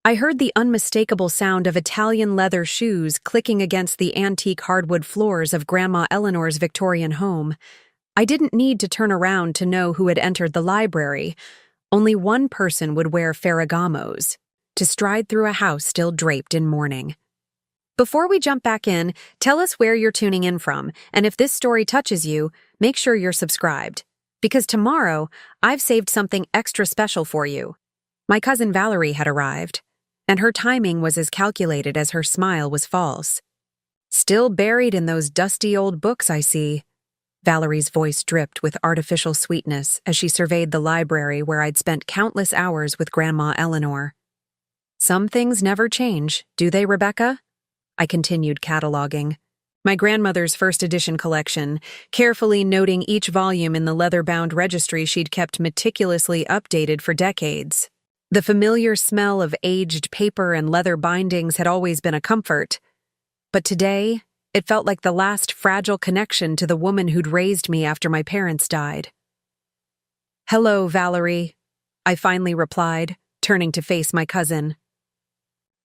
I heard the unmistakable sound of Italian leather shoes clicking against the antique hardwood floors of Grandma Eleanor's Victorian home. I didn't need to turn around to know who had entered the library. Only one person would wear Ferragamos, to stride through a house still draped in mourning. Before we jump back in, tell us where you're tuning in from, and if this story touches you, make sure you're subscribed. Because tomorrow, I've saved something extra special for you. My cousin Valerie had arrived, and her timing was as calculated as her smile was false. Still buried in those dusty old books, I see. Valerie's voice dripped with artificial sweetness as she surveyed the library where I'd spent countless hours with Grandma Eleanor. Some things never change, do they, Rebecca? I continued cataloging. My grandmother's first edition collection, carefully noting each volume in the leather-bound registry she'd kept meticulously updated for decades. The familiar smell of aged paper and leather bindings had always been a comfort. But today, it felt like the last fragile connection to the woman who'd raised me after my parents died. "Hello, Valerie," I finally replied, turning to face my cousin.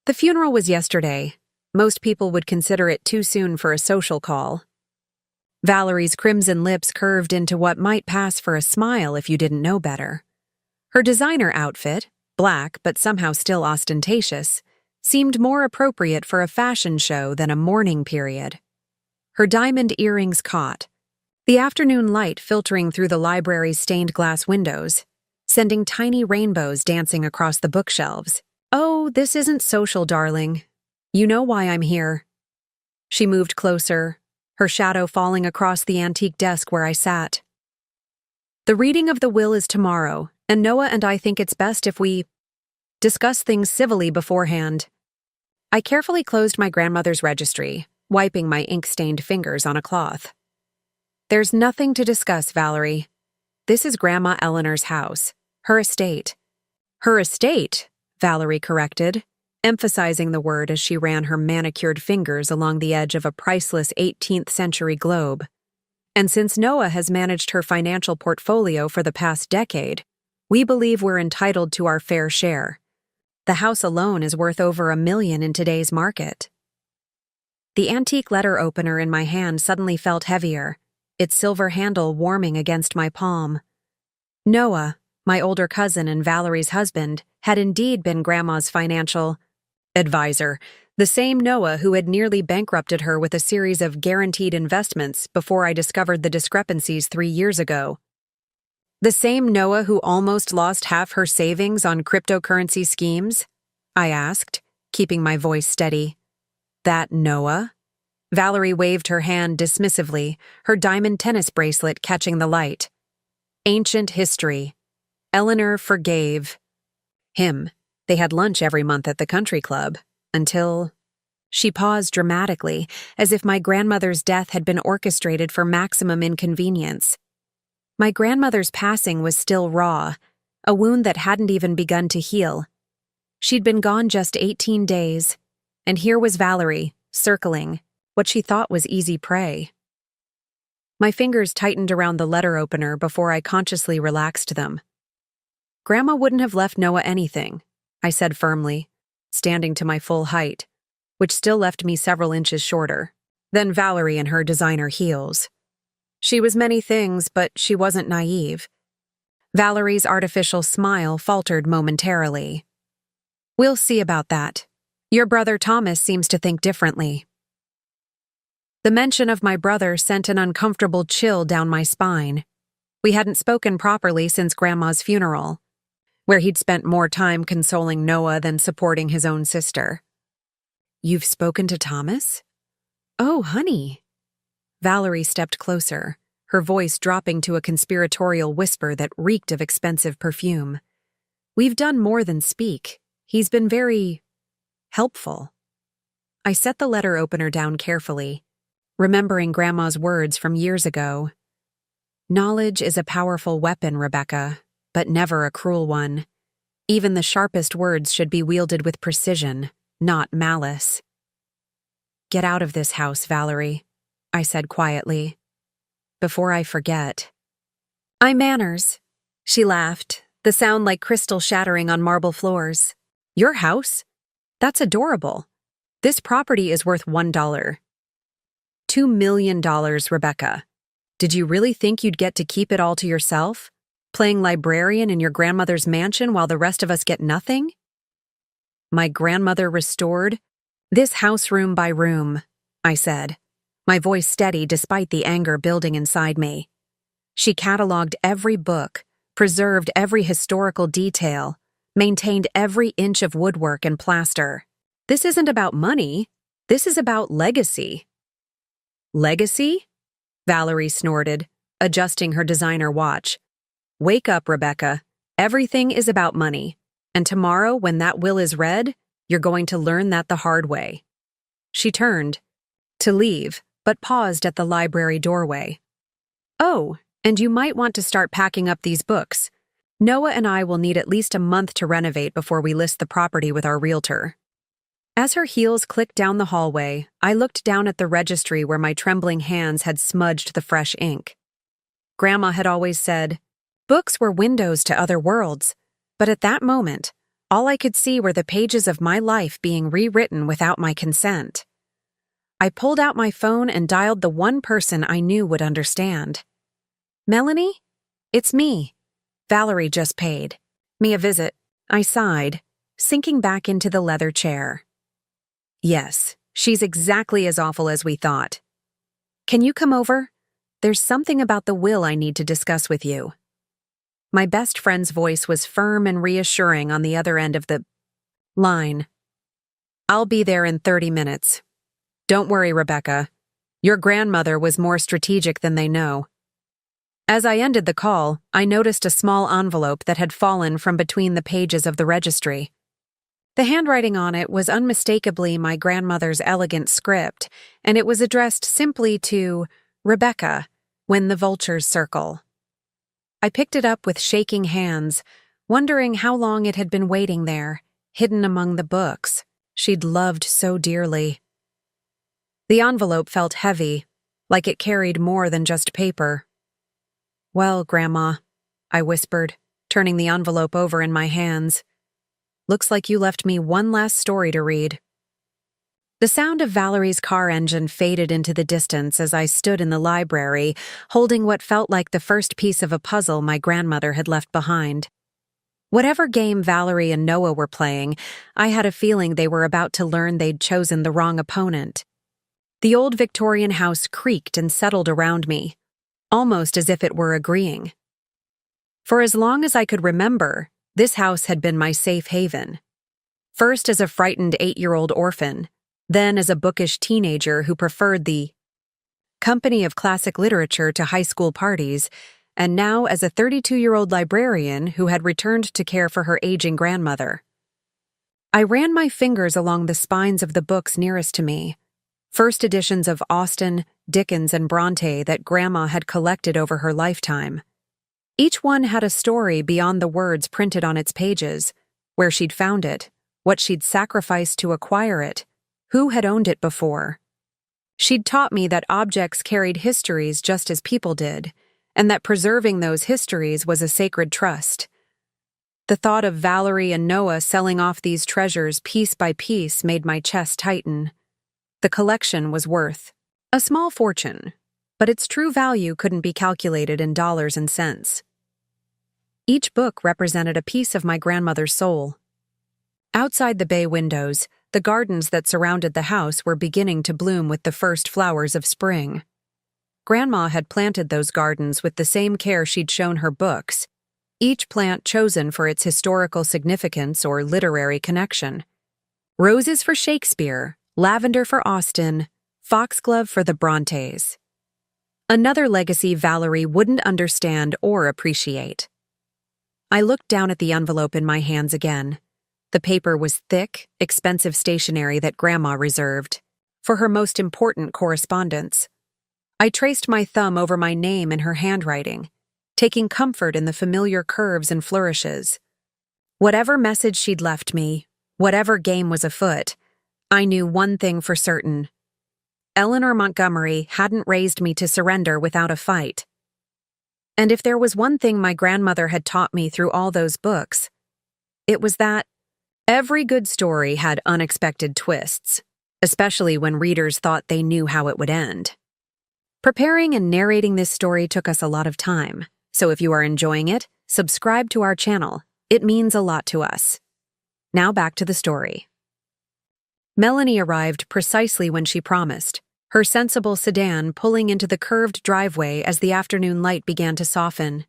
The funeral was yesterday. Most people would consider it too soon for a social call. Valerie's crimson lips curved into what might pass for a smile if you didn't know better. Her designer outfit, black but somehow still ostentatious, seemed more appropriate for a fashion show than a mourning period. Her diamond earrings caught, the afternoon light filtering through the library's stained glass windows, sending tiny rainbows dancing across the bookshelves. "Oh, this isn't social, darling. You know why I'm here." She moved closer, her shadow falling across the antique desk where I sat. "The reading of the will is tomorrow, and Noah and I think it's best if we discuss things civilly beforehand." I carefully closed my grandmother's registry, wiping my ink-stained fingers on a cloth. "There's nothing to discuss, Valerie. This is Grandma Eleanor's house, her estate." "Her estate?" Valerie corrected, emphasizing the word as she ran her manicured fingers along the edge of a priceless 18th-century globe. "And since Noah has managed her financial portfolio for the past decade, we believe we're entitled to our fair share. The house alone is worth over $1 million in today's market." The antique letter opener in my hand suddenly felt heavier, its silver handle warming against my palm. Noah, my older cousin and Valerie's husband, had indeed been Grandma's financial advisor, the same Noah who had nearly bankrupted her with a series of guaranteed investments before I discovered the discrepancies 3 years ago. The same Noah who almost lost half her savings on cryptocurrency schemes? I asked, keeping my voice steady. "That Noah?" Valerie waved her hand dismissively, her diamond tennis bracelet catching the light. "Ancient history. Eleanor forgave him. They had lunch every month at the country club, until—" She paused dramatically, as if my grandmother's death had been orchestrated for maximum inconvenience. My grandmother's passing was still raw, a wound that hadn't even begun to heal. She'd been gone just 18 days, and here was Valerie, circling, what she thought was easy prey. My fingers tightened around the letter opener before I consciously relaxed them. "Grandma wouldn't have left Noah anything," I said firmly, standing to my full height, which still left me several inches shorter than Valerie in her designer heels. She was many things, but she wasn't naive. Valerie's artificial smile faltered momentarily. "We'll see about that. Your brother Thomas seems to think differently." The mention of my brother sent an uncomfortable chill down my spine. We hadn't spoken properly since Grandma's funeral, where he'd spent more time consoling Noah than supporting his own sister. "You've spoken to Thomas?" "Oh, honey." Valerie stepped closer, her voice dropping to a conspiratorial whisper that reeked of expensive perfume. "We've done more than speak. He's been very helpful." I set the letter opener down carefully, remembering Grandma's words from years ago. "Knowledge is a powerful weapon, Rebecca, but never a cruel one. Even the sharpest words should be wielded with precision, not malice." "Get out of this house, Valerie," I said quietly. "Before I forget." "I manners," she laughed, the sound like crystal shattering on marble floors. Your house? That's adorable. This property is worth $1. $2 million, Rebecca. Did you really think you'd get to keep it all to yourself? Playing librarian in your grandmother's mansion while the rest of us get nothing? My grandmother restored this house room by room, I said, my voice steady despite the anger building inside me. She cataloged every book, preserved every historical detail, maintained every inch of woodwork and plaster. This isn't about money. This is about legacy. Legacy? Valerie snorted, adjusting her designer watch. Wake up, Rebecca. Everything is about money. And tomorrow, when that will is read, you're going to learn that the hard way. She turned to leave, but paused at the library doorway. Oh, and you might want to start packing up these books. Noah and I will need at least a month to renovate before we list the property with our realtor. As her heels clicked down the hallway, I looked down at the registry where my trembling hands had smudged the fresh ink. Grandma had always said, books were windows to other worlds, but at that moment, all I could see were the pages of my life being rewritten without my consent. I pulled out my phone and dialed the one person I knew would understand. Melanie? It's me. Valerie just paid me a visit. I sighed, sinking back into the leather chair. Yes, she's exactly as awful as we thought. Can you come over? There's something about the will I need to discuss with you. My best friend's voice was firm and reassuring on the other end of the line. I'll be there in 30 minutes. Don't worry, Rebecca. Your grandmother was more strategic than they know. As I ended the call, I noticed a small envelope that had fallen from between the pages of the registry. The handwriting on it was unmistakably my grandmother's elegant script, and it was addressed simply to Rebecca, when the vultures circle. I picked it up with shaking hands, wondering how long it had been waiting there, hidden among the books she'd loved so dearly. The envelope felt heavy, like it carried more than just paper. Well, Grandma, I whispered, turning the envelope over in my hands. Looks like you left me one last story to read. The sound of Valerie's car engine faded into the distance as I stood in the library, holding what felt like the first piece of a puzzle my grandmother had left behind. Whatever game Valerie and Noah were playing, I had a feeling they were about to learn they'd chosen the wrong opponent. The old Victorian house creaked and settled around me, almost as if it were agreeing. For as long as I could remember, this house had been my safe haven. First as a frightened 8-year-old orphan, then as a bookish teenager who preferred the company of classic literature to high school parties, and now as a 32-year-old librarian who had returned to care for her aging grandmother. I ran my fingers along the spines of the books nearest to me, first editions of Austen, Dickens, and Bronte that Grandma had collected over her lifetime. Each one had a story beyond the words printed on its pages, where she'd found it, what she'd sacrificed to acquire it, who had owned it before. She'd taught me that objects carried histories just as people did, and that preserving those histories was a sacred trust. The thought of Valerie and Noah selling off these treasures piece by piece made my chest tighten. The collection was worth a small fortune, but its true value couldn't be calculated in dollars and cents. Each book represented a piece of my grandmother's soul. Outside the bay windows, the gardens that surrounded the house were beginning to bloom with the first flowers of spring. Grandma had planted those gardens with the same care she'd shown her books, each plant chosen for its historical significance or literary connection. Roses for Shakespeare, lavender for Austen, foxglove for the Brontes. Another legacy Valerie wouldn't understand or appreciate. I looked down at the envelope in my hands again. The paper was thick, expensive stationery that Grandma reserved for her most important correspondence. I traced my thumb over my name in her handwriting, taking comfort in the familiar curves and flourishes. Whatever message she'd left me, whatever game was afoot, I knew one thing for certain. Eleanor Montgomery hadn't raised me to surrender without a fight. And if there was one thing my grandmother had taught me through all those books, it was that Every good story had unexpected twists, especially when readers thought they knew how it would end. Preparing and narrating this story took us a lot of time, so if you are enjoying it, subscribe to our channel. It means a lot to us. Now back to the story. Melanie arrived precisely when she promised, her sensible sedan pulling into the curved driveway as the afternoon light began to soften.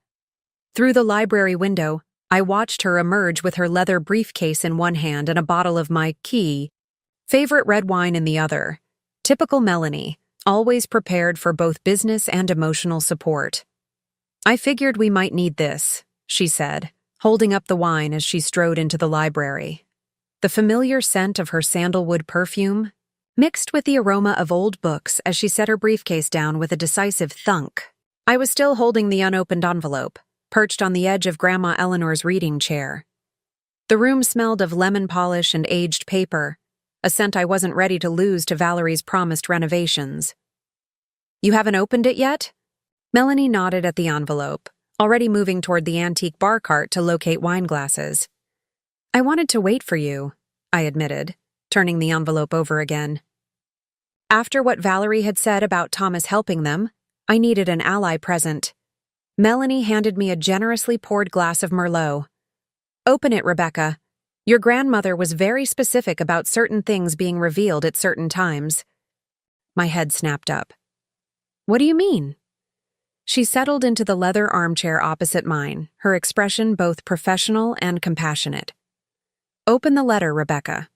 Through the library window, I watched her emerge with her leather briefcase in one hand and a bottle of my favorite red wine in the other. Typical Melanie, always prepared for both business and emotional support. "I figured we might need this," she said, holding up the wine as she strode into the library. The familiar scent of her sandalwood perfume mixed with the aroma of old books as she set her briefcase down with a decisive thunk. I was still holding the unopened envelope, perched on the edge of Grandma Eleanor's reading chair. The room smelled of lemon polish and aged paper, a scent I wasn't ready to lose to Valerie's promised renovations. "You haven't opened it yet?" Melanie nodded at the envelope, already moving toward the antique bar cart to locate wine glasses. "I wanted to wait for you," I admitted, turning the envelope over again. After what Valerie had said about Thomas helping them, I needed an ally present. Melanie handed me a generously poured glass of Merlot. "Open it, Rebecca. Your grandmother was very specific about certain things being revealed at certain times." My head snapped up. "What do you mean?" She settled into the leather armchair opposite mine, her expression both professional and compassionate. "Open the letter, Rebecca."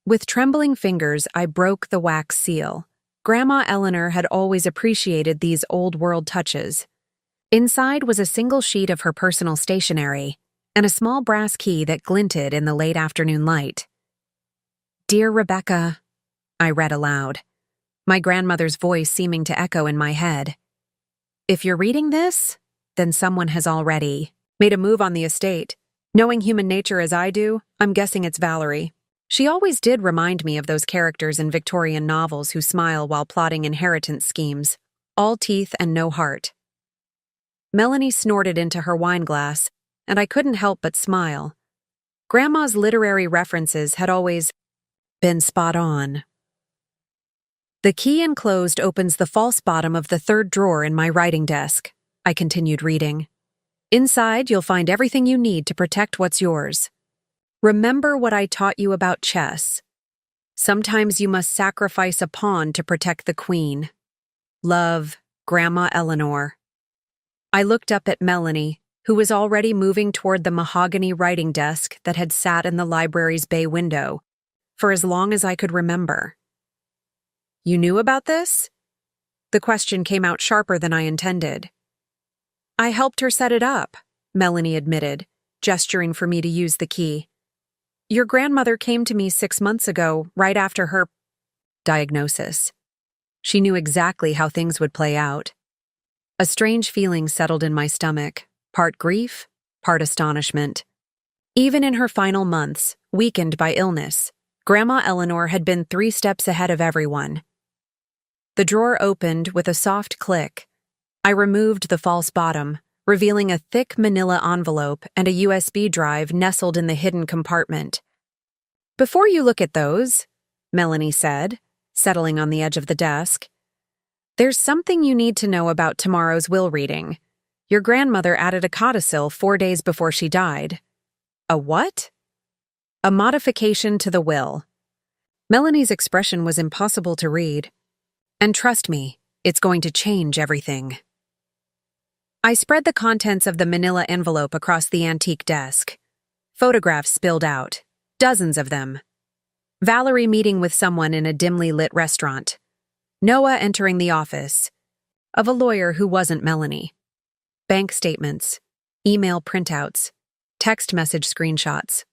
With trembling fingers, I broke the wax seal. Grandma Eleanor had always appreciated these old-world touches. Inside was a single sheet of her personal stationery and a small brass key that glinted in the late afternoon light. "Dear Rebecca," I read aloud, my grandmother's voice seeming to echo in my head. "If you're reading this, then someone has already made a move on the estate. Knowing human nature as I do, I'm guessing it's Valerie. She always did remind me of those characters in Victorian novels who smile while plotting inheritance schemes, all teeth and no heart." Melanie snorted into her wine glass, and I couldn't help but smile. Grandma's literary references had always been spot on. "The key enclosed opens the false bottom of the third drawer in my writing desk," I continued reading. "Inside, you'll find everything you need to protect what's yours. Remember what I taught you about chess. Sometimes you must sacrifice a pawn to protect the queen. Love, Grandma Eleanor." I looked up at Melanie, who was already moving toward the mahogany writing desk that had sat in the library's bay window for as long as I could remember. "You knew about this?" The question came out sharper than I intended. "I helped her set it up," Melanie admitted, gesturing for me to use the key. "Your grandmother came to me 6 months ago, right after her diagnosis. She knew exactly how things would play out." A strange feeling settled in my stomach, part grief, part astonishment. Even in her final months, weakened by illness, Grandma Eleanor had been 3 steps ahead of everyone. The drawer opened with a soft click. I removed the false bottom, revealing a thick manila envelope and a USB drive nestled in the hidden compartment. "Before you look at those," Melanie said, settling on the edge of the desk, "there's something you need to know about tomorrow's will reading. Your grandmother added a codicil 4 days before she died." "A what?" "A modification to the will." Melanie's expression was impossible to read. "And trust me, it's going to change everything." I spread the contents of the manila envelope across the antique desk. Photographs spilled out, dozens of them. Valerie meeting with someone in a dimly lit restaurant. Noah entering the office of a lawyer who wasn't Melanie. Bank statements, email printouts, text message screenshots.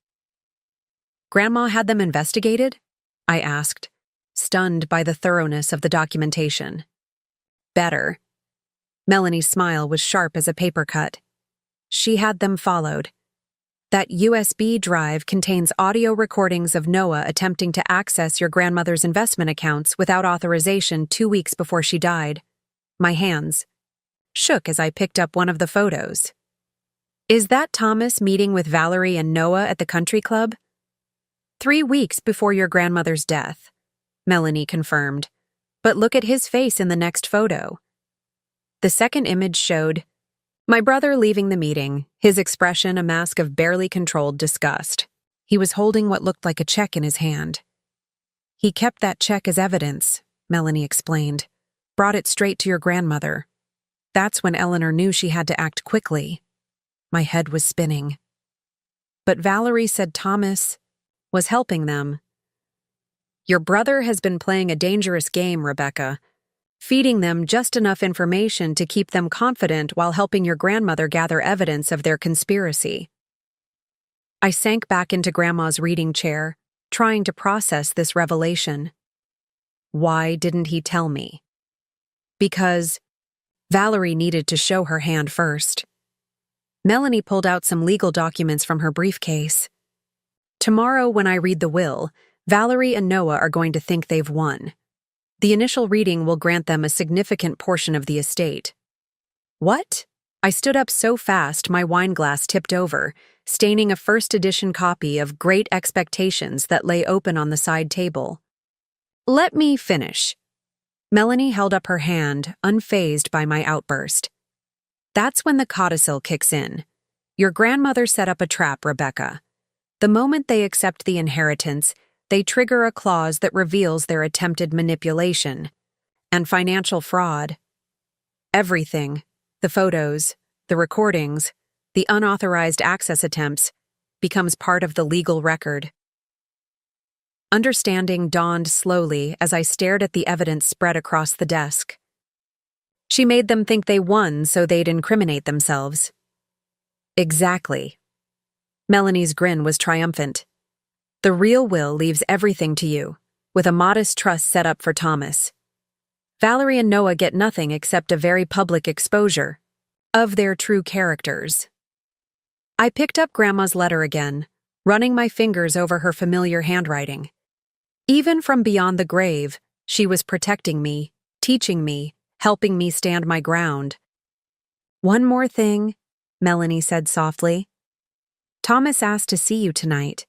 "Grandma had them investigated?" I asked, stunned by the thoroughness of the documentation. "Better." Melanie's smile was sharp as a paper cut. "She had them followed. That USB drive contains audio recordings of Noah attempting to access your grandmother's investment accounts without authorization 2 weeks before she died." My hands shook as I picked up one of the photos. "Is that Thomas meeting with Valerie and Noah at the country club?" 3 weeks before your grandmother's death, Melanie confirmed. But look at his face in the next photo. The second image showed my brother leaving the meeting, his expression a mask of barely controlled disgust. He was holding what looked like a check in his hand. He kept that check as evidence, Melanie explained. Brought it straight to your grandmother. That's when Eleanor knew she had to act quickly. My head was spinning. But Valerie said Thomas was helping them. Your brother has been playing a dangerous game, Rebecca, feeding them just enough information to keep them confident while helping your grandmother gather evidence of their conspiracy. I sank back into Grandma's reading chair, trying to process this revelation. Why didn't he tell me? Because Valerie needed to show her hand first. Melanie pulled out some legal documents from her briefcase. Tomorrow, when I read the will, Valerie and Noah are going to think they've won. The initial reading will grant them a significant portion of the estate. What? I stood up so fast my wine glass tipped over, staining a first edition copy of Great Expectations that lay open on the side table. Let me finish. Melanie held up her hand, unfazed by my outburst. That's when the codicil kicks in. Your grandmother set up a trap, Rebecca. The moment they accept the inheritance, they trigger a clause that reveals their attempted manipulation and financial fraud. Everything, the photos, the recordings, the unauthorized access attempts, becomes part of the legal record. Understanding dawned slowly as I stared at the evidence spread across the desk. She made them think they won so they'd incriminate themselves. Exactly. Melanie's grin was triumphant. The real will leaves everything to you, with a modest trust set up for Thomas. Valerie and Noah get nothing except a very public exposure of their true characters. I picked up Grandma's letter again, running my fingers over her familiar handwriting. Even from beyond the grave, she was protecting me, teaching me, helping me stand my ground. One more thing, Melanie said softly. Thomas asked to see you tonight.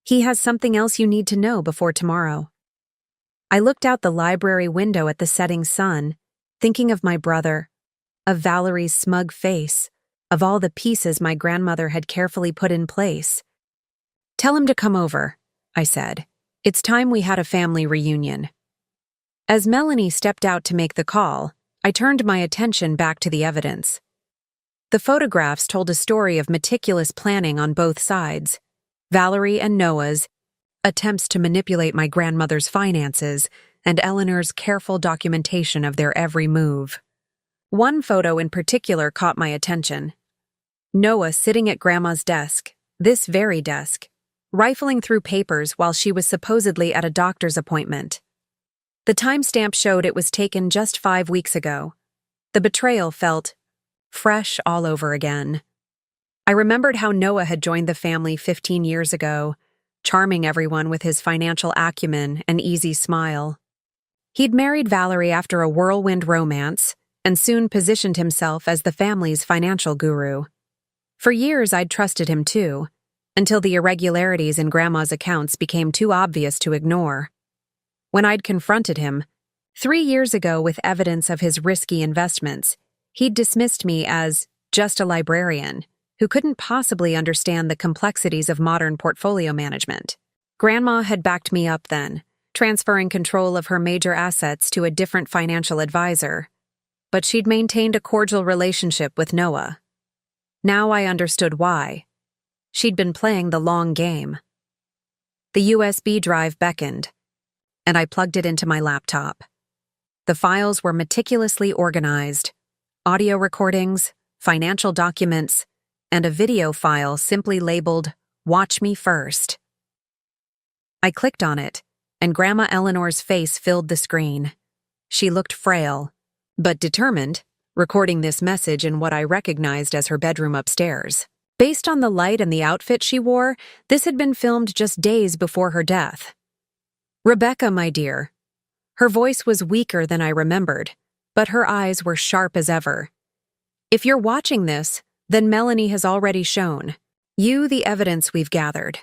He has something else you need to know before tomorrow. I looked out the library window at the setting sun, thinking of my brother, of Valerie's smug face, of all the pieces my grandmother had carefully put in place. Tell him to come over, I said. It's time we had a family reunion. As Melanie stepped out to make the call, I turned my attention back to the evidence. The photographs told a story of meticulous planning on both sides. Valerie and Noah's attempts to manipulate my grandmother's finances, and Eleanor's careful documentation of their every move. One photo in particular caught my attention. Noah sitting at Grandma's desk, this very desk, rifling through papers while she was supposedly at a doctor's appointment. The timestamp showed it was taken just 5 weeks ago. The betrayal felt fresh all over again. I remembered how Noah had joined the family 15 years ago, charming everyone with his financial acumen and easy smile. He'd married Valerie after a whirlwind romance and soon positioned himself as the family's financial guru. For years I'd trusted him too, until the irregularities in Grandma's accounts became too obvious to ignore. When I'd confronted him, 3 years ago with evidence of his risky investments, he'd dismissed me as just a librarian who couldn't possibly understand the complexities of modern portfolio management. Grandma had backed me up then, transferring control of her major assets to a different financial advisor. But she'd maintained a cordial relationship with Noah. Now I understood why. She'd been playing the long game. The USB drive beckoned, and I plugged it into my laptop. The files were meticulously organized: audio recordings, financial documents, and a video file simply labeled, "Watch Me First." I clicked on it, and Grandma Eleanor's face filled the screen. She looked frail, but determined, recording this message in what I recognized as her bedroom upstairs. Based on the light and the outfit she wore, this had been filmed just days before her death. "Rebecca, my dear." Her voice was weaker than I remembered, but her eyes were sharp as ever. "If you're watching this, then Melanie has already shown you the evidence we've gathered.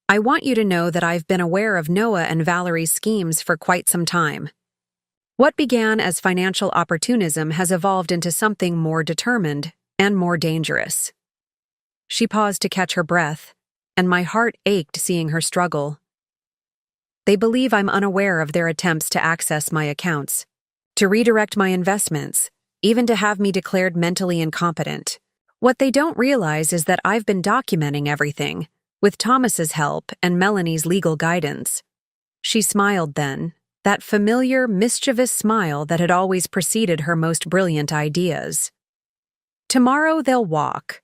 I want you to know that I've been aware of Noah and Valerie's schemes for quite some time. What began as financial opportunism has evolved into something more determined and more dangerous. She paused to catch her breath, and my heart ached seeing her struggle. They believe I'm unaware of their attempts to access my accounts, to redirect my investments, even to have me declared mentally incompetent. What they don't realize is that I've been documenting everything, with Thomas's help and Melanie's legal guidance. She smiled then, that familiar, mischievous smile that had always preceded her most brilliant ideas. Tomorrow they'll walk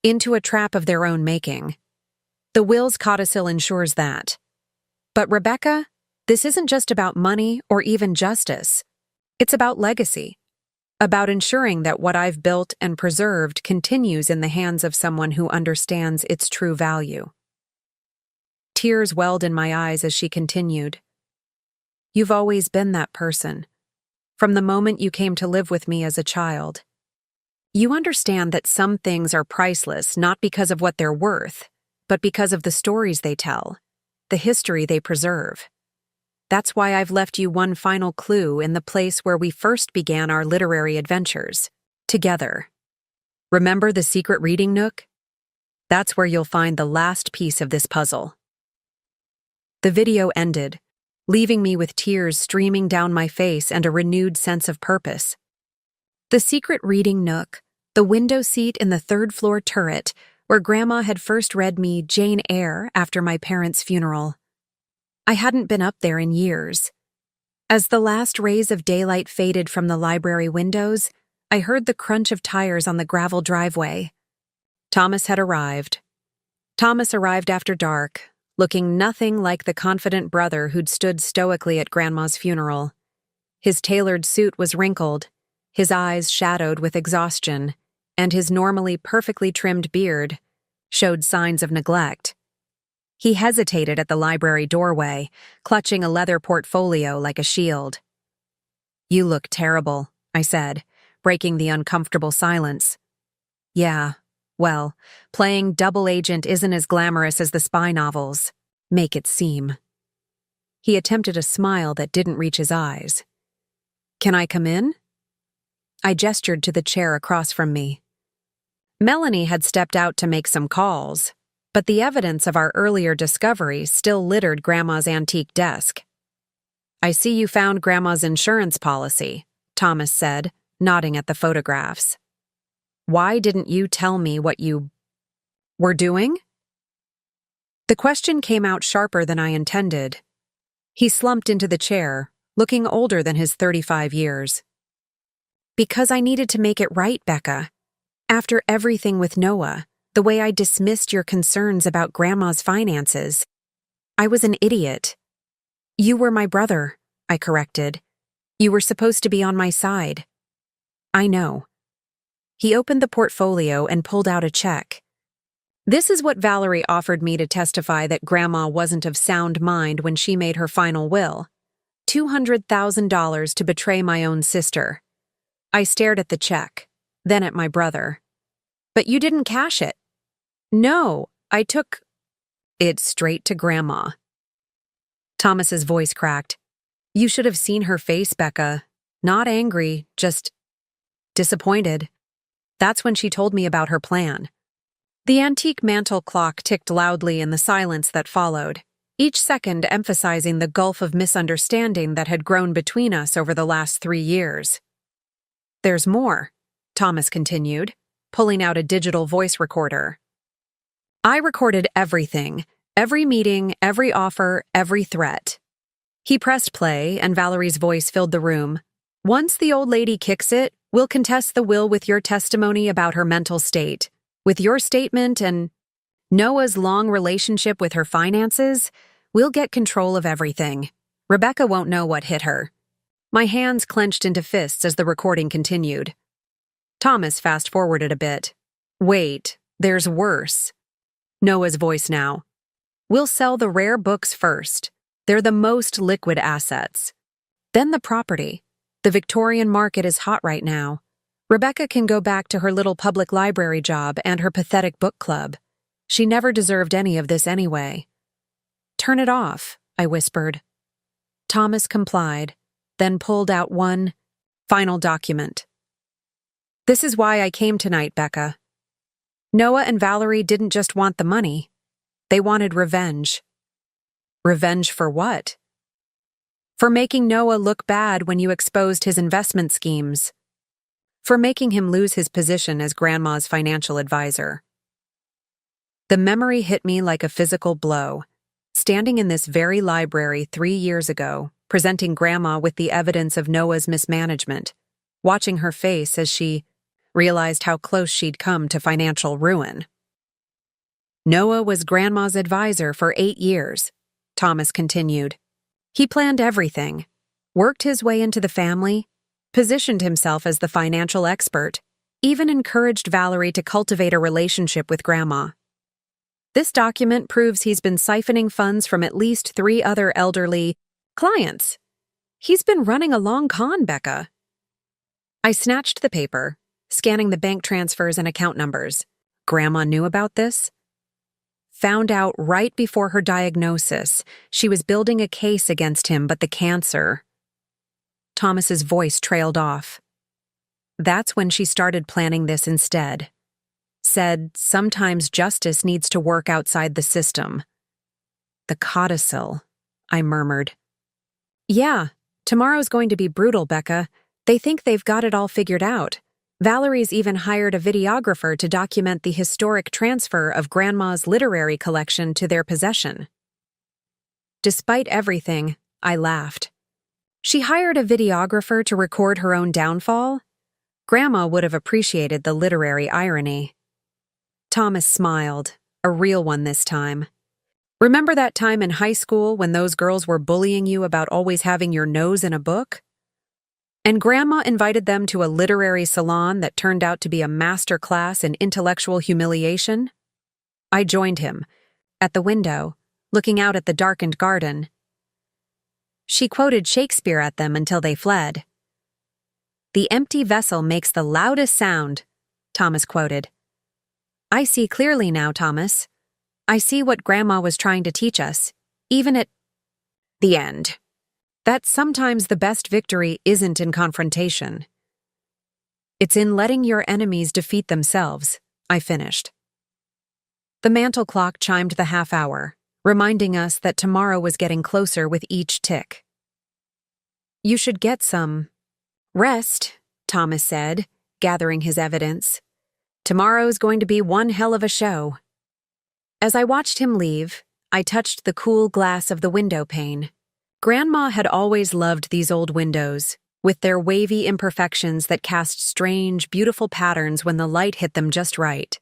into a trap of their own making. The will's codicil ensures that. But Rebecca, this isn't just about money or even justice. It's about legacy, about ensuring that what I've built and preserved continues in the hands of someone who understands its true value. Tears welled in my eyes as she continued. You've always been that person, from the moment you came to live with me as a child. You understand that some things are priceless not because of what they're worth, but because of the stories they tell, the history they preserve. That's why I've left you one final clue in the place where we first began our literary adventures, together. Remember the secret reading nook? That's where you'll find the last piece of this puzzle. The video ended, leaving me with tears streaming down my face and a renewed sense of purpose. The secret reading nook, the window seat in the third-floor turret, where Grandma had first read me Jane Eyre after my parents' funeral. I hadn't been up there in years. As the last rays of daylight faded from the library windows, I heard the crunch of tires on the gravel driveway. Thomas had arrived. Thomas arrived after dark, looking nothing like the confident brother who'd stood stoically at Grandma's funeral. His tailored suit was wrinkled, his eyes shadowed with exhaustion, and his normally perfectly trimmed beard showed signs of neglect. He hesitated at the library doorway, clutching a leather portfolio like a shield. You look terrible, I said, breaking the uncomfortable silence. Yeah, well, playing double agent isn't as glamorous as the spy novels make it seem. He attempted a smile that didn't reach his eyes. Can I come in? I gestured to the chair across from me. Melanie had stepped out to make some calls, but the evidence of our earlier discovery still littered Grandma's antique desk. I see you found Grandma's insurance policy, Thomas said, nodding at the photographs. Why didn't you tell me what you were doing? The question came out sharper than I intended. He slumped into the chair, looking older than his 35 years. Because I needed to make it right, Becca. After everything with Noah, the way I dismissed your concerns about Grandma's finances. I was an idiot. You were my brother, I corrected. You were supposed to be on my side. I know. He opened the portfolio and pulled out a check. This is what Valerie offered me to testify that Grandma wasn't of sound mind when she made her final will. $200,000 to betray my own sister. I stared at the check, then at my brother. But you didn't cash it. No, I took it straight to Grandma. Thomas's voice cracked. You should have seen her face, Becca. Not angry, just disappointed. That's when she told me about her plan. The antique mantel clock ticked loudly in the silence that followed, each second emphasizing the gulf of misunderstanding that had grown between us over the last 3 years. There's more, Thomas continued, pulling out a digital voice recorder. I recorded everything, every meeting, every offer, every threat. He pressed play, and Valerie's voice filled the room. Once the old lady kicks it, we'll contest the will with your testimony about her mental state. With your statement and Noah's long relationship with her finances, we'll get control of everything. Rebecca won't know what hit her. My hands clenched into fists as the recording continued. Thomas fast-forwarded a bit. Wait, there's worse. Noah's voice now. We'll sell the rare books first. They're the most liquid assets. Then the property. The Victorian market is hot right now. Rebecca can go back to her little public library job and her pathetic book club. She never deserved any of this anyway. Turn it off, I whispered. Thomas complied, then pulled out one final document. This is why I came tonight, Becca. Noah and Valerie didn't just want the money. They wanted revenge. Revenge for what? For making Noah look bad when you exposed his investment schemes. For making him lose his position as Grandma's financial advisor. The memory hit me like a physical blow. Standing in this very library 3 years ago, presenting Grandma with the evidence of Noah's mismanagement, watching her face as she realized how close she'd come to financial ruin. Noah was Grandma's advisor for 8 years, Thomas continued. He planned everything, worked his way into the family, positioned himself as the financial expert, even encouraged Valerie to cultivate a relationship with Grandma. This document proves he's been siphoning funds from at least 3 other elderly clients. He's been running a long con, Becca. I snatched the paper, scanning the bank transfers and account numbers. Grandma knew about this? Found out right before her diagnosis. She was building a case against him, but the cancer. Thomas's voice trailed off. That's when she started planning this instead. Said sometimes justice needs to work outside the system. The codicil, I murmured. Yeah, tomorrow's going to be brutal, Becca. They think they've got it all figured out. Valerie's even hired a videographer to document the historic transfer of Grandma's literary collection to their possession. Despite everything, I laughed. She hired a videographer to record her own downfall? Grandma would have appreciated the literary irony. Thomas smiled, a real one this time. Remember that time in high school when those girls were bullying you about always having your nose in a book? And Grandma invited them to a literary salon that turned out to be a master class in intellectual humiliation? I joined him, at the window, looking out at the darkened garden. She quoted Shakespeare at them until they fled. The empty vessel makes the loudest sound, Thomas quoted. I see clearly now, Thomas. I see what Grandma was trying to teach us, even at the end. That sometimes the best victory isn't in confrontation. It's in letting your enemies defeat themselves, I finished. The mantel clock chimed the half hour, reminding us that tomorrow was getting closer with each tick. You should get some rest, Thomas said, gathering his evidence. Tomorrow's going to be one hell of a show. As I watched him leave, I touched the cool glass of the window pane. Grandma had always loved these old windows, with their wavy imperfections that cast strange, beautiful patterns when the light hit them just right.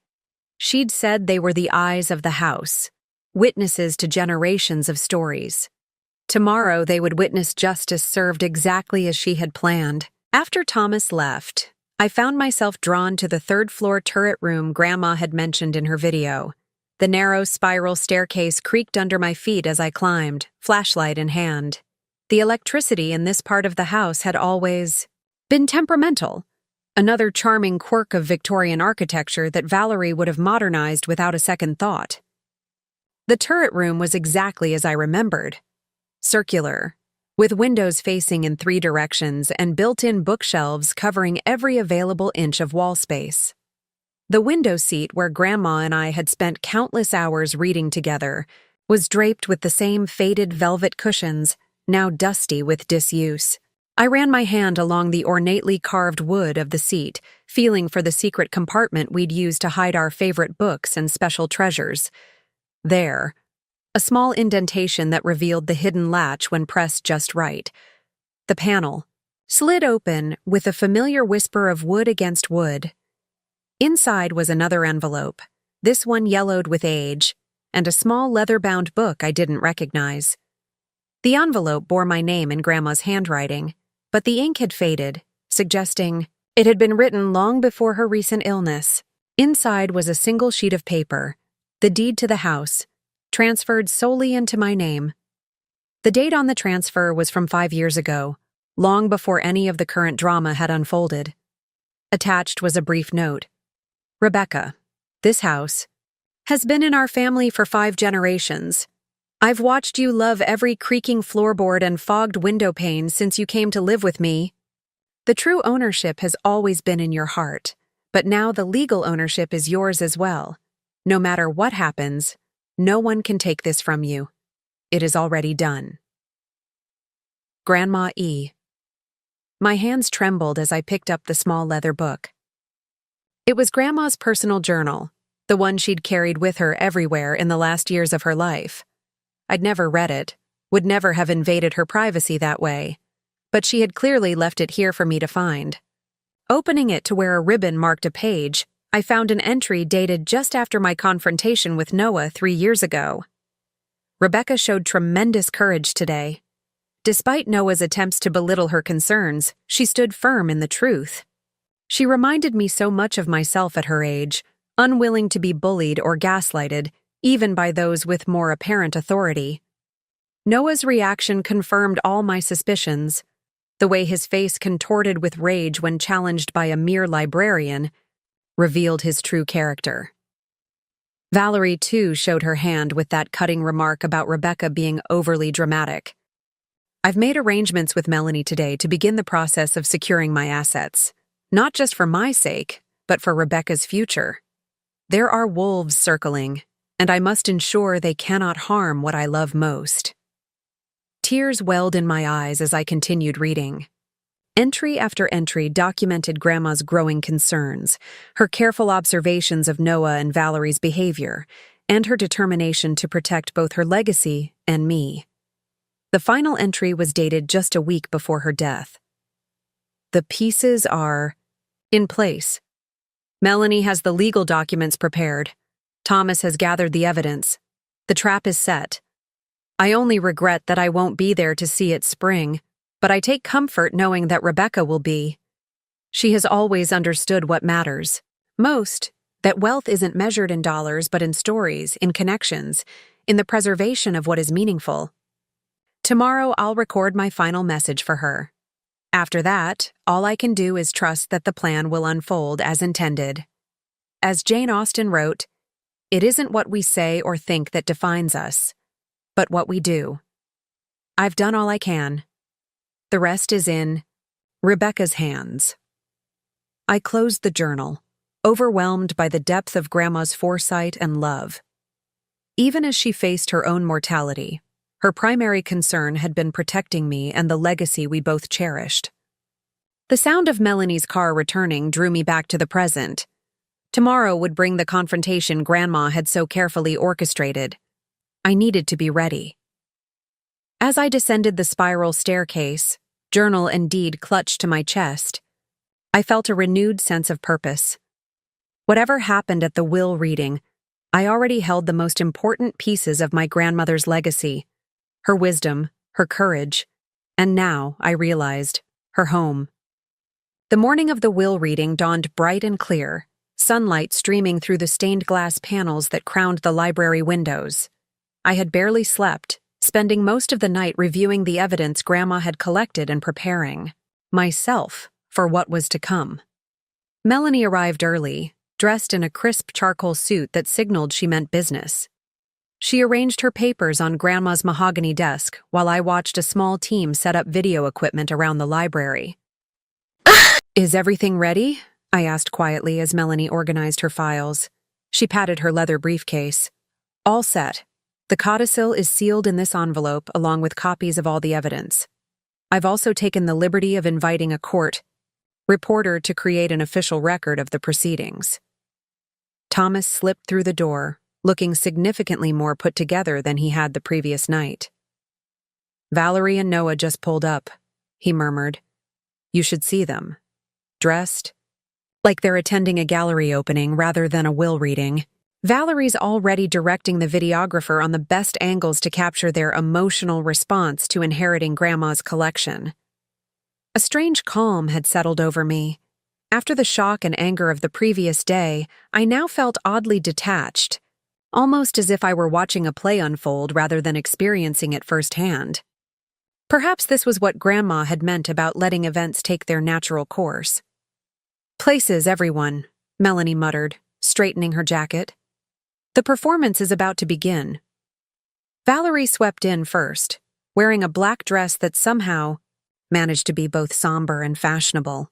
She'd said they were the eyes of the house, witnesses to generations of stories. Tomorrow they would witness justice served exactly as she had planned. After Thomas left, I found myself drawn to the third-floor turret room Grandma had mentioned in her video. The narrow spiral staircase creaked under my feet as I climbed, flashlight in hand. The electricity in this part of the house had always been temperamental, another charming quirk of Victorian architecture that Valerie would have modernized without a second thought. The turret room was exactly as I remembered. Circular, with windows facing in 3 directions and built-in bookshelves covering every available inch of wall space. The window seat where Grandma and I had spent countless hours reading together was draped with the same faded velvet cushions, now dusty with disuse. I ran my hand along the ornately carved wood of the seat, feeling for the secret compartment we'd used to hide our favorite books and special treasures. There, a small indentation that revealed the hidden latch when pressed just right. The panel slid open with a familiar whisper of wood against wood. Inside was another envelope, this one yellowed with age, and a small leather-bound book I didn't recognize. The envelope bore my name in Grandma's handwriting, but the ink had faded, suggesting it had been written long before her recent illness. Inside was a single sheet of paper, the deed to the house, transferred solely into my name. The date on the transfer was from 5 years ago, long before any of the current drama had unfolded. Attached was a brief note. Rebecca, this house has been in our family for 5 generations. I've watched you love every creaking floorboard and fogged window pane since you came to live with me. The true ownership has always been in your heart, but now the legal ownership is yours as well. No matter what happens, no one can take this from you. It is already done. Grandma E. My hands trembled as I picked up the small leather book. It was Grandma's personal journal, the one she'd carried with her everywhere in the last years of her life. I'd never read it, would never have invaded her privacy that way, but she had clearly left it here for me to find. Opening it to where a ribbon marked a page, I found an entry dated just after my confrontation with Noah 3 years ago. Rebecca showed tremendous courage today. Despite Noah's attempts to belittle her concerns, she stood firm in the truth. She reminded me so much of myself at her age, unwilling to be bullied or gaslighted, even by those with more apparent authority. Noah's reaction confirmed all my suspicions. The way his face contorted with rage when challenged by a mere librarian revealed his true character. Valerie, too, showed her hand with that cutting remark about Rebecca being overly dramatic. I've made arrangements with Melanie today to begin the process of securing my assets, not just for my sake, but for Rebecca's future. There are wolves circling, and I must ensure they cannot harm what I love most. Tears welled in my eyes as I continued reading. Entry after entry documented Grandma's growing concerns, her careful observations of Noah and Valerie's behavior, and her determination to protect both her legacy and me. The final entry was dated just a week before her death. The pieces are in place. Melanie has the legal documents prepared. Thomas has gathered the evidence. The trap is set. I only regret that I won't be there to see it spring, but I take comfort knowing that Rebecca will be. She has always understood what matters. Most, that wealth isn't measured in dollars but in stories, in connections, in the preservation of what is meaningful. Tomorrow I'll record my final message for her. After that, all I can do is trust that the plan will unfold as intended. As Jane Austen wrote, "It isn't what we say or think that defines us, but what we do." I've done all I can. The rest is in Rebecca's hands. I closed the journal, overwhelmed by the depth of Grandma's foresight and love. Even as she faced her own mortality, her primary concern had been protecting me and the legacy we both cherished. The sound of Melanie's car returning drew me back to the present. Tomorrow would bring the confrontation Grandma had so carefully orchestrated. I needed to be ready. As I descended the spiral staircase, journal and deed clutched to my chest, I felt a renewed sense of purpose. Whatever happened at the will reading, I already held the most important pieces of my grandmother's legacy: her wisdom, her courage, and now, I realized, her home. The morning of the will reading dawned bright and clear, sunlight streaming through the stained glass panels that crowned the library windows. I had barely slept, spending most of the night reviewing the evidence Grandma had collected and preparing myself for what was to come. Melanie arrived early, dressed in a crisp charcoal suit that signaled she meant business. She arranged her papers on Grandma's mahogany desk while I watched a small team set up video equipment around the library. "Is everything ready?" I asked quietly as Melanie organized her files. She patted her leather briefcase. "All set. The codicil is sealed in this envelope along with copies of all the evidence. I've also taken the liberty of inviting a court reporter to create an official record of the proceedings." Thomas slipped through the door, looking significantly more put together than he had the previous night. "Valerie and Noah just pulled up," he murmured. "You should see them. Dressed like they're attending a gallery opening rather than a will reading. Valerie's already directing the videographer on the best angles to capture their emotional response to inheriting Grandma's collection." A strange calm had settled over me. After the shock and anger of the previous day, I now felt oddly detached, almost as if I were watching a play unfold rather than experiencing it firsthand. Perhaps this was what Grandma had meant about letting events take their natural course. "Places, everyone," Melanie muttered, straightening her jacket. "The performance is about to begin." Valerie swept in first, wearing a black dress that somehow managed to be both somber and fashionable.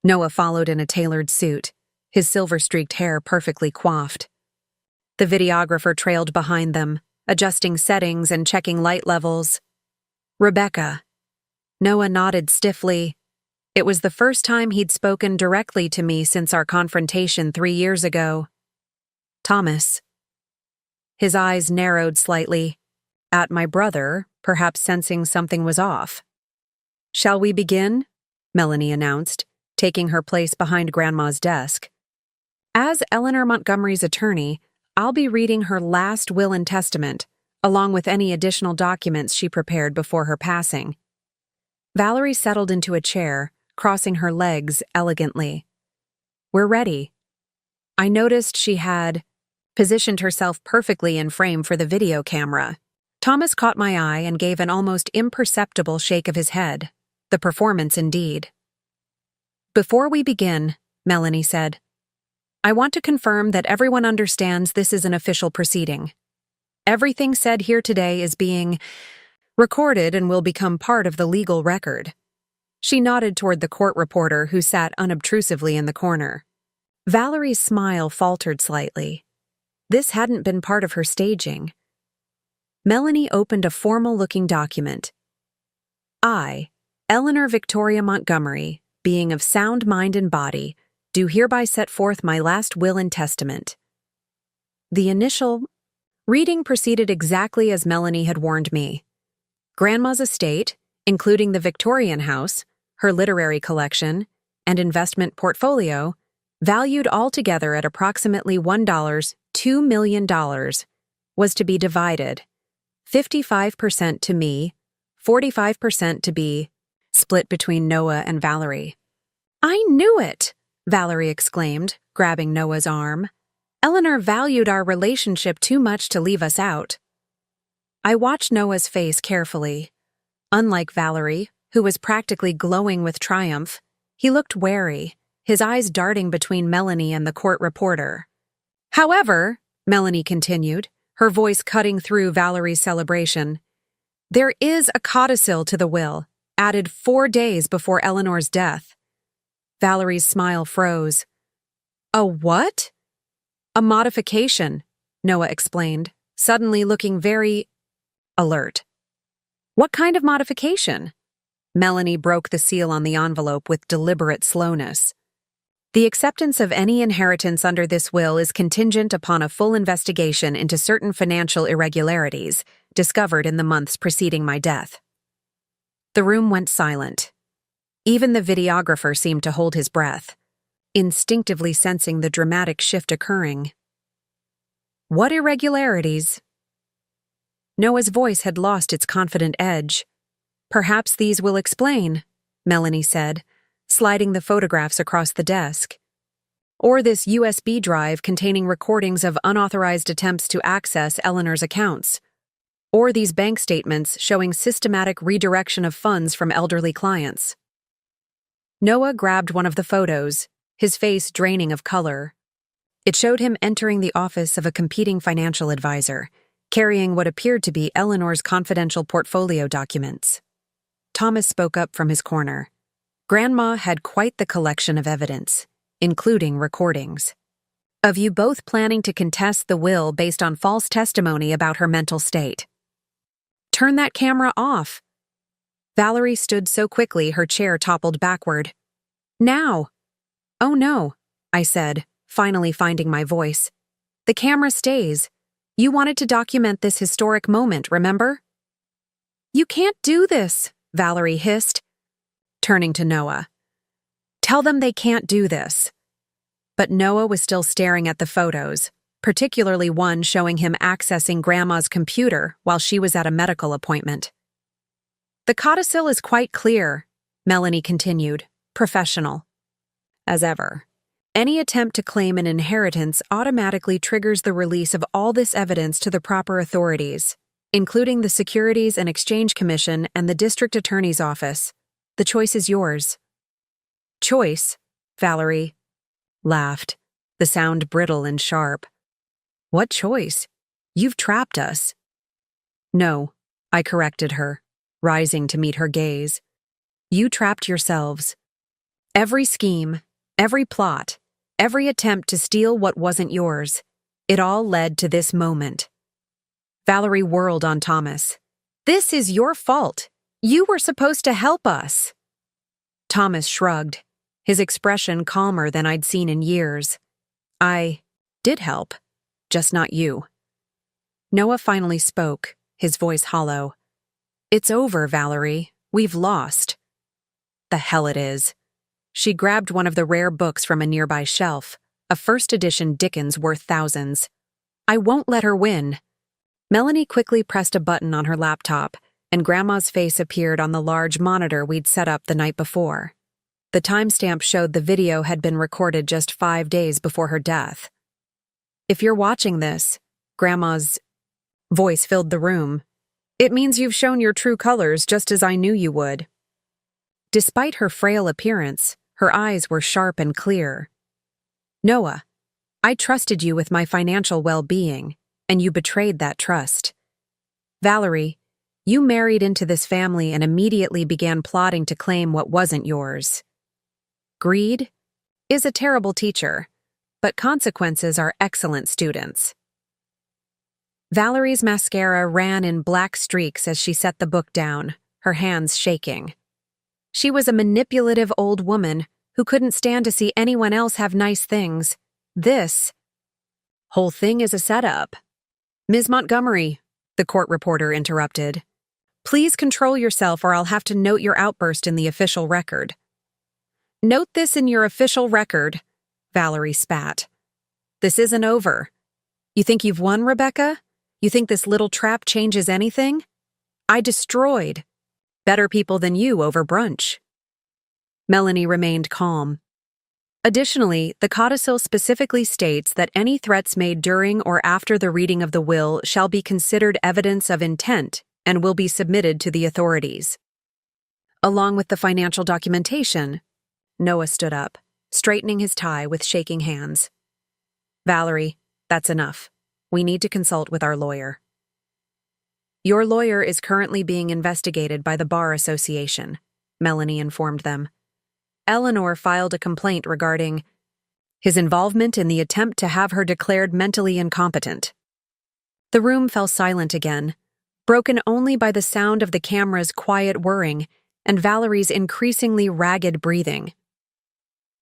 Noah followed in a tailored suit, his silver-streaked hair perfectly coiffed. The videographer trailed behind them, adjusting settings and checking light levels. Rebecca. Noah nodded stiffly. It was the first time he'd spoken directly to me since our confrontation 3 years ago. Thomas. His eyes narrowed slightly. At my brother, perhaps sensing something was off. Shall we begin? Melanie announced, taking her place behind Grandma's desk. As Eleanor Montgomery's attorney, I'll be reading her last will and testament, along with any additional documents she prepared before her passing. Valerie settled into a chair, crossing her legs elegantly. We're ready. I noticed she had positioned herself perfectly in frame for the video camera. Thomas caught my eye and gave an almost imperceptible shake of his head. The performance indeed. Before we begin, Melanie said, I want to confirm that everyone understands this is an official proceeding. Everything said here today is being recorded and will become part of the legal record. She nodded toward the court reporter who sat unobtrusively in the corner. Valerie's smile faltered slightly. This hadn't been part of her staging. Melanie opened a formal-looking document. I, Eleanor Victoria Montgomery, being of sound mind and body, do hereby set forth my last will and testament. The initial reading proceeded exactly as Melanie had warned me. Grandma's estate, including the Victorian house, her literary collection, and investment portfolio, valued altogether at approximately $2 million, was to be divided, 55% to me, 45% to be split between Noah and Valerie. I knew it! Valerie exclaimed, grabbing Noah's arm. Eleanor valued our relationship too much to leave us out. I watched Noah's face carefully. Unlike Valerie, who was practically glowing with triumph, he looked wary, his eyes darting between Melanie and the court reporter. However, Melanie continued, her voice cutting through Valerie's celebration, there is a codicil to the will, added 4 days before Eleanor's death. Valerie's smile froze. A what? A modification, Noah explained, suddenly looking very alert. What kind of modification? Melanie broke the seal on the envelope with deliberate slowness. The acceptance of any inheritance under this will is contingent upon a full investigation into certain financial irregularities discovered in the months preceding my death. The room went silent. Even the videographer seemed to hold his breath, instinctively sensing the dramatic shift occurring. What irregularities? Noah's voice had lost its confident edge. Perhaps these will explain, Melanie said, sliding the photographs across the desk. Or this USB drive containing recordings of unauthorized attempts to access Eleanor's accounts. Or these bank statements showing systematic redirection of funds from elderly clients. Noah grabbed one of the photos, his face draining of color. It showed him entering the office of a competing financial advisor, carrying what appeared to be Eleanor's confidential portfolio documents. Thomas spoke up from his corner. Grandma had quite the collection of evidence, including recordings. Of you both planning to contest the will based on false testimony about her mental state. Turn that camera off. Valerie stood so quickly her chair toppled backward. Now! Oh no, I said, finally finding my voice. The camera stays. You wanted to document this historic moment, remember? You can't do this, Valerie hissed, turning to Noah. Tell them they can't do this. But Noah was still staring at the photos, particularly one showing him accessing Grandma's computer while she was at a medical appointment. The codicil is quite clear, Melanie continued, professional. As ever, any attempt to claim an inheritance automatically triggers the release of all this evidence to the proper authorities, including the Securities and Exchange Commission and the District Attorney's Office. The choice is yours. Choice? Valerie laughed, the sound brittle and sharp. What choice? You've trapped us. No, I corrected her, rising to meet her gaze. You trapped yourselves. Every scheme, every plot, every attempt to steal what wasn't yours, it all led to this moment. Valerie whirled on Thomas. This is your fault. You were supposed to help us. Thomas shrugged, his expression calmer than I'd seen in years. I did help, just not you. Noah finally spoke, his voice hollow. It's over, Valerie. We've lost. The hell it is. She grabbed one of the rare books from a nearby shelf, a first edition Dickens worth thousands. I won't let her win. Melanie quickly pressed a button on her laptop, and Grandma's face appeared on the large monitor we'd set up the night before. The timestamp showed the video had been recorded just 5 days before her death. If you're watching this, Grandma's voice filled the room. It means you've shown your true colors just as I knew you would. Despite her frail appearance, her eyes were sharp and clear. Noah, I trusted you with my financial well-being, and you betrayed that trust. Valerie, you married into this family and immediately began plotting to claim what wasn't yours. Greed is a terrible teacher, but consequences are excellent students. Valerie's mascara ran in black streaks as she set the book down, her hands shaking. She was a manipulative old woman who couldn't stand to see anyone else have nice things. This whole thing is a setup. Ms. Montgomery, the court reporter interrupted. Please control yourself or I'll have to note your outburst in the official record. Note this in your official record, Valerie spat. This isn't over. You think you've won, Rebecca? You think this little trap changes anything? I destroyed better people than you over brunch. Melanie remained calm. Additionally, the codicil specifically states that any threats made during or after the reading of the will shall be considered evidence of intent and will be submitted to the authorities. Along with the financial documentation, Noah stood up, straightening his tie with shaking hands. Valerie, that's enough. We need to consult with our lawyer. Your lawyer is currently being investigated by the Bar Association, Melanie informed them. Eleanor filed a complaint regarding his involvement in the attempt to have her declared mentally incompetent. The room fell silent again, broken only by the sound of the camera's quiet whirring and Valerie's increasingly ragged breathing.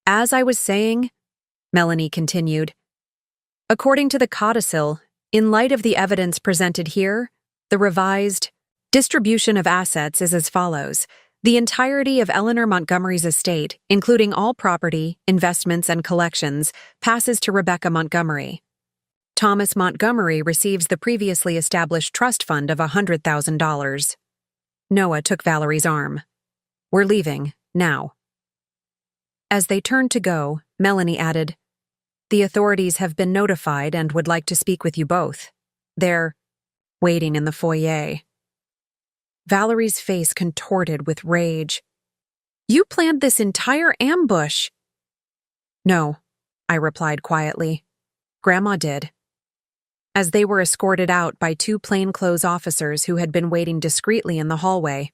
As I was saying, Melanie continued, according to the codicil, in light of the evidence presented here, the revised distribution of assets is as follows. The entirety of Eleanor Montgomery's estate, including all property, investments, and collections, passes to Rebecca Montgomery. Thomas Montgomery receives the previously established trust fund of $100,000. Noah took Valerie's arm. We're leaving, now. As they turned to go, Melanie added, the authorities have been notified and would like to speak with you both. They're waiting in the foyer. Valerie's face contorted with rage. You planned this entire ambush. No, I replied quietly. Grandma did. As they were escorted out by 2 plainclothes officers who had been waiting discreetly in the hallway,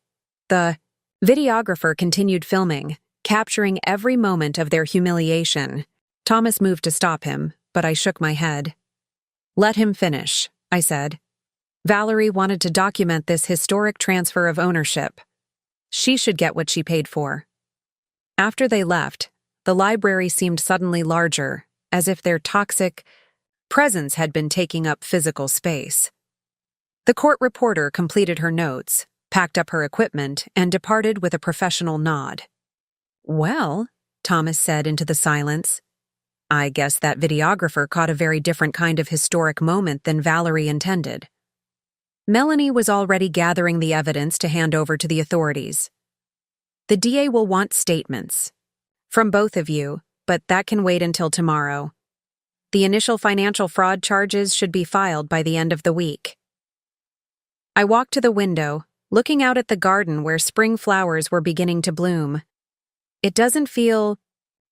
the videographer continued filming, capturing every moment of their humiliation. Thomas moved to stop him, but I shook my head. Let him finish, I said. Valerie wanted to document this historic transfer of ownership. She should get what she paid for. After they left, the library seemed suddenly larger, as if their toxic presence had been taking up physical space. The court reporter completed her notes, packed up her equipment, and departed with a professional nod. Well, Thomas said into the silence, I guess that videographer caught a very different kind of historic moment than Valerie intended. Melanie was already gathering the evidence to hand over to the authorities. The DA will want statements from both of you, but that can wait until tomorrow. The initial financial fraud charges should be filed by the end of the week. I walked to the window, looking out at the garden where spring flowers were beginning to bloom. It doesn't feel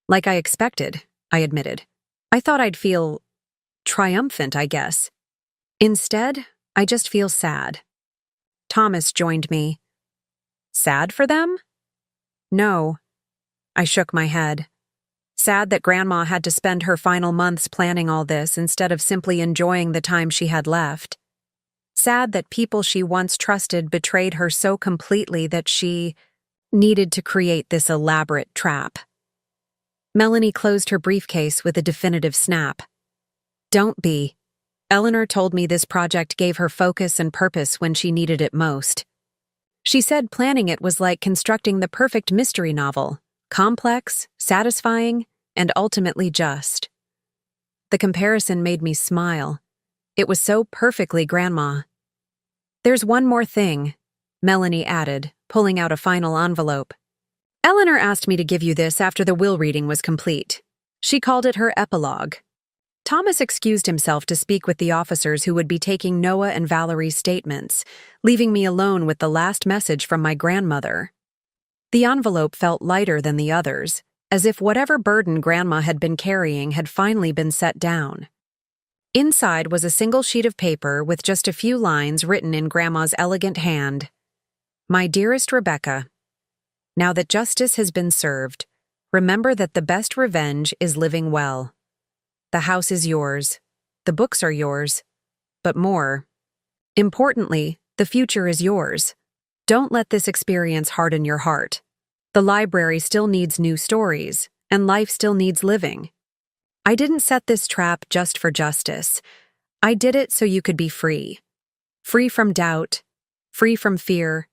like I expected, I admitted. I thought I'd feel triumphant, I guess. Instead, I just feel sad. Thomas joined me. Sad for them? No. I shook my head. Sad that Grandma had to spend her final months planning all this instead of simply enjoying the time she had left. Sad that people she once trusted betrayed her so completely that she needed to create this elaborate trap. Melanie closed her briefcase with a definitive snap. Don't be. Eleanor told me this project gave her focus and purpose when she needed it most. She said planning it was like constructing the perfect mystery novel, complex, satisfying, and ultimately just. The comparison made me smile. It was so perfectly Grandma. There's one more thing, Melanie added, pulling out a final envelope. Eleanor asked me to give you this after the will reading was complete. She called it her epilogue. Thomas excused himself to speak with the officers who would be taking Noah and Valerie's statements, leaving me alone with the last message from my grandmother. The envelope felt lighter than the others, as if whatever burden Grandma had been carrying had finally been set down. Inside was a single sheet of paper with just a few lines written in Grandma's elegant hand. My dearest Rebecca, now that justice has been served, remember that the best revenge is living well. The house is yours, the books are yours, but more. Importantly, the future is yours. Don't let this experience harden your heart. The library still needs new stories, and life still needs living. I didn't set this trap just for justice. I did it so you could be free. Free from doubt, free from fear,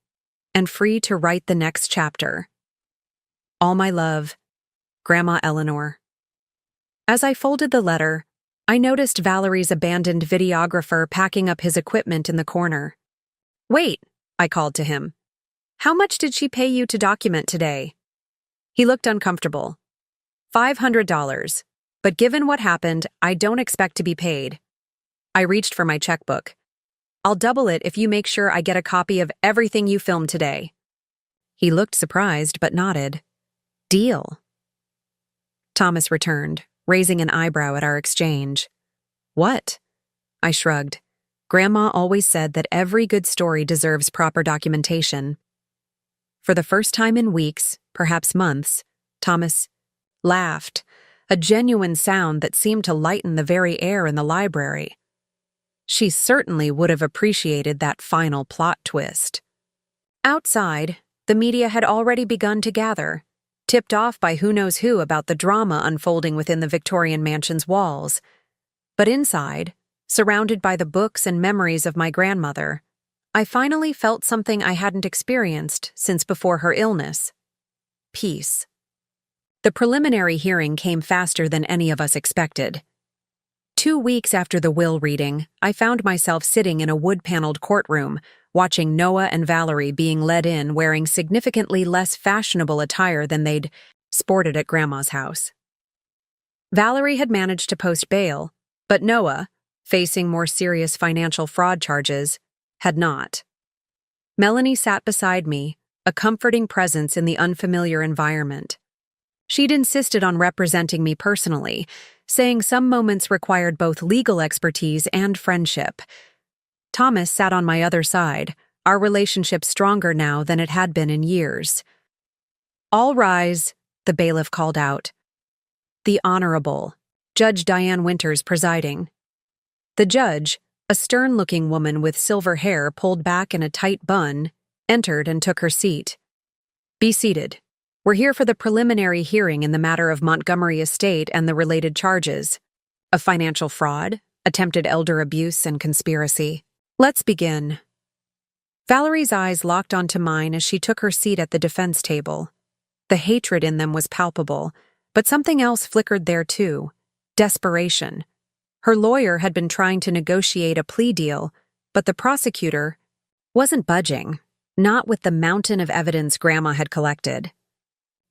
and free to write the next chapter. All my love, Grandma Eleanor. As I folded the letter, I noticed Valerie's abandoned videographer packing up his equipment in the corner. Wait, I called to him. How much did she pay you to document today? He looked uncomfortable. $500, but given what happened, I don't expect to be paid. I reached for my checkbook. I'll double it if you make sure I get a copy of everything you filmed today. He looked surprised but nodded. Deal. Thomas returned, raising an eyebrow at our exchange. What? I shrugged. Grandma always said that every good story deserves proper documentation. For the first time in weeks, perhaps months, Thomas laughed, a genuine sound that seemed to lighten the very air in the library. She certainly would have appreciated that final plot twist. Outside, the media had already begun to gather, tipped off by who knows who about the drama unfolding within the Victorian mansion's walls. But inside, surrounded by the books and memories of my grandmother, I finally felt something I hadn't experienced since before her illness. Peace. The preliminary hearing came faster than any of us expected. 2 weeks after the will reading, I found myself sitting in a wood-paneled courtroom, watching Noah and Valerie being led in wearing significantly less fashionable attire than they'd sported at Grandma's house. Valerie had managed to post bail, but Noah, facing more serious financial fraud charges, had not. Melanie sat beside me, a comforting presence in the unfamiliar environment. She'd insisted on representing me personally, saying some moments required both legal expertise and friendship. Thomas sat on my other side, our relationship stronger now than it had been in years. All rise, the bailiff called out. The Honorable, Judge Diane Winters presiding. The judge, a stern-looking woman with silver hair pulled back in a tight bun, entered and took her seat. Be seated. We're here for the preliminary hearing in the matter of Montgomery Estate and the related charges of financial fraud, attempted elder abuse, and conspiracy. Let's begin. Valerie's eyes locked onto mine as she took her seat at the defense table. The hatred in them was palpable, but something else flickered there too. Desperation. Her lawyer had been trying to negotiate a plea deal, but the prosecutor wasn't budging, not with the mountain of evidence Grandma had collected.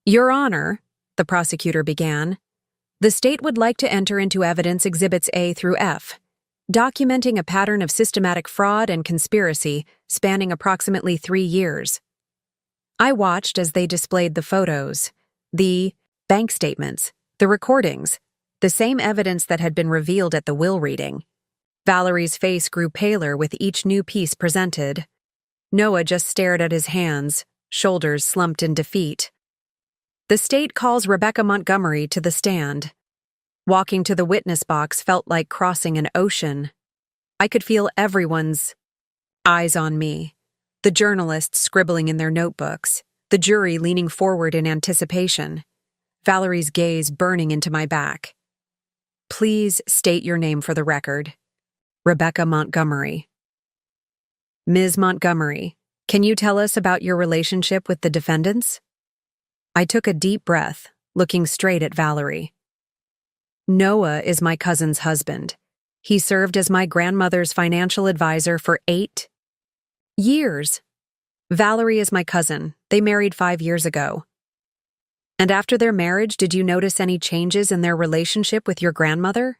Your Honor, the prosecutor began, the state would like to enter into evidence Exhibits A through F, documenting a pattern of systematic fraud and conspiracy spanning approximately 3 years. I watched as they displayed the photos, the bank statements, the recordings, the same evidence that had been revealed at the will reading. Valerie's face grew paler with each new piece presented. Noah just stared at his hands, shoulders slumped in defeat. The state calls Rebecca Montgomery to the stand. Walking to the witness box felt like crossing an ocean. I could feel everyone's eyes on me. The journalists scribbling in their notebooks, the jury leaning forward in anticipation, Valerie's gaze burning into my back. Please state your name for the record. Rebecca Montgomery. Ms. Montgomery, can you tell us about your relationship with the defendants? I took a deep breath, looking straight at Valerie. Noah is my cousin's husband. He served as my grandmother's financial advisor for 8 years. Valerie is my cousin. They married 5 years ago. And after their marriage, did you notice any changes in their relationship with your grandmother?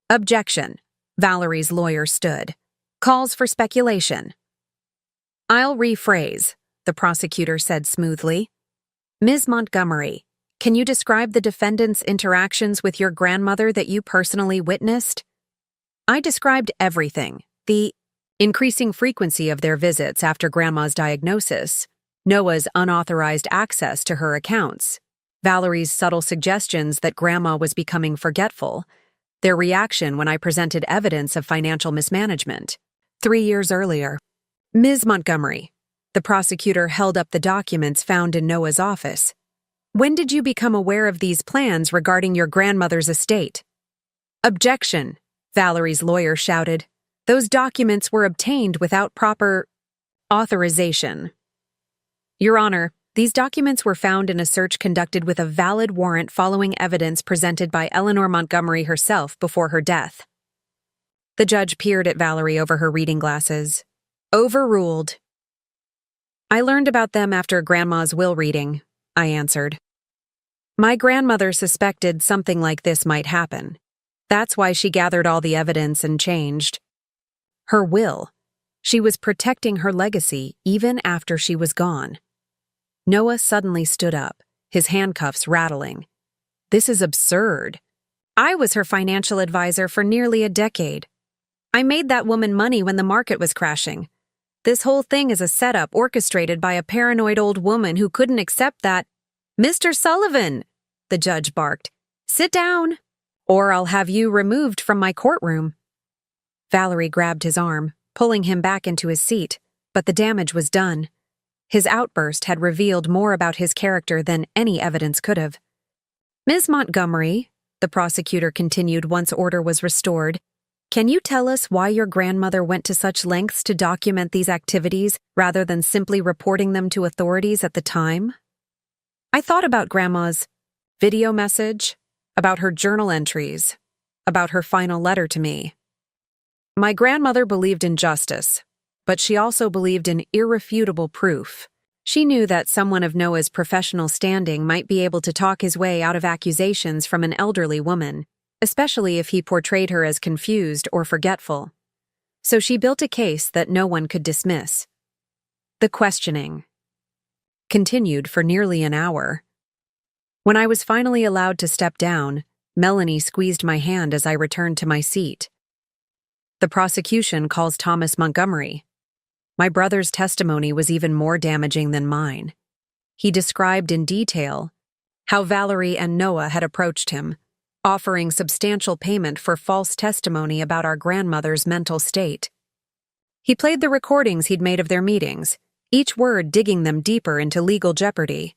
Objection. Valerie's lawyer stood. Calls for speculation. I'll rephrase, the prosecutor said smoothly. Ms. Montgomery, can you describe the defendant's interactions with your grandmother that you personally witnessed? I described everything. The increasing frequency of their visits after Grandma's diagnosis, Noah's unauthorized access to her accounts, Valerie's subtle suggestions that Grandma was becoming forgetful, their reaction when I presented evidence of financial mismanagement. 3 years earlier. Ms. Montgomery, the prosecutor held up the documents found in Noah's office. When did you become aware of these plans regarding your grandmother's estate? Objection, Valerie's lawyer shouted. Those documents were obtained without proper authorization. Your Honor, these documents were found in a search conducted with a valid warrant following evidence presented by Eleanor Montgomery herself before her death. The judge peered at Valerie over her reading glasses. Overruled. I learned about them after Grandma's will reading, I answered. My grandmother suspected something like this might happen. That's why she gathered all the evidence and changed her will. She was protecting her legacy even after she was gone. Noah suddenly stood up, his handcuffs rattling. This is absurd. I was her financial advisor for nearly a decade. I made that woman money when the market was crashing. This whole thing is a setup orchestrated by a paranoid old woman who couldn't accept that. Mr. Sullivan, the judge barked, sit down, or I'll have you removed from my courtroom. Valerie grabbed his arm, pulling him back into his seat, but the damage was done. His outburst had revealed more about his character than any evidence could have. Ms. Montgomery, the prosecutor continued once order was restored, can you tell us why your grandmother went to such lengths to document these activities rather than simply reporting them to authorities at the time? I thought about Grandma's video message, about her journal entries, about her final letter to me. My grandmother believed in justice, but she also believed in irrefutable proof. She knew that someone of Noah's professional standing might be able to talk his way out of accusations from an elderly woman, especially if he portrayed her as confused or forgetful. So she built a case that no one could dismiss. The questioning continued for nearly an hour. When I was finally allowed to step down, Melanie squeezed my hand as I returned to my seat. The prosecution calls Thomas Montgomery. My brother's testimony was even more damaging than mine. He described in detail how Valerie and Noah had approached him, offering substantial payment for false testimony about our grandmother's mental state. He played the recordings he'd made of their meetings, each word digging them deeper into legal jeopardy.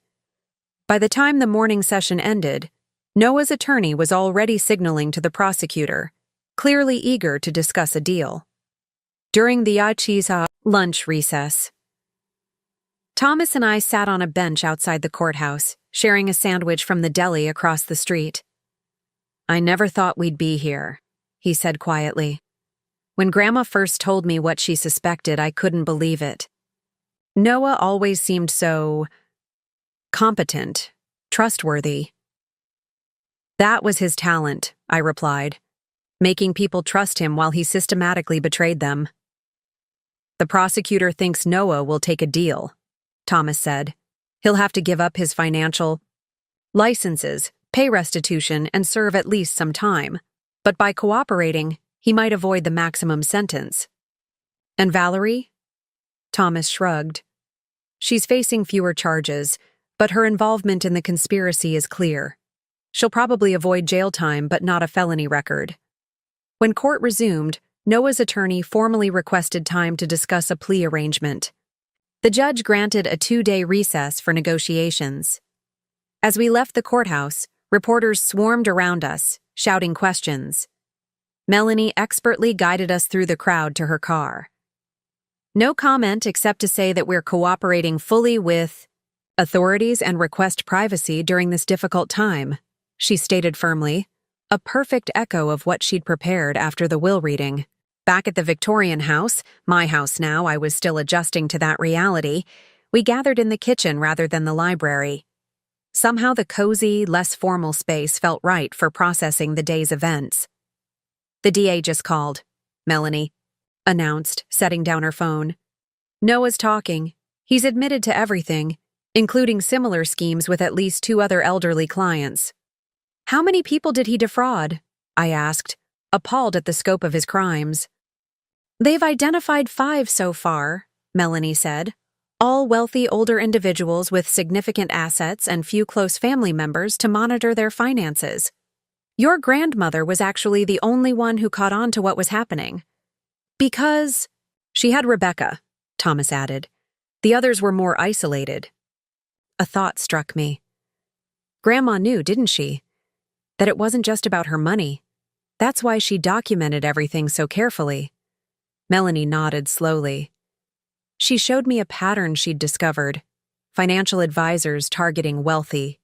By the time the morning session ended, Noah's attorney was already signaling to the prosecutor, clearly eager to discuss a deal. During the Achisa lunch recess, Thomas and I sat on a bench outside the courthouse, sharing a sandwich from the deli across the street. I never thought we'd be here, he said quietly. When Grandma first told me what she suspected, I couldn't believe it. Noah always seemed so competent, trustworthy. That was his talent, I replied, making people trust him while he systematically betrayed them. The prosecutor thinks Noah will take a deal, Thomas said. He'll have to give up his financial licenses, pay restitution, and serve at least some time. But by cooperating, he might avoid the maximum sentence. And Valerie? Thomas shrugged. She's facing fewer charges, but her involvement in the conspiracy is clear. She'll probably avoid jail time, but not a felony record. When court resumed, Noah's attorney formally requested time to discuss a plea arrangement. The judge granted a 2-day recess for negotiations. As we left the courthouse, reporters swarmed around us, shouting questions. Melanie expertly guided us through the crowd to her car. No comment except to say that we're cooperating fully with authorities and request privacy during this difficult time, she stated firmly, a perfect echo of what she'd prepared after the will reading. Back at the Victorian house, my house now, I was still adjusting to that reality. We gathered in the kitchen rather than the library. Somehow the cozy, less formal space felt right for processing the day's events. The DA just called, Melanie announced, setting down her phone. Noah's talking. He's admitted to everything, including similar schemes with at least 2 other elderly clients. How many people did he defraud? I asked, appalled at the scope of his crimes. They've identified 5 so far, Melanie said, all wealthy older individuals with significant assets and few close family members to monitor their finances. Your grandmother was actually the only one who caught on to what was happening. Because she had Rebecca, Thomas added. The others were more isolated. A thought struck me. Grandma knew, didn't she? That it wasn't just about her money. That's why she documented everything so carefully. Melanie nodded slowly. She showed me a pattern she'd discovered. Financial advisors targeting wealthy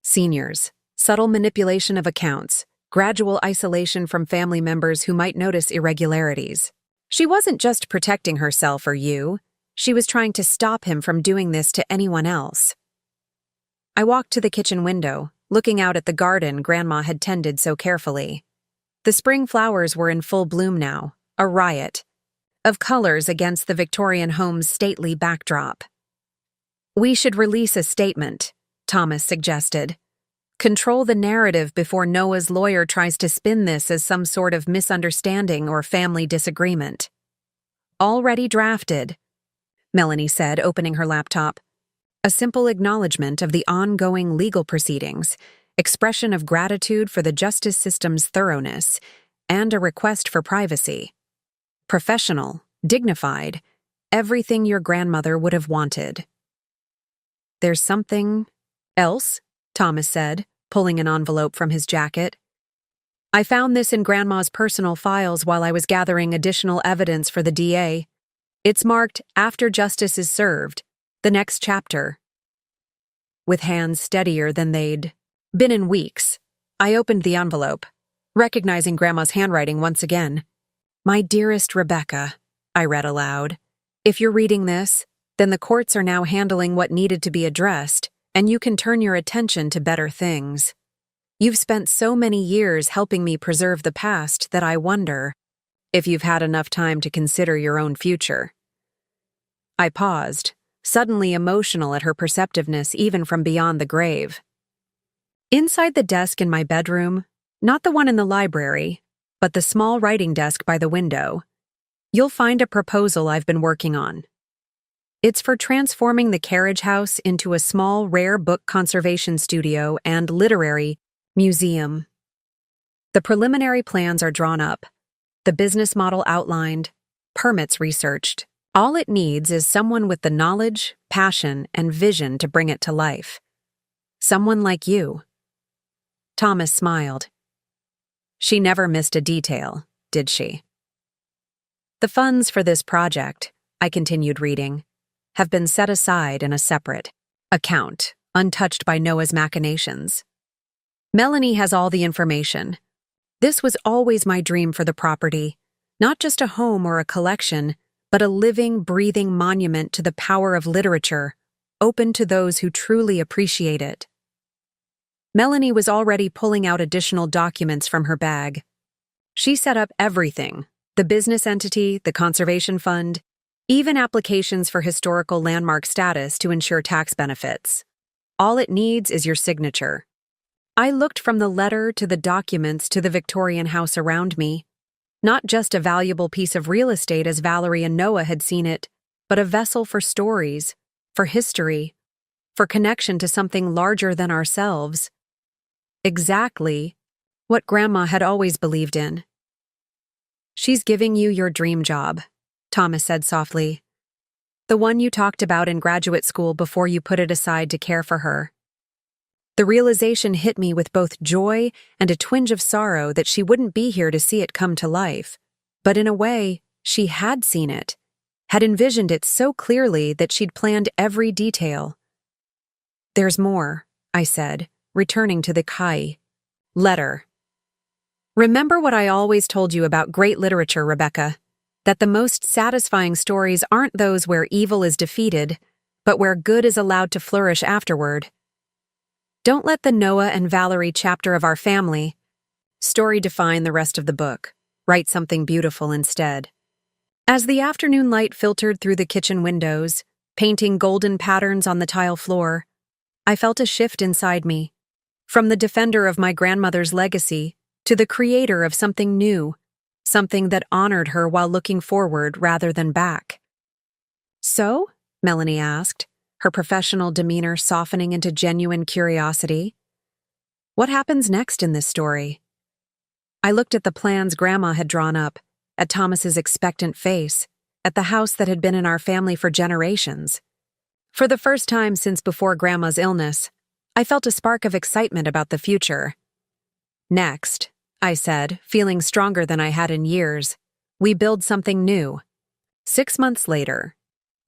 seniors, subtle manipulation of accounts, gradual isolation from family members who might notice irregularities. She wasn't just protecting herself or you. She was trying to stop him from doing this to anyone else. I walked to the kitchen window, looking out at the garden Grandma had tended so carefully. The spring flowers were in full bloom now, a riot of colors against the Victorian home's stately backdrop. We should release a statement, Thomas suggested. Control the narrative before Noah's lawyer tries to spin this as some sort of misunderstanding or family disagreement. Already drafted, Melanie said, opening her laptop. A simple acknowledgement of the ongoing legal proceedings, expression of gratitude for the justice system's thoroughness, and a request for privacy. Professional, dignified, everything your grandmother would have wanted. There's something else? Thomas said, pulling an envelope from his jacket. I found this in Grandma's personal files while I was gathering additional evidence for the DA. It's marked, After Justice is Served, the next chapter. With hands steadier than they'd been in weeks, I opened the envelope, recognizing Grandma's handwriting once again. My dearest Rebecca, I read aloud. If you're reading this, then the courts are now handling what needed to be addressed, and you can turn your attention to better things. You've spent so many years helping me preserve the past that I wonder if you've had enough time to consider your own future. I paused, suddenly emotional at her perceptiveness even from beyond the grave. Inside the desk in my bedroom, not the one in the library, but the small writing desk by the window, you'll find a proposal I've been working on. It's for transforming the carriage house into a small, rare book conservation studio and literary museum. The preliminary plans are drawn up, the business model outlined, permits researched. All it needs is someone with the knowledge, passion, and vision to bring it to life. Someone like you. Thomas smiled. She never missed a detail, did she? The funds for this project, I continued reading, have been set aside in a separate account, untouched by Noah's machinations. Melanie has all the information. This was always my dream for the property, not just a home or a collection, but a living, breathing monument to the power of literature, open to those who truly appreciate it. Melanie was already pulling out additional documents from her bag. She set up everything, the business entity, the conservation fund, even applications for historical landmark status to ensure tax benefits. All it needs is your signature. I looked from the letter to the documents to the Victorian house around me. Not just a valuable piece of real estate as Valerie and Noah had seen it, but a vessel for stories, for history, for connection to something larger than ourselves. Exactly what Grandma had always believed in. "She's giving you your dream job," Thomas said softly. "The one you talked about in graduate school before you put it aside to care for her." The realization hit me with both joy and a twinge of sorrow that she wouldn't be here to see it come to life. But in a way, she had seen it, had envisioned it so clearly that she'd planned every detail. "There's more," I said, returning to the Kai letter. "Remember what I always told you about great literature, Rebecca, that the most satisfying stories aren't those where evil is defeated, but where good is allowed to flourish afterward. Don't let the Noah and Valerie chapter of our family story define the rest of the book. Write something beautiful instead." As the afternoon light filtered through the kitchen windows, painting golden patterns on the tile floor, I felt a shift inside me, from the defender of my grandmother's legacy to the creator of something new, something that honored her while looking forward rather than back. "So?" Melanie asked, her professional demeanor softening into genuine curiosity. "What happens next in this story?" I looked at the plans Grandma had drawn up, at Thomas's expectant face, at the house that had been in our family for generations. For the first time since before Grandma's illness, I felt a spark of excitement about the future. "Next," I said, feeling stronger than I had in years, "we build something new." 6 months later,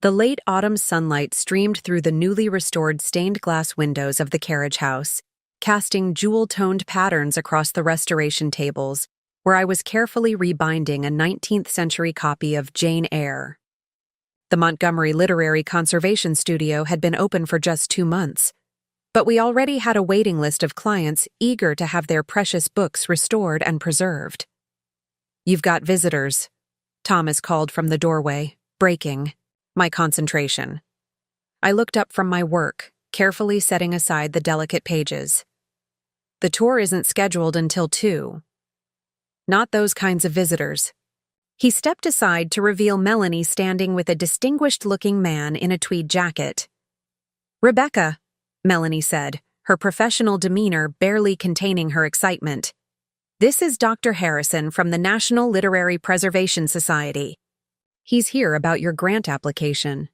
the late autumn sunlight streamed through the newly restored stained glass windows of the carriage house, casting jewel-toned patterns across the restoration tables, where I was carefully rebinding a 19th-century copy of Jane Eyre. The Montgomery Literary Conservation Studio had been open for just 2 months, but we already had a waiting list of clients eager to have their precious books restored and preserved. "You've got visitors," Thomas called from the doorway, breaking my concentration. I looked up from my work, carefully setting aside the delicate pages. "The tour isn't scheduled until 2. "Not those kinds of visitors." He stepped aside to reveal Melanie standing with a distinguished-looking man in a tweed jacket. "Rebecca," Melanie said, her professional demeanor barely containing her excitement. "This is Dr. Harrison from the National Literary Preservation Society. He's here about your grant application."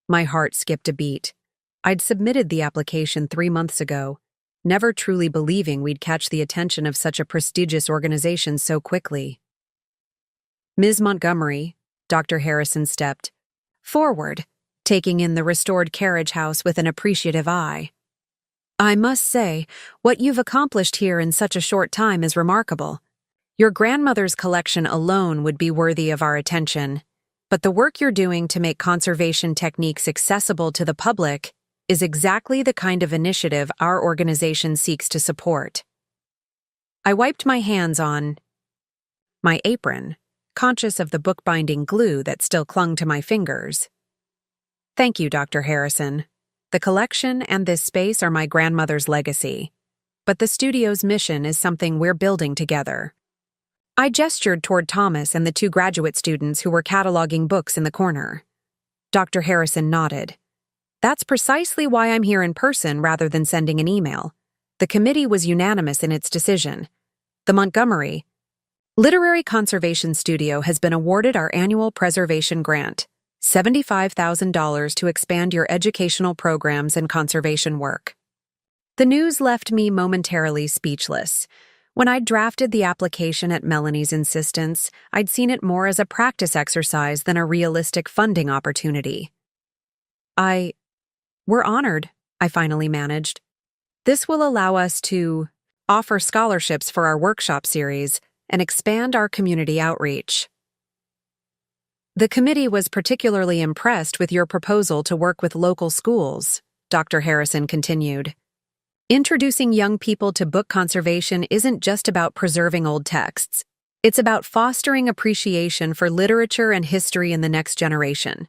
My heart skipped a beat. I'd submitted the application 3 months ago, never truly believing we'd catch the attention of such a prestigious organization so quickly. "Ms. Montgomery," Dr. Harrison stepped forward, taking in the restored carriage house with an appreciative eye. "I must say, what you've accomplished here in such a short time is remarkable. Your grandmother's collection alone would be worthy of our attention, but the work you're doing to make conservation techniques accessible to the public is exactly the kind of initiative our organization seeks to support." I wiped my hands on my apron, conscious of the bookbinding glue that still clung to my fingers. "Thank you, Dr. Harrison. The collection and this space are my grandmother's legacy, but the studio's mission is something we're building together." I gestured toward Thomas and the 2 graduate students who were cataloging books in the corner. Dr. Harrison nodded. "That's precisely why I'm here in person rather than sending an email. The committee was unanimous in its decision. The Montgomery Literary Conservation Studio has been awarded our annual preservation grant, $75,000 to expand your educational programs and conservation work." The news left me momentarily speechless. When I'd drafted the application at Melanie's insistence, I'd seen it more as a practice exercise than a realistic funding opportunity. "We're honored," I finally managed. "This will allow us to offer scholarships for our workshop series and expand our community outreach." "The committee was particularly impressed with your proposal to work with local schools," Dr. Harrison continued. "Introducing young people to book conservation isn't just about preserving old texts. It's about fostering appreciation for literature and history in the next generation."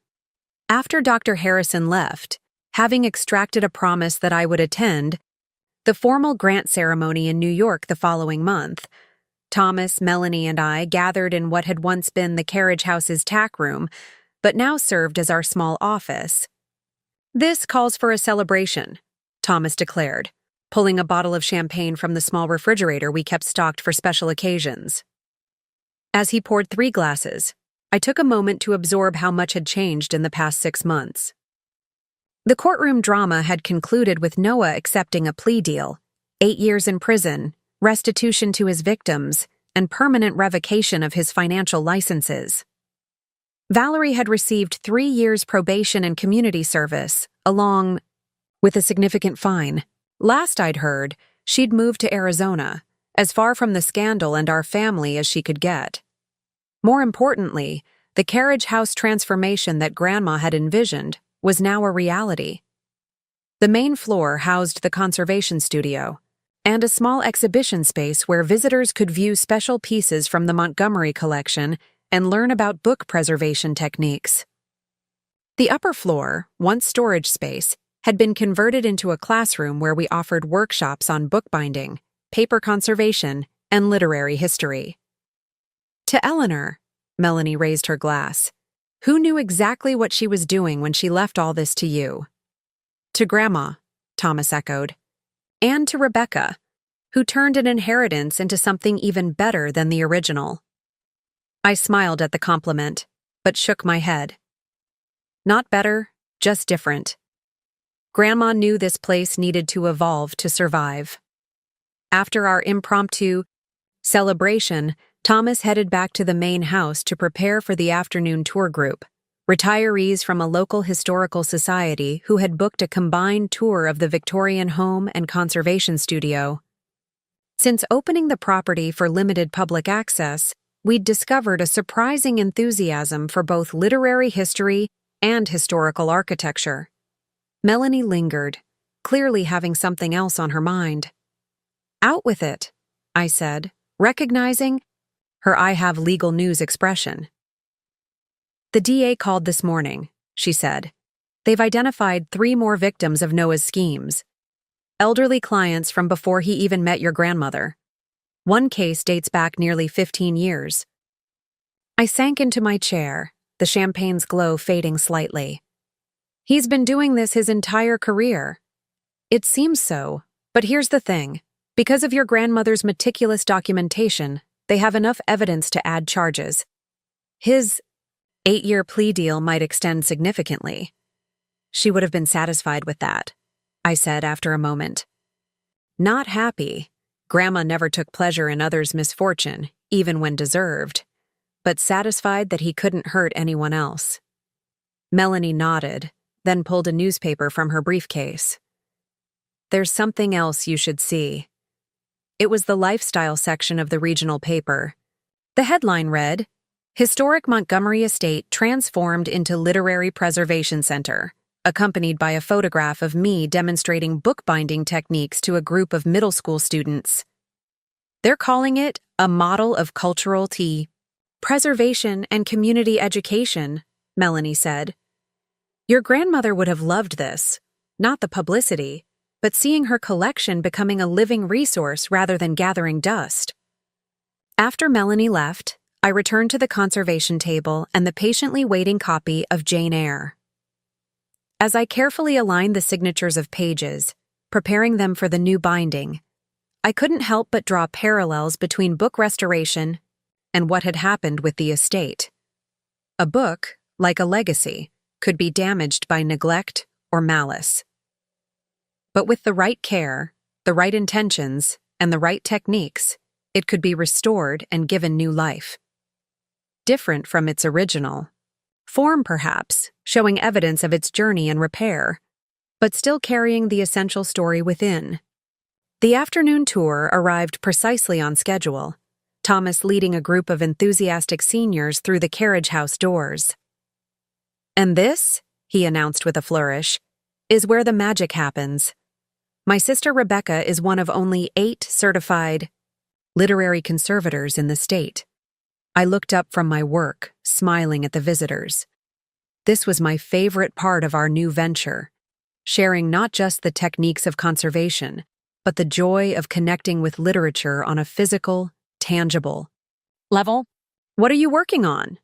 After Dr. Harrison left, having extracted a promise that I would attend the formal grant ceremony in New York the following month, Thomas, Melanie, and I gathered in what had once been the carriage house's tack room, but now served as our small office. "This calls for a celebration," Thomas declared, pulling a bottle of champagne from the small refrigerator we kept stocked for special occasions. As he poured 3 glasses, I took a moment to absorb how much had changed in the past 6 months. The courtroom drama had concluded with Noah accepting a plea deal, 8 years in prison, restitution to his victims, and permanent revocation of his financial licenses. Valerie had received 3 years probation and community service, along with a significant fine. Last I'd heard, she'd moved to Arizona, as far from the scandal and our family as she could get. More importantly, the carriage house transformation that Grandma had envisioned was now a reality. The main floor housed the conservation studio and a small exhibition space where visitors could view special pieces from the Montgomery collection and learn about book preservation techniques. The upper floor, once storage space, had been converted into a classroom where we offered workshops on bookbinding, paper conservation, and literary history. To Eleanor, Melanie raised her glass, who knew exactly what she was doing when she left all this to you. To Grandma, Thomas echoed. And to Rebecca, who turned an inheritance into something even better than the original. I smiled at the compliment, but shook my head. Not better, just different. Grandma knew this place needed to evolve to survive. After our impromptu celebration, Thomas headed back to the main house to prepare for the afternoon tour group, retirees from a local historical society who had booked a combined tour of the Victorian home and conservation studio. Since opening the property for limited public access, we'd discovered a surprising enthusiasm for both literary history and historical architecture. Melanie lingered, clearly having something else on her mind. "Out with it," I said, recognizing her "I have legal news" expression. "The DA called this morning," she said. "They've identified 3 more victims of Noah's schemes. Elderly clients from before he even met your grandmother. One case dates back nearly 15 years. I sank into my chair, the champagne's glow fading slightly. "He's been doing this his entire career." "It seems so, but here's the thing. Because of your grandmother's meticulous documentation, they have enough evidence to add charges. His 8-year plea deal might extend significantly." "She would have been satisfied with that," I said after a moment. "Not happy. Grandma never took pleasure in others' misfortune, even when deserved, but satisfied that he couldn't hurt anyone else." Melanie nodded, then pulled a newspaper from her briefcase. "There's something else you should see." It was the lifestyle section of the regional paper. The headline read, "Historic Montgomery Estate Transformed into Literary Preservation Center," accompanied by a photograph of me demonstrating bookbinding techniques to a group of middle school students. "They're calling it a model of cultural preservation and community education," Melanie said. "Your grandmother would have loved this, not the publicity, but seeing her collection becoming a living resource rather than gathering dust." After Melanie left, I returned to the conservation table and the patiently waiting copy of Jane Eyre. As I carefully aligned the signatures of pages, preparing them for the new binding, I couldn't help but draw parallels between book restoration and what had happened with the estate. A book, like a legacy, could be damaged by neglect or malice. But with the right care, the right intentions, and the right techniques, it could be restored and given new life. Different from its original form, perhaps, showing evidence of its journey and repair, but still carrying the essential story within. The afternoon tour arrived precisely on schedule, Thomas leading a group of enthusiastic seniors through the carriage house doors. "And this," he announced with a flourish, "is where the magic happens. My sister Rebecca is one of only 8 certified literary conservators in the state." I looked up from my work, smiling at the visitors. This was my favorite part of our new venture, sharing not just the techniques of conservation, but the joy of connecting with literature on a physical, tangible level. "What are you working on?"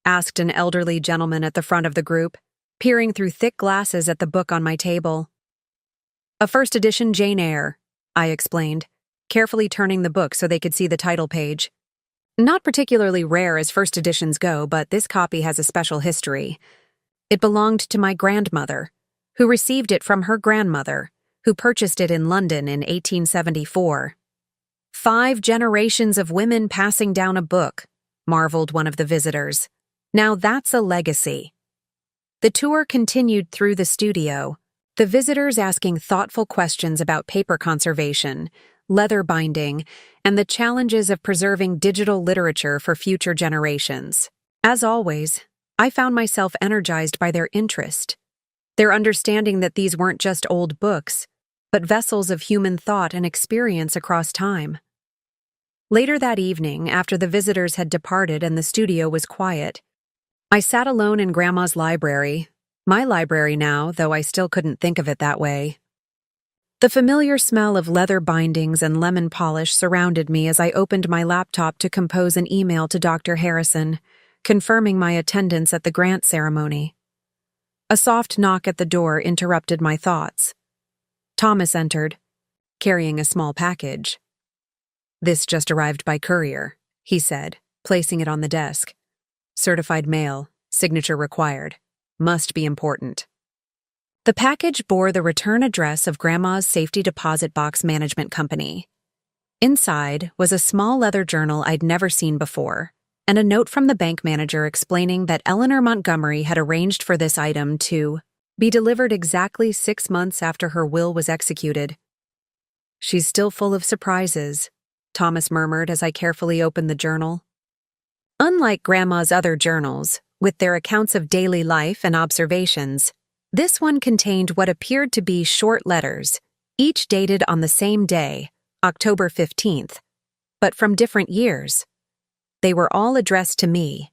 asked an elderly gentleman at the front of the group, peering through thick glasses at the book on my table. A first edition Jane Eyre, I explained, carefully turning the book so they could see the title page. Not particularly rare as first editions go, but this copy has a special history. It belonged to my grandmother, who received it from her grandmother, who purchased it in London in 1874. 5 generations of women passing down a book, marveled one of the visitors. Now that's a legacy. The tour continued through the studio, the visitors asking thoughtful questions about paper conservation, leather binding, and the challenges of preserving digital literature for future generations. As always, I found myself energized by their interest, their understanding that these weren't just old books, but vessels of human thought and experience across time. Later that evening, after the visitors had departed and the studio was quiet, I sat alone in Grandma's library, my library now, though I still couldn't think of it that way. The familiar smell of leather bindings and lemon polish surrounded me as I opened my laptop to compose an email to Dr. Harrison, confirming my attendance at the grant ceremony. A soft knock at the door interrupted my thoughts. Thomas entered, carrying a small package. "This just arrived by courier," he said, placing it on the desk. "Certified mail, signature required. Must be important." The package bore the return address of Grandma's Safety Deposit Box Management Company. Inside was a small leather journal I'd never seen before, and a note from the bank manager explaining that Eleanor Montgomery had arranged for this item to be delivered exactly 6 months after her will was executed. "She's still full of surprises," Thomas murmured as I carefully opened the journal. Unlike Grandma's other journals, with their accounts of daily life and observations, this one contained what appeared to be short letters, each dated on the same day, October 15th, but from different years. They were all addressed to me.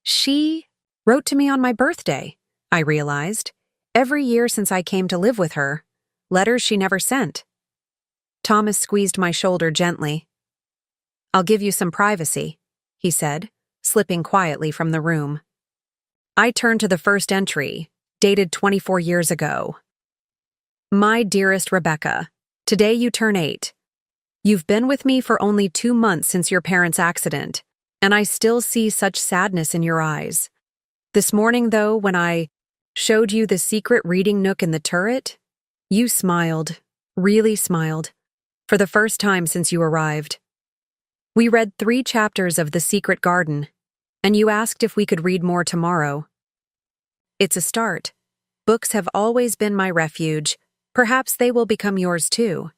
She wrote to me on my birthday, I realized, every year since I came to live with her, letters she never sent. Thomas squeezed my shoulder gently. "I'll give you some privacy," he said, slipping quietly from the room. I turned to the first entry, dated 24 years ago. "My dearest Rebecca, today you turn 8. You've been with me for only 2 months since your parents' accident, and I still see such sadness in your eyes. This morning, though, when I showed you the secret reading nook in the turret, you smiled, really smiled, for the first time since you arrived. We read 3 chapters of The Secret Garden, and you asked if we could read more tomorrow. It's a start. Books have always been my refuge. Perhaps they will become yours too.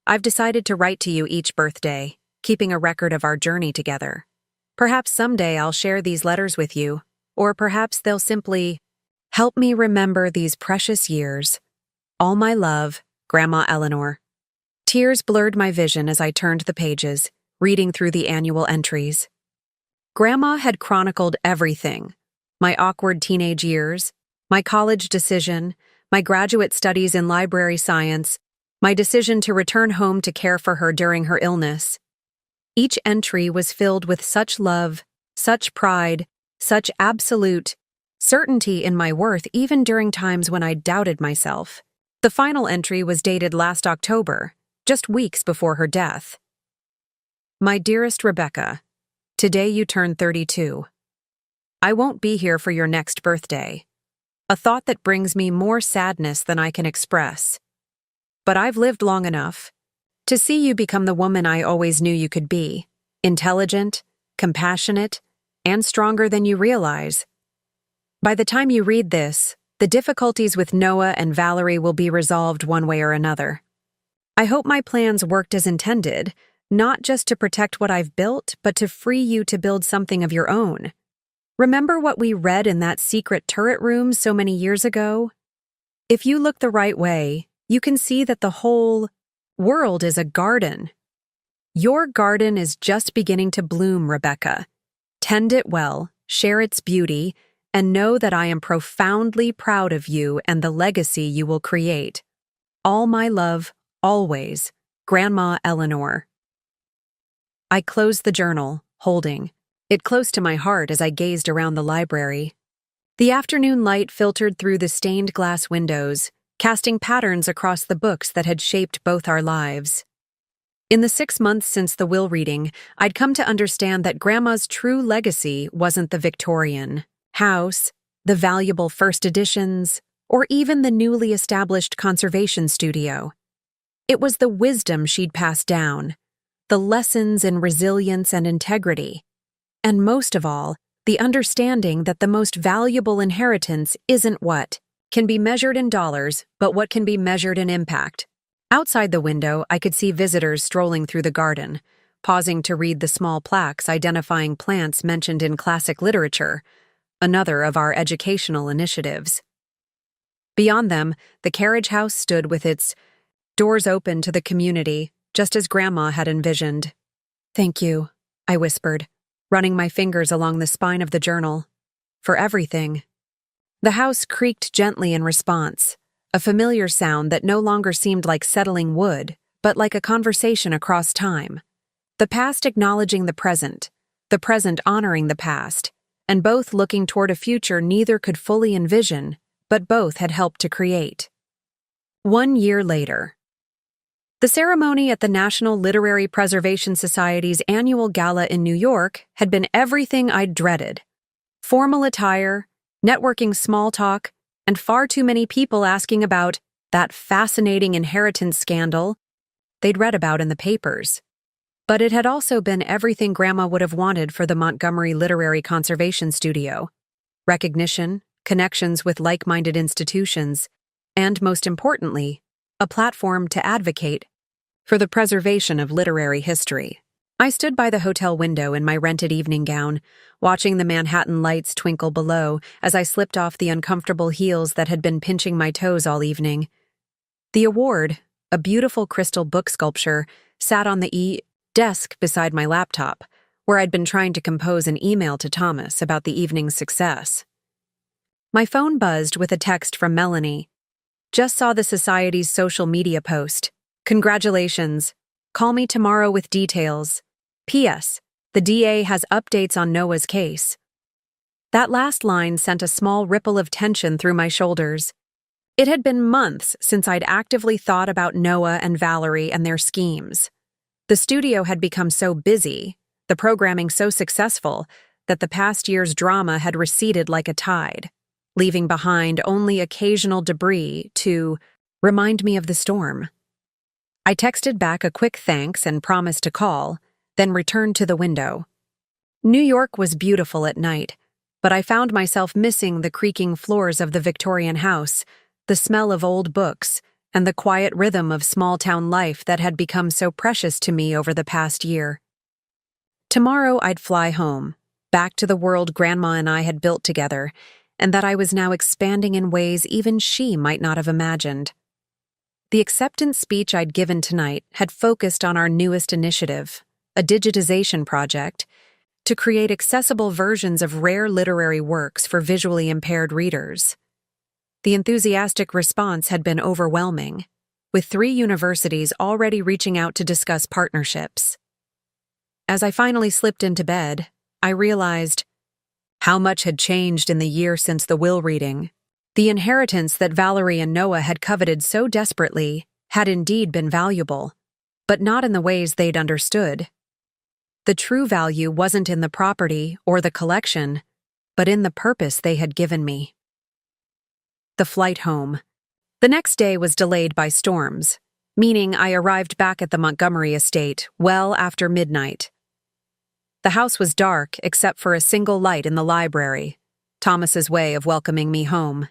I've decided to write to you each birthday, keeping a record of our journey together. Perhaps someday I'll share these letters with you, or perhaps they'll simply help me remember these precious years. All my love, Grandma Eleanor." Tears blurred my vision as I turned the pages, reading through the annual entries. Grandma had chronicled everything: my awkward teenage years, my college decision, my graduate studies in library science, my decision to return home to care for her during her illness. Each entry was filled with such love, such pride, such absolute certainty in my worth even during times when I doubted myself. The final entry was dated last October, just weeks before her death. "My dearest Rebecca, today you turn 32. I won't be here for your next birthday, a thought that brings me more sadness than I can express. But I've lived long enough to see you become the woman I always knew you could be, intelligent, compassionate, and stronger than you realize. By the time you read this, the difficulties with Noah and Valerie will be resolved one way or another. I hope my plans worked as intended, not just to protect what I've built, but to free you to build something of your own. Remember what we read in that secret turret room so many years ago? If you look the right way, you can see that the whole world is a garden. Your garden is just beginning to bloom, Rebecca. Tend it well, share its beauty, and know that I am profoundly proud of you and the legacy you will create. All my love, always, Grandma Eleanor." I closed the journal, holding, it close to my heart as I gazed around the library. The afternoon light filtered through the stained glass windows, casting patterns across the books that had shaped both our lives. In the 6 months since the will reading, I'd come to understand that Grandma's true legacy wasn't the Victorian house, the valuable first editions, or even the newly established conservation studio. It was the wisdom she'd passed down, the lessons in resilience and integrity, and most of all, the understanding that the most valuable inheritance isn't what can be measured in dollars, but what can be measured in impact. Outside the window, I could see visitors strolling through the garden, pausing to read the small plaques identifying plants mentioned in classic literature, another of our educational initiatives. Beyond them, the carriage house stood with its doors open to the community, just as Grandma had envisioned. "Thank you," I whispered, running my fingers along the spine of the journal. "For everything." The house creaked gently in response, a familiar sound that no longer seemed like settling wood, but like a conversation across time. The past acknowledging the present honoring the past, and both looking toward a future neither could fully envision, but both had helped to create. 1 year later. The ceremony at the National Literary Preservation Society's annual gala in New York had been everything I'd dreaded. Formal attire, networking small talk, and far too many people asking about that fascinating inheritance scandal they'd read about in the papers. But it had also been everything Grandma would have wanted for the Montgomery Literary Conservation Studio: recognition, connections with like-minded institutions, and, most importantly, a platform to advocate for the preservation of literary history. I stood by the hotel window in my rented evening gown, watching the Manhattan lights twinkle below as I slipped off the uncomfortable heels that had been pinching my toes all evening. The award, a beautiful crystal book sculpture, sat on the desk beside my laptop, where I'd been trying to compose an email to Thomas about the evening's success. My phone buzzed with a text from Melanie. "Just saw the Society's social media post. Congratulations. Call me tomorrow with details. P.S. The DA has updates on Noah's case." That last line sent a small ripple of tension through my shoulders. It had been months since I'd actively thought about Noah and Valerie and their schemes. The studio had become so busy, the programming so successful, that the past year's drama had receded like a tide, leaving behind only occasional debris to remind me of the storm. I texted back a quick thanks and promised to call, then returned to the window. New York was beautiful at night, but I found myself missing the creaking floors of the Victorian house, the smell of old books, and the quiet rhythm of small-town life that had become so precious to me over the past year. Tomorrow I'd fly home, back to the world Grandma and I had built together, and that I was now expanding in ways even she might not have imagined. The acceptance speech I'd given tonight had focused on our newest initiative, a digitization project, to create accessible versions of rare literary works for visually impaired readers. The enthusiastic response had been overwhelming, with 3 universities already reaching out to discuss partnerships. As I finally slipped into bed, I realized how much had changed in the year since the will reading. The inheritance that Valerie and Noah had coveted so desperately had indeed been valuable, but not in the ways they'd understood. The true value wasn't in the property or the collection, but in the purpose they had given me. The flight home. The next day was delayed by storms, meaning I arrived back at the Montgomery estate well after midnight. The house was dark except for a single light in the library, Thomas's way of welcoming me home.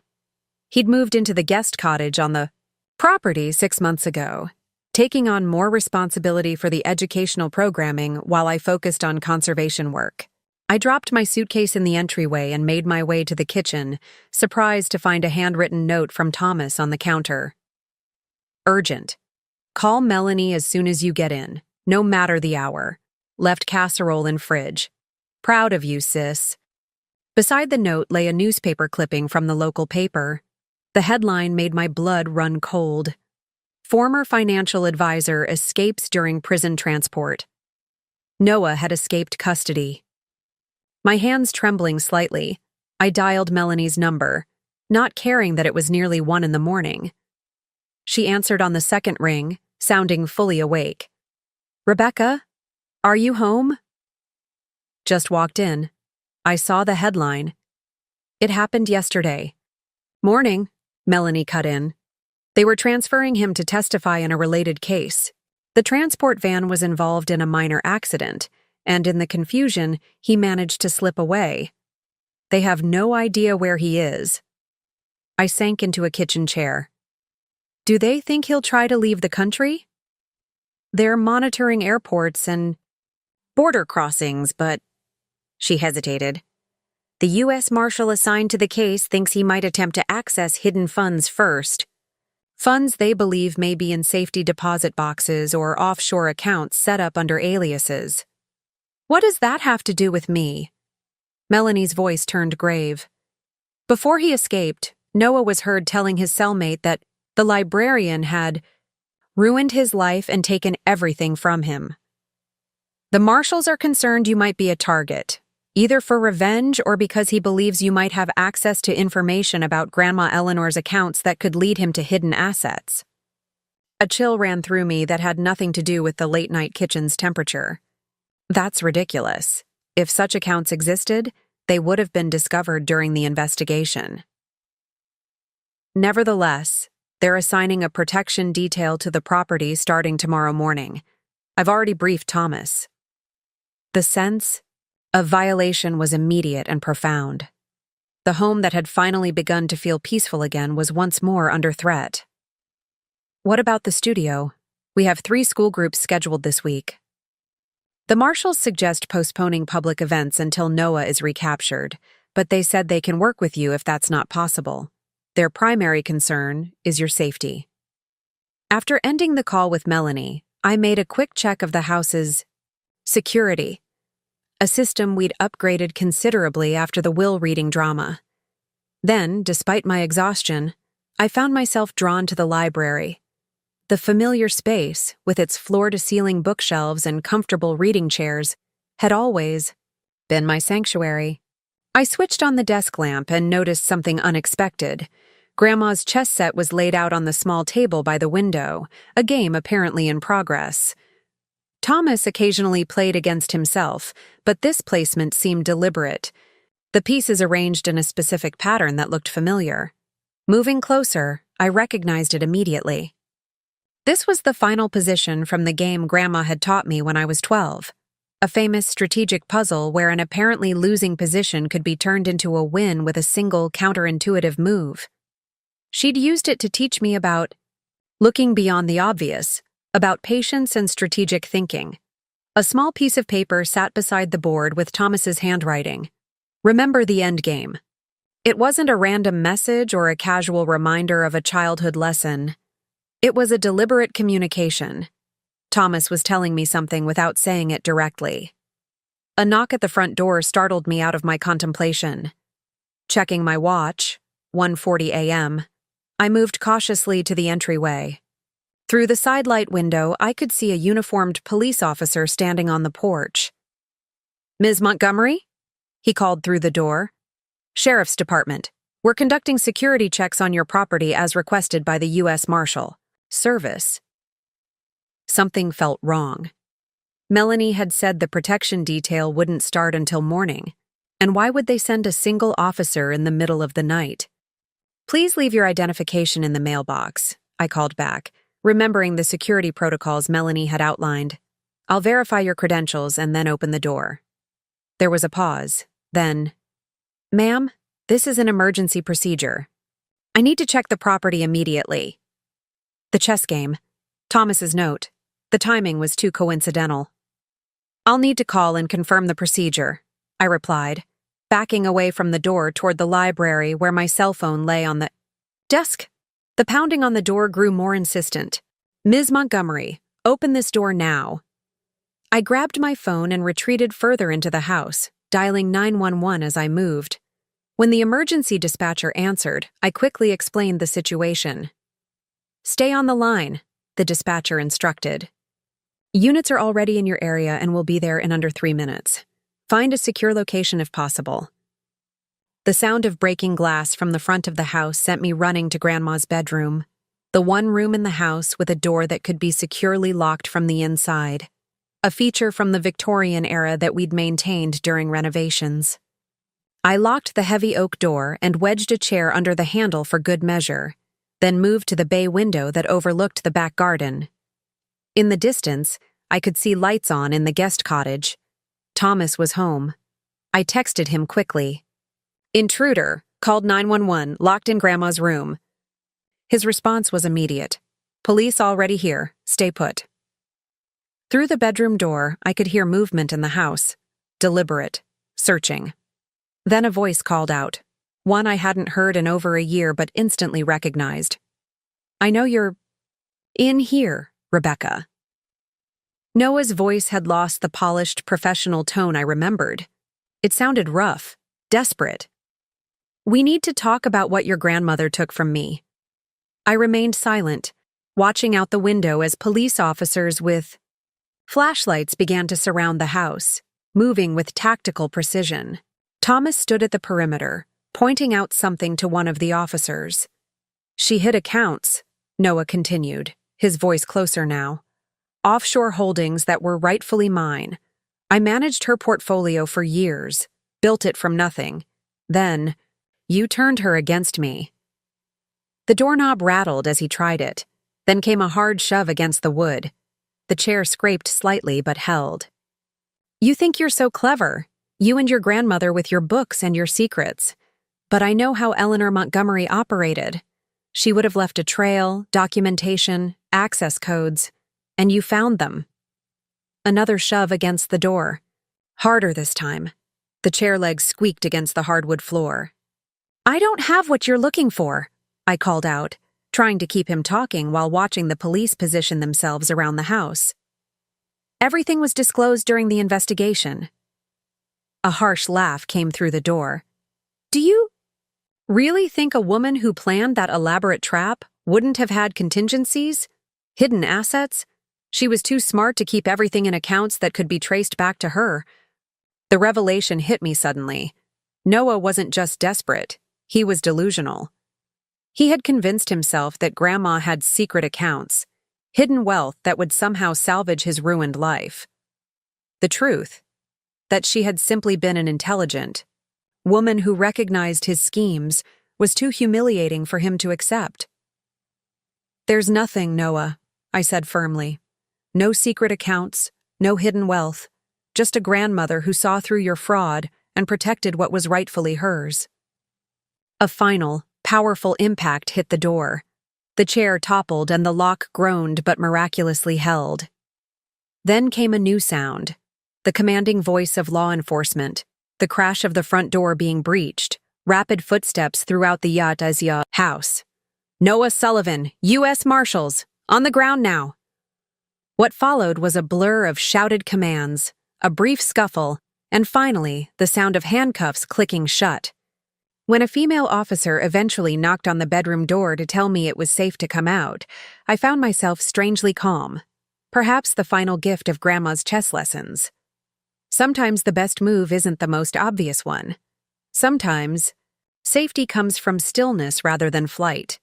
He'd moved into the guest cottage on the property 6 months ago, taking on more responsibility for the educational programming while I focused on conservation work. I dropped my suitcase in the entryway and made my way to the kitchen, surprised to find a handwritten note from Thomas on the counter. "Urgent. Call Melanie as soon as you get in, no matter the hour. Left casserole in fridge. Proud of you, sis." Beside the note lay a newspaper clipping from the local paper. The headline made my blood run cold. "Former financial advisor escapes during prison transport." Noah had escaped custody. My hands trembling slightly, I dialed Melanie's number, not caring that it was nearly 1 in the morning. She answered on the second ring, sounding fully awake. "Rebecca, are you home?" Just walked in. I saw the headline. "It happened yesterday." "Morning," Melanie cut in. They were transferring him to testify in a related case. The transport van was involved in a minor accident, and in the confusion, he managed to slip away. They have no idea where he is. I sank into a kitchen chair. Do they think he'll try to leave the country? They're monitoring airports and border crossings, but... She hesitated. The U.S. Marshal assigned to the case thinks he might attempt to access hidden funds first. Funds they believe may be in safety deposit boxes or offshore accounts set up under aliases. What does that have to do with me? Melanie's voice turned grave. Before he escaped, Noah was heard telling his cellmate that the librarian had ruined his life and taken everything from him. The marshals are concerned you might be a target, either for revenge or because he believes you might have access to information about Grandma Eleanor's accounts that could lead him to hidden assets. A chill ran through me that had nothing to do with the late-night kitchen's temperature. That's ridiculous. If such accounts existed, they would have been discovered during the investigation. Nevertheless, they're assigning a protection detail to the property starting tomorrow morning. I've already briefed Thomas. The sense of violation was immediate and profound. The home that had finally begun to feel peaceful again was once more under threat. What about the studio? We have 3 school groups scheduled this week. The marshals suggest postponing public events until Noah is recaptured, but they said they can work with you if that's not possible. Their primary concern is your safety. After ending the call with Melanie, I made a quick check of the house's security, a system we'd upgraded considerably after the will-reading drama. Then, despite my exhaustion, I found myself drawn to the library. The familiar space, with its floor-to-ceiling bookshelves and comfortable reading chairs, had always been my sanctuary. I switched on the desk lamp and noticed something unexpected. Grandma's chess set was laid out on the small table by the window, a game apparently in progress. Thomas occasionally played against himself, but this placement seemed deliberate. The pieces arranged in a specific pattern that looked familiar. Moving closer, I recognized it immediately. This was the final position from the game Grandma had taught me when I was 12, a famous strategic puzzle where an apparently losing position could be turned into a win with a single counterintuitive move. She'd used it to teach me about looking beyond the obvious, about patience and strategic thinking. A small piece of paper sat beside the board with Thomas's handwriting. Remember the end game. It wasn't a random message or a casual reminder of a childhood lesson. It was a deliberate communication. Thomas was telling me something without saying it directly. A knock at the front door startled me out of my contemplation. Checking my watch, 1:40 a.m., I moved cautiously to the entryway. Through the sidelight window, I could see a uniformed police officer standing on the porch. "Ms. Montgomery?" he called through the door. "Sheriff's Department. We're conducting security checks on your property as requested by the U.S. Marshal Service." Something felt wrong. Melanie had said the protection detail wouldn't start until morning, and why would they send a single officer in the middle of the night? "Please leave your identification in the mailbox," I called back, remembering the security protocols Melanie had outlined. "I'll verify your credentials and then open the door." There was a pause. Then, "Ma'am, this is an emergency procedure. I need to check the property immediately." The chess game. Thomas's note. The timing was too coincidental. "I'll need to call and confirm the procedure," I replied, backing away from the door toward the library where my cell phone lay on the desk. The pounding on the door grew more insistent. "Ms. Montgomery, open this door now." I grabbed my phone and retreated further into the house, dialing 911 as I moved. When the emergency dispatcher answered, I quickly explained the situation. "Stay on the line," the dispatcher instructed. "Units are already in your area and will be there in under 3 minutes. Find a secure location if possible. The sound of breaking glass from the front of the house sent me running to Grandma's bedroom, the one room in the house with a door that could be securely locked from the inside, a feature from the Victorian era that we'd maintained during renovations. I locked the heavy oak door and wedged a chair under the handle for good measure, then moved to the bay window that overlooked the back garden. In the distance, I could see lights on in the guest cottage. Thomas was home. I texted him quickly. "Intruder, called 911, locked in Grandma's room." His response was immediate. "Police already here, stay put." Through the bedroom door, I could hear movement in the house. Deliberate, searching. Then a voice called out, one I hadn't heard in over a year but instantly recognized. "I know you're in here, Rebecca." Noah's voice had lost the polished, professional tone I remembered. It sounded rough, desperate. "We need to talk about what your grandmother took from me." I remained silent, watching out the window as police officers with flashlights began to surround the house, moving with tactical precision. Thomas stood at the perimeter, pointing out something to one of the officers. "She hid accounts," Noah continued, his voice closer now. "Offshore holdings that were rightfully mine. I managed her portfolio for years, built it from nothing. Then, you turned her against me." The doorknob rattled as he tried it. Then came a hard shove against the wood. The chair scraped slightly but held. "You think you're so clever, you and your grandmother with your books and your secrets. But I know how Eleanor Montgomery operated. She would have left a trail, documentation, access codes, and you found them." Another shove against the door. Harder this time. The chair legs squeaked against the hardwood floor. "I don't have what you're looking for," I called out, trying to keep him talking while watching the police position themselves around the house. "Everything was disclosed during the investigation." A harsh laugh came through the door. "Do you really think a woman who planned that elaborate trap wouldn't have had contingencies? Hidden assets? She was too smart to keep everything in accounts that could be traced back to her." The revelation hit me suddenly. Noah wasn't just desperate, he was delusional. He had convinced himself that Grandma had secret accounts, hidden wealth that would somehow salvage his ruined life. The truth, that she had simply been an intelligent woman who recognized his schemes, was too humiliating for him to accept. "There's nothing, Noah," I said firmly. "No secret accounts, no hidden wealth, just a grandmother who saw through your fraud and protected what was rightfully hers." A final, powerful impact hit the door. The chair toppled and the lock groaned but miraculously held. Then came a new sound, the commanding voice of law enforcement, the crash of the front door being breached, rapid footsteps throughout the Yatazia house. "Noah Sullivan, U.S. Marshals, on the ground now." What followed was a blur of shouted commands, a brief scuffle, and finally, the sound of handcuffs clicking shut. When a female officer eventually knocked on the bedroom door to tell me it was safe to come out, I found myself strangely calm. Perhaps the final gift of Grandma's chess lessons. Sometimes the best move isn't the most obvious one. Sometimes, safety comes from stillness rather than flight.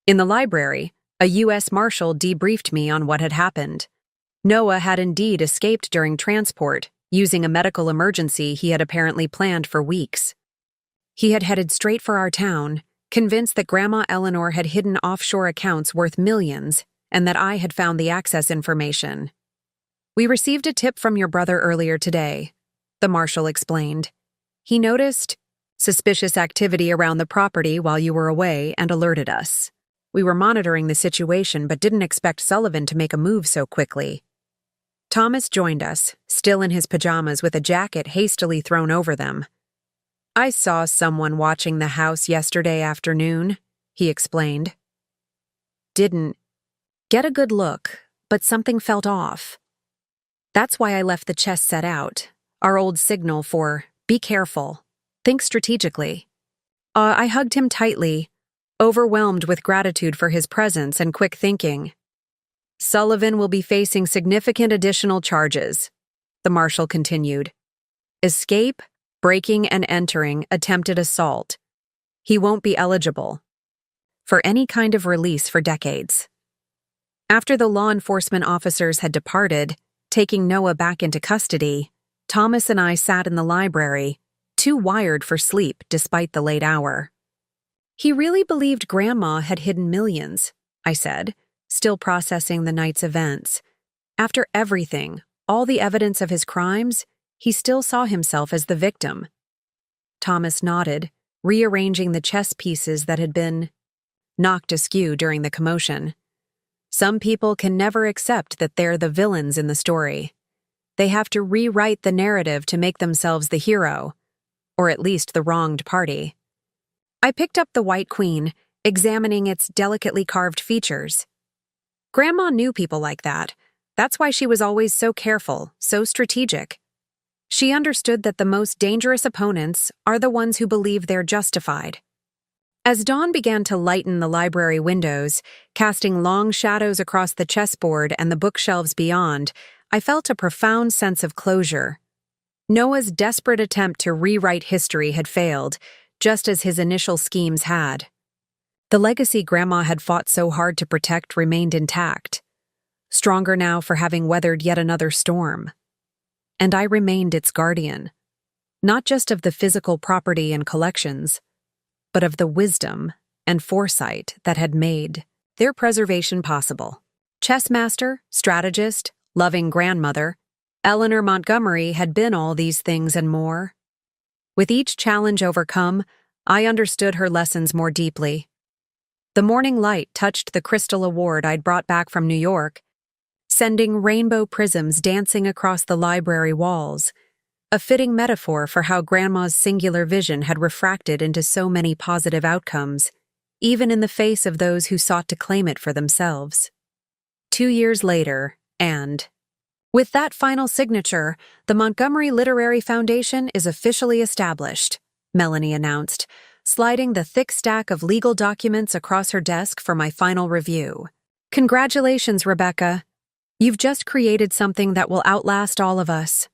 In the library, a U.S. Marshal debriefed me on what had happened. Noah had indeed escaped during transport, using a medical emergency he had apparently planned for weeks. He had headed straight for our town, convinced that Grandma Eleanor had hidden offshore accounts worth millions, and that I had found the access information. "We received a tip from your brother earlier today," the marshal explained. "He noticed suspicious activity around the property while you were away and alerted us. We were monitoring the situation but didn't expect Sullivan to make a move so quickly." Thomas joined us, still in his pajamas with a jacket hastily thrown over them. "I saw someone watching the house yesterday afternoon," he explained. "Didn't get a good look, but something felt off. That's why I left the chess set out, our old signal for, be careful, think strategically." I hugged him tightly, overwhelmed with gratitude for his presence and quick thinking. "Sullivan will be facing significant additional charges," the marshal continued. Escape, breaking and entering, attempted assault. He won't be eligible for any kind of release for decades. After the law enforcement officers had departed, taking Noah back into custody, Thomas and I sat in the library, too wired for sleep despite the late hour. He really believed Grandma had hidden millions, I said, still processing the night's events. After everything, all the evidence of his crimes, he still saw himself as the victim. Thomas nodded, rearranging the chess pieces that had been knocked askew during the commotion. Some people can never accept that they're the villains in the story. They have to rewrite the narrative to make themselves the hero, or at least the wronged party. I picked up the White Queen, examining its delicately carved features. Grandma knew people like that. That's why she was always so careful, so strategic. She understood that the most dangerous opponents are the ones who believe they're justified. As dawn began to lighten the library windows, casting long shadows across the chessboard and the bookshelves beyond, I felt a profound sense of closure. Noah's desperate attempt to rewrite history had failed, just as his initial schemes had. The legacy Grandma had fought so hard to protect remained intact, stronger now for having weathered yet another storm. And I remained its guardian, not just of the physical property and collections, but of the wisdom and foresight that had made their preservation possible. Chessmaster, strategist, loving grandmother, Eleanor Montgomery had been all these things and more. With each challenge overcome, I understood her lessons more deeply. The morning light touched the crystal award I'd brought back from New York, sending rainbow prisms dancing across the library walls, a fitting metaphor for how Grandma's singular vision had refracted into so many positive outcomes, even in the face of those who sought to claim it for themselves. 2 years later, and with that final signature, the Montgomery Literary Foundation is officially established, Melanie announced, sliding the thick stack of legal documents across her desk for my final review. Congratulations, Rebecca. You've just created something that will outlast all of us.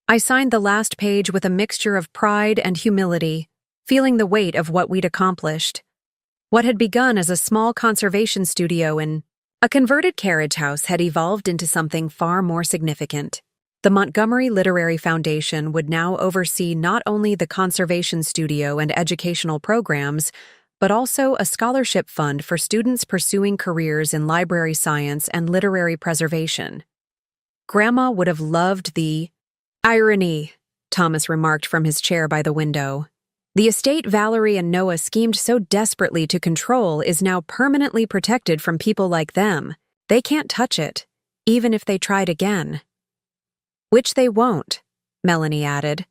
I signed the last page with a mixture of pride and humility, feeling the weight of what we'd accomplished. What had begun as a small conservation studio in a converted carriage house had evolved into something far more significant. The Montgomery Literary Foundation would now oversee not only the conservation studio and educational programs, but also a scholarship fund for students pursuing careers in library science and literary preservation. Grandma would have loved the irony, Thomas remarked from his chair by the window. The estate Valerie and Noah schemed so desperately to control is now permanently protected from people like them. They can't touch it, even if they tried again. Which they won't, Melanie added.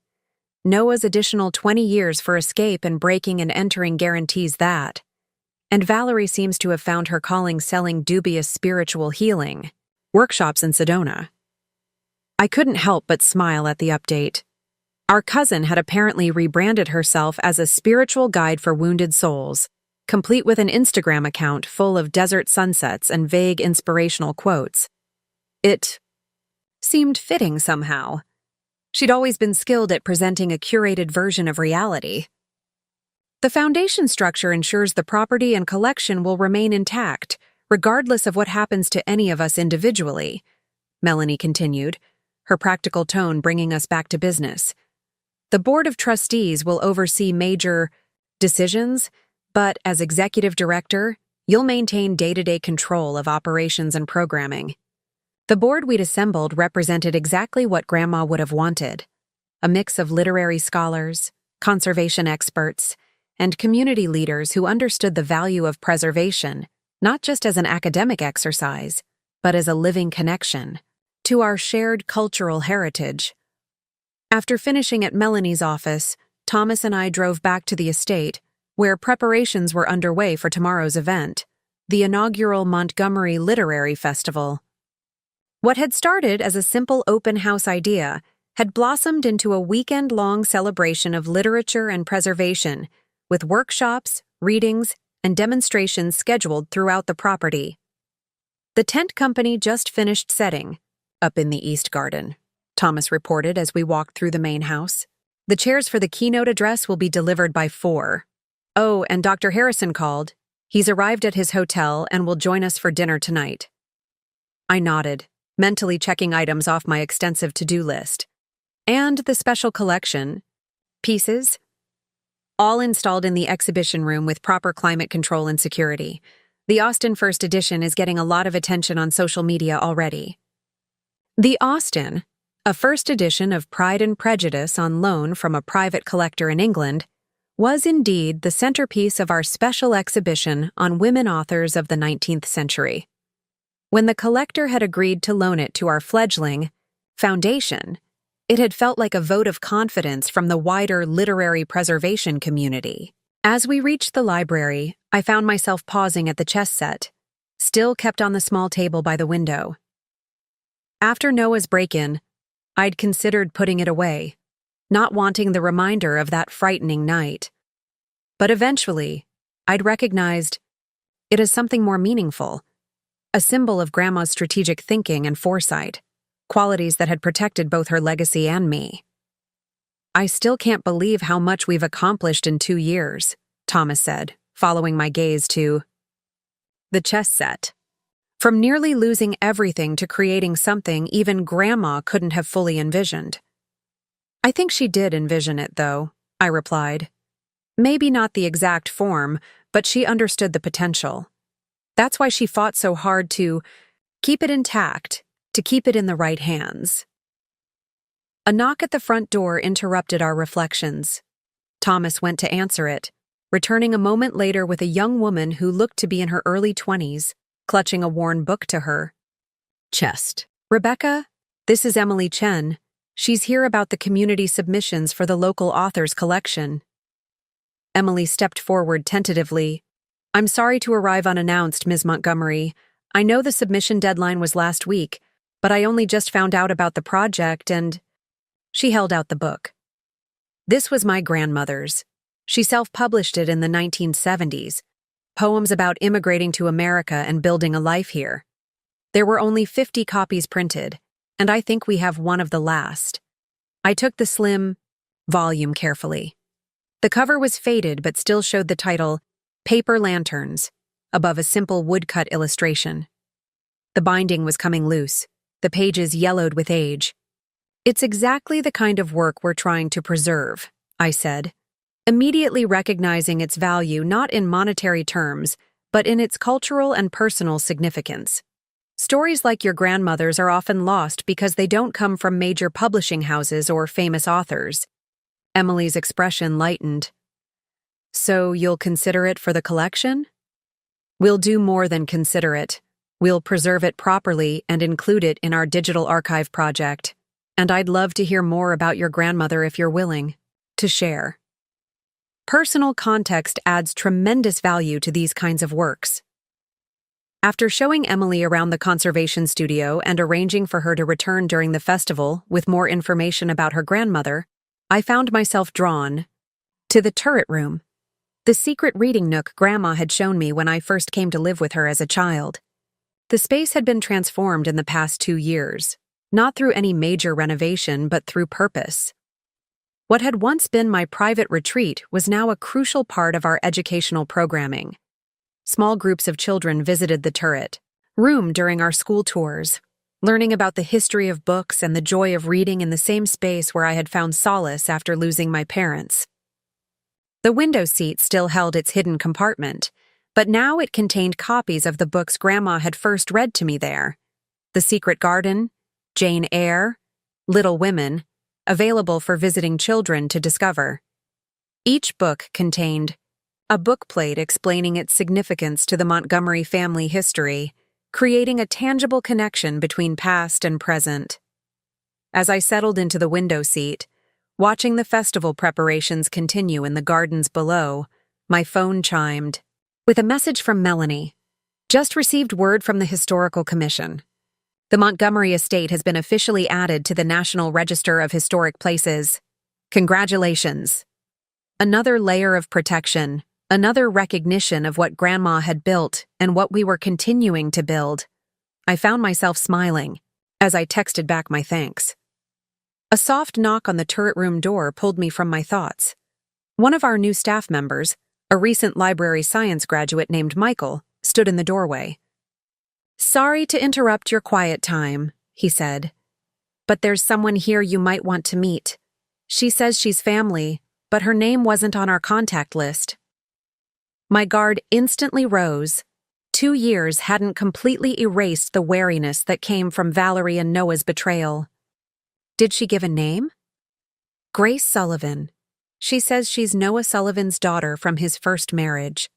Noah's additional 20 years for escape and breaking and entering guarantees that. And Valerie seems to have found her calling selling dubious spiritual healing workshops in Sedona. I couldn't help but smile at the update. Our cousin had apparently rebranded herself as a spiritual guide for wounded souls, complete with an Instagram account full of desert sunsets and vague inspirational quotes. It seemed fitting somehow. She'd always been skilled at presenting a curated version of reality. The foundation structure ensures the property and collection will remain intact, regardless of what happens to any of us individually, Melanie continued, her practical tone bringing us back to business. The Board of Trustees will oversee major decisions, but as executive director, you'll maintain day-to-day control of operations and programming. The board we'd assembled represented exactly what Grandma would have wanted, a mix of literary scholars, conservation experts, and community leaders who understood the value of preservation, not just as an academic exercise, but as a living connection to our shared cultural heritage. After finishing at Melanie's office, Thomas and I drove back to the estate, where preparations were underway for tomorrow's event, the inaugural Montgomery Literary Festival. What had started as a simple open house idea had blossomed into a weekend-long celebration of literature and preservation, with workshops, readings, and demonstrations scheduled throughout the property. The tent company just finished setting, up in the East Garden, Thomas reported as we walked through the main house. The chairs for the keynote address will be delivered by 4. Oh, and Dr. Harrison called. He's arrived at his hotel and will join us for dinner tonight. I nodded, mentally checking items off my extensive to-do list. And the special collection pieces, all installed in the exhibition room with proper climate control and security. The Austen First Edition is getting a lot of attention on social media already. The Austen, a first edition of Pride and Prejudice on loan from a private collector in England, was indeed the centerpiece of our special exhibition on women authors of the 19th century. When the collector had agreed to loan it to our fledgling foundation, it had felt like a vote of confidence from the wider literary preservation community. As we reached the library, I found myself pausing at the chess set, still kept on the small table by the window. After Noah's break-in, I'd considered putting it away, not wanting the reminder of that frightening night. But eventually, I'd recognized it as something more meaningful, a symbol of Grandma's strategic thinking and foresight, qualities that had protected both her legacy and me. I still can't believe how much we've accomplished in 2 years, Thomas said, following my gaze to the chess set. From nearly losing everything to creating something even Grandma couldn't have fully envisioned. I think she did envision it, though, I replied. Maybe not the exact form, but she understood the potential. That's why she fought so hard to keep it intact, to keep it in the right hands. A knock at the front door interrupted our reflections. Thomas went to answer it, returning a moment later with a young woman who looked to be in her early 20s, clutching a worn book to her chest. Rebecca, this is Emily Chen. She's here about the community submissions for the local authors collection. Emily stepped forward tentatively. I'm sorry to arrive unannounced, Ms. Montgomery. I know the submission deadline was last week, but I only just found out about the project and... She held out the book. This was my grandmother's. She self-published it in the 1970s. Poems about immigrating to America and building a life here. There were only 50 copies printed, and I think we have one of the last. I took the slim volume carefully. The cover was faded but still showed the title, Paper Lanterns, above a simple woodcut illustration. The binding was coming loose, the pages yellowed with age. It's exactly the kind of work we're trying to preserve, I said, immediately recognizing its value not in monetary terms, but in its cultural and personal significance. Stories like your grandmother's are often lost because they don't come from major publishing houses or famous authors. Emily's expression lightened. So you'll consider it for the collection? We'll do more than consider it. We'll preserve it properly and include it in our digital archive project. And I'd love to hear more about your grandmother if you're willing to share. Personal context adds tremendous value to these kinds of works. After showing Emily around the conservation studio and arranging for her to return during the festival with more information about her grandmother, I found myself drawn to the turret room, the secret reading nook Grandma had shown me when I first came to live with her as a child. The space had been transformed in the past 2 years, not through any major renovation but through purpose. What had once been my private retreat was now a crucial part of our educational programming. Small groups of children visited the turret room during our school tours, learning about the history of books and the joy of reading in the same space where I had found solace after losing my parents. The window seat still held its hidden compartment, but now it contained copies of the books Grandma had first read to me there. The Secret Garden, Jane Eyre, Little Women, available for visiting children to discover. Each book contained a bookplate explaining its significance to the Montgomery family history, creating a tangible connection between past and present. As I settled into the window seat, watching the festival preparations continue in the gardens below, my phone chimed with a message from Melanie. Just received word from the Historical Commission. The Montgomery estate has been officially added to the National Register of Historic Places. Congratulations. Another layer of protection, another recognition of what Grandma had built and what we were continuing to build. I found myself smiling as I texted back my thanks. A soft knock on the turret room door pulled me from my thoughts. One of our new staff members, a recent library science graduate named Michael, stood in the doorway. "Sorry to interrupt your quiet time," he said, "but there's someone here you might want to meet. She says she's family, but her name wasn't on our contact list." My guard instantly rose. 2 years hadn't completely erased the wariness that came from Valerie and Noah's betrayal. Did she give a name? Grace Sullivan. She says she's Noah Sullivan's daughter from his first marriage.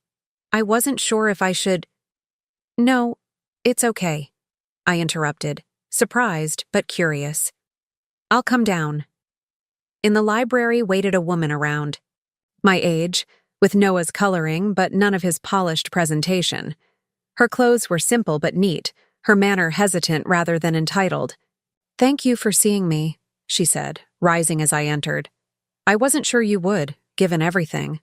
I wasn't sure if I should— "No, it's okay," I interrupted, surprised but curious. "I'll come down." In the library waited a woman around. My age, with Noah's coloring but none of his polished presentation. Her clothes were simple but neat, her manner hesitant rather than entitled. "Thank you for seeing me," she said, rising as I entered. "I wasn't sure you would, given everything."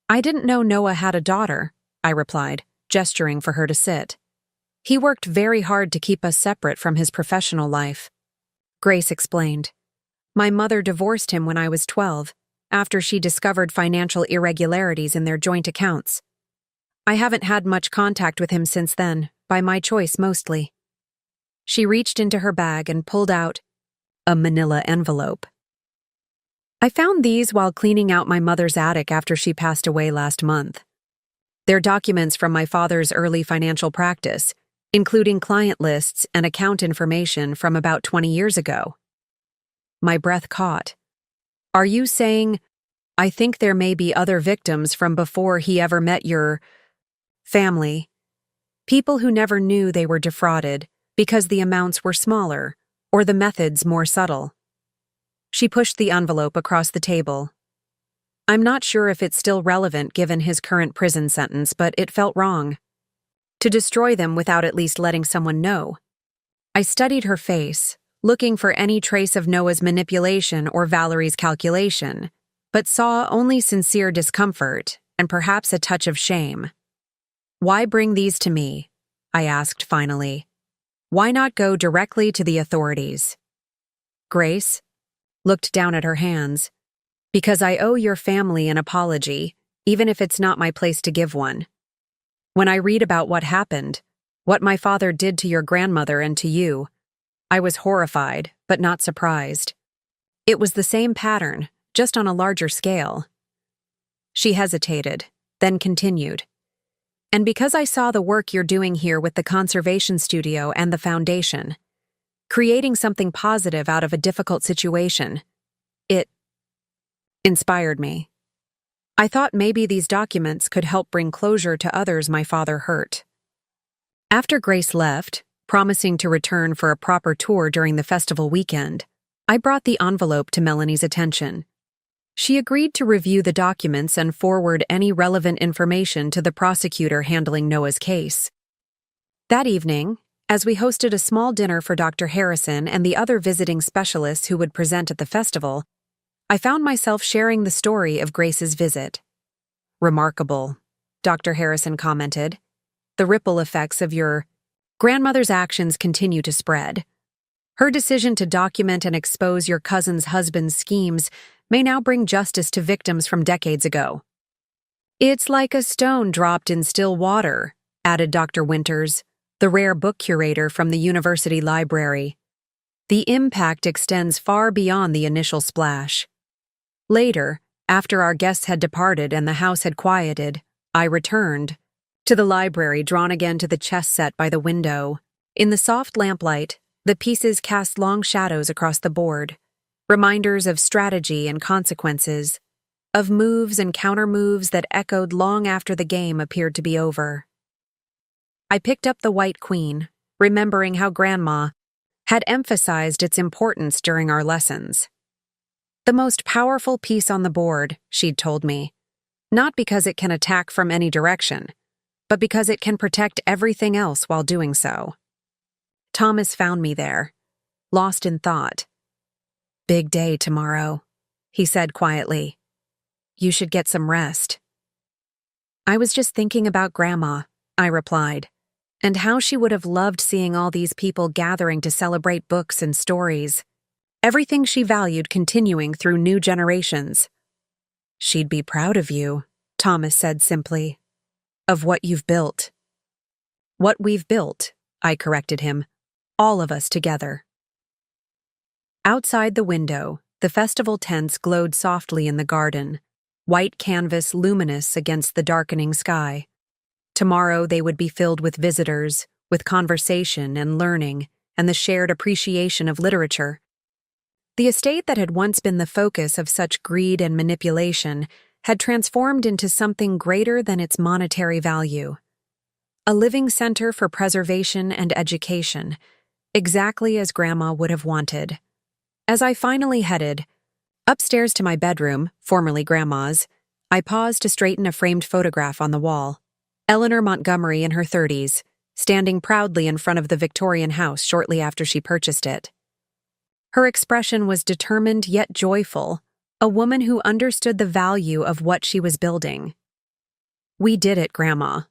"I didn't know Noah had a daughter," I replied, gesturing for her to sit. "He worked very hard to keep us separate from his professional life." Grace explained. "My mother divorced him when I was 12, after she discovered financial irregularities in their joint accounts. I haven't had much contact with him since then, by my choice mostly." She reached into her bag and pulled out a manila envelope. "I found these while cleaning out my mother's attic after she passed away last month. They're documents from my father's early financial practice, including client lists and account information from about 20 years ago." My breath caught. "Are you saying— I think there may be other victims from before he ever met your family? People who never knew they were defrauded because the amounts were smaller or the methods more subtle." She pushed the envelope across the table. "I'm not sure if it's still relevant given his current prison sentence, but it felt wrong to destroy them without at least letting someone know." I studied her face, looking for any trace of Noah's manipulation or Valerie's calculation, but saw only sincere discomfort and perhaps a touch of shame. "Why bring these to me?" I asked finally. "Why not go directly to the authorities?" Grace looked down at her hands. "Because I owe your family an apology, even if it's not my place to give one. When I read about what happened, what my father did to your grandmother and to you, I was horrified, but not surprised. It was the same pattern, just on a larger scale." She hesitated, then continued. "And because I saw the work you're doing here with the conservation studio and the foundation, creating something positive out of a difficult situation, it inspired me. I thought maybe these documents could help bring closure to others my father hurt." After Grace left, promising to return for a proper tour during the festival weekend, I brought the envelope to Melanie's attention. She agreed to review the documents and forward any relevant information to the prosecutor handling Noah's case. That evening, as we hosted a small dinner for Dr. Harrison and the other visiting specialists who would present at the festival, I found myself sharing the story of Grace's visit. "Remarkable," Dr. Harrison commented. "The ripple effects of your grandmother's actions continue to spread. Her decision to document and expose your cousin's husband's schemes may now bring justice to victims from decades ago." "It's like a stone dropped in still water," added Dr. Winters, the rare book curator from the university library. "The impact extends far beyond the initial splash." Later, after our guests had departed and the house had quieted, I returned to the library, drawn again to the chess set by the window. In the soft lamplight, the pieces cast long shadows across the board, reminders of strategy and consequences, of moves and counter-moves that echoed long after the game appeared to be over. I picked up the White Queen, remembering how Grandma had emphasized its importance during our lessons. "The most powerful piece on the board," she'd told me, "not because it can attack from any direction, but because it can protect everything else while doing so." Thomas found me there, lost in thought. "Big day tomorrow," he said quietly. "You should get some rest." "I was just thinking about Grandma," I replied, "and how she would have loved seeing all these people gathering to celebrate books and stories." everything she valued continuing through new generations. "She'd be proud of you," Thomas said simply. "Of what you've built." "What we've built," I corrected him. "All of us together." Outside the window, the festival tents glowed softly in the garden, white canvas luminous against the darkening sky. Tomorrow they would be filled with visitors, with conversation and learning, and the shared appreciation of literature. The estate that had once been the focus of such greed and manipulation had transformed into something greater than its monetary value. A living center for preservation and education, exactly as Grandma would have wanted. As I finally headed upstairs to my bedroom, formerly Grandma's, I paused to straighten a framed photograph on the wall. Eleanor Montgomery in her 30s, standing proudly in front of the Victorian house shortly after she purchased it. Her expression was determined yet joyful, a woman who understood the value of what she was building. "We did it, Grandma,"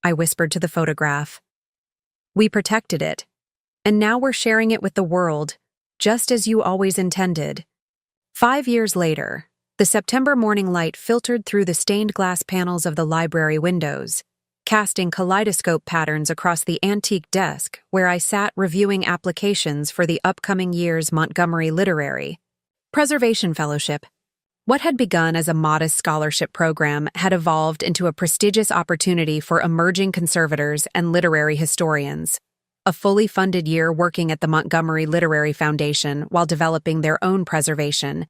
I whispered to the photograph. "We protected it, and now we're sharing it with the world, just as you always intended." 5 years later, the September morning light filtered through the stained glass panels of the library windows, casting kaleidoscope patterns across the antique desk where I sat reviewing applications for the upcoming year's Montgomery Literary Preservation Fellowship. What had begun as a modest scholarship program had evolved into a prestigious opportunity for emerging conservators and literary historians. A fully funded year working at the Montgomery Literary Foundation while developing their own preservation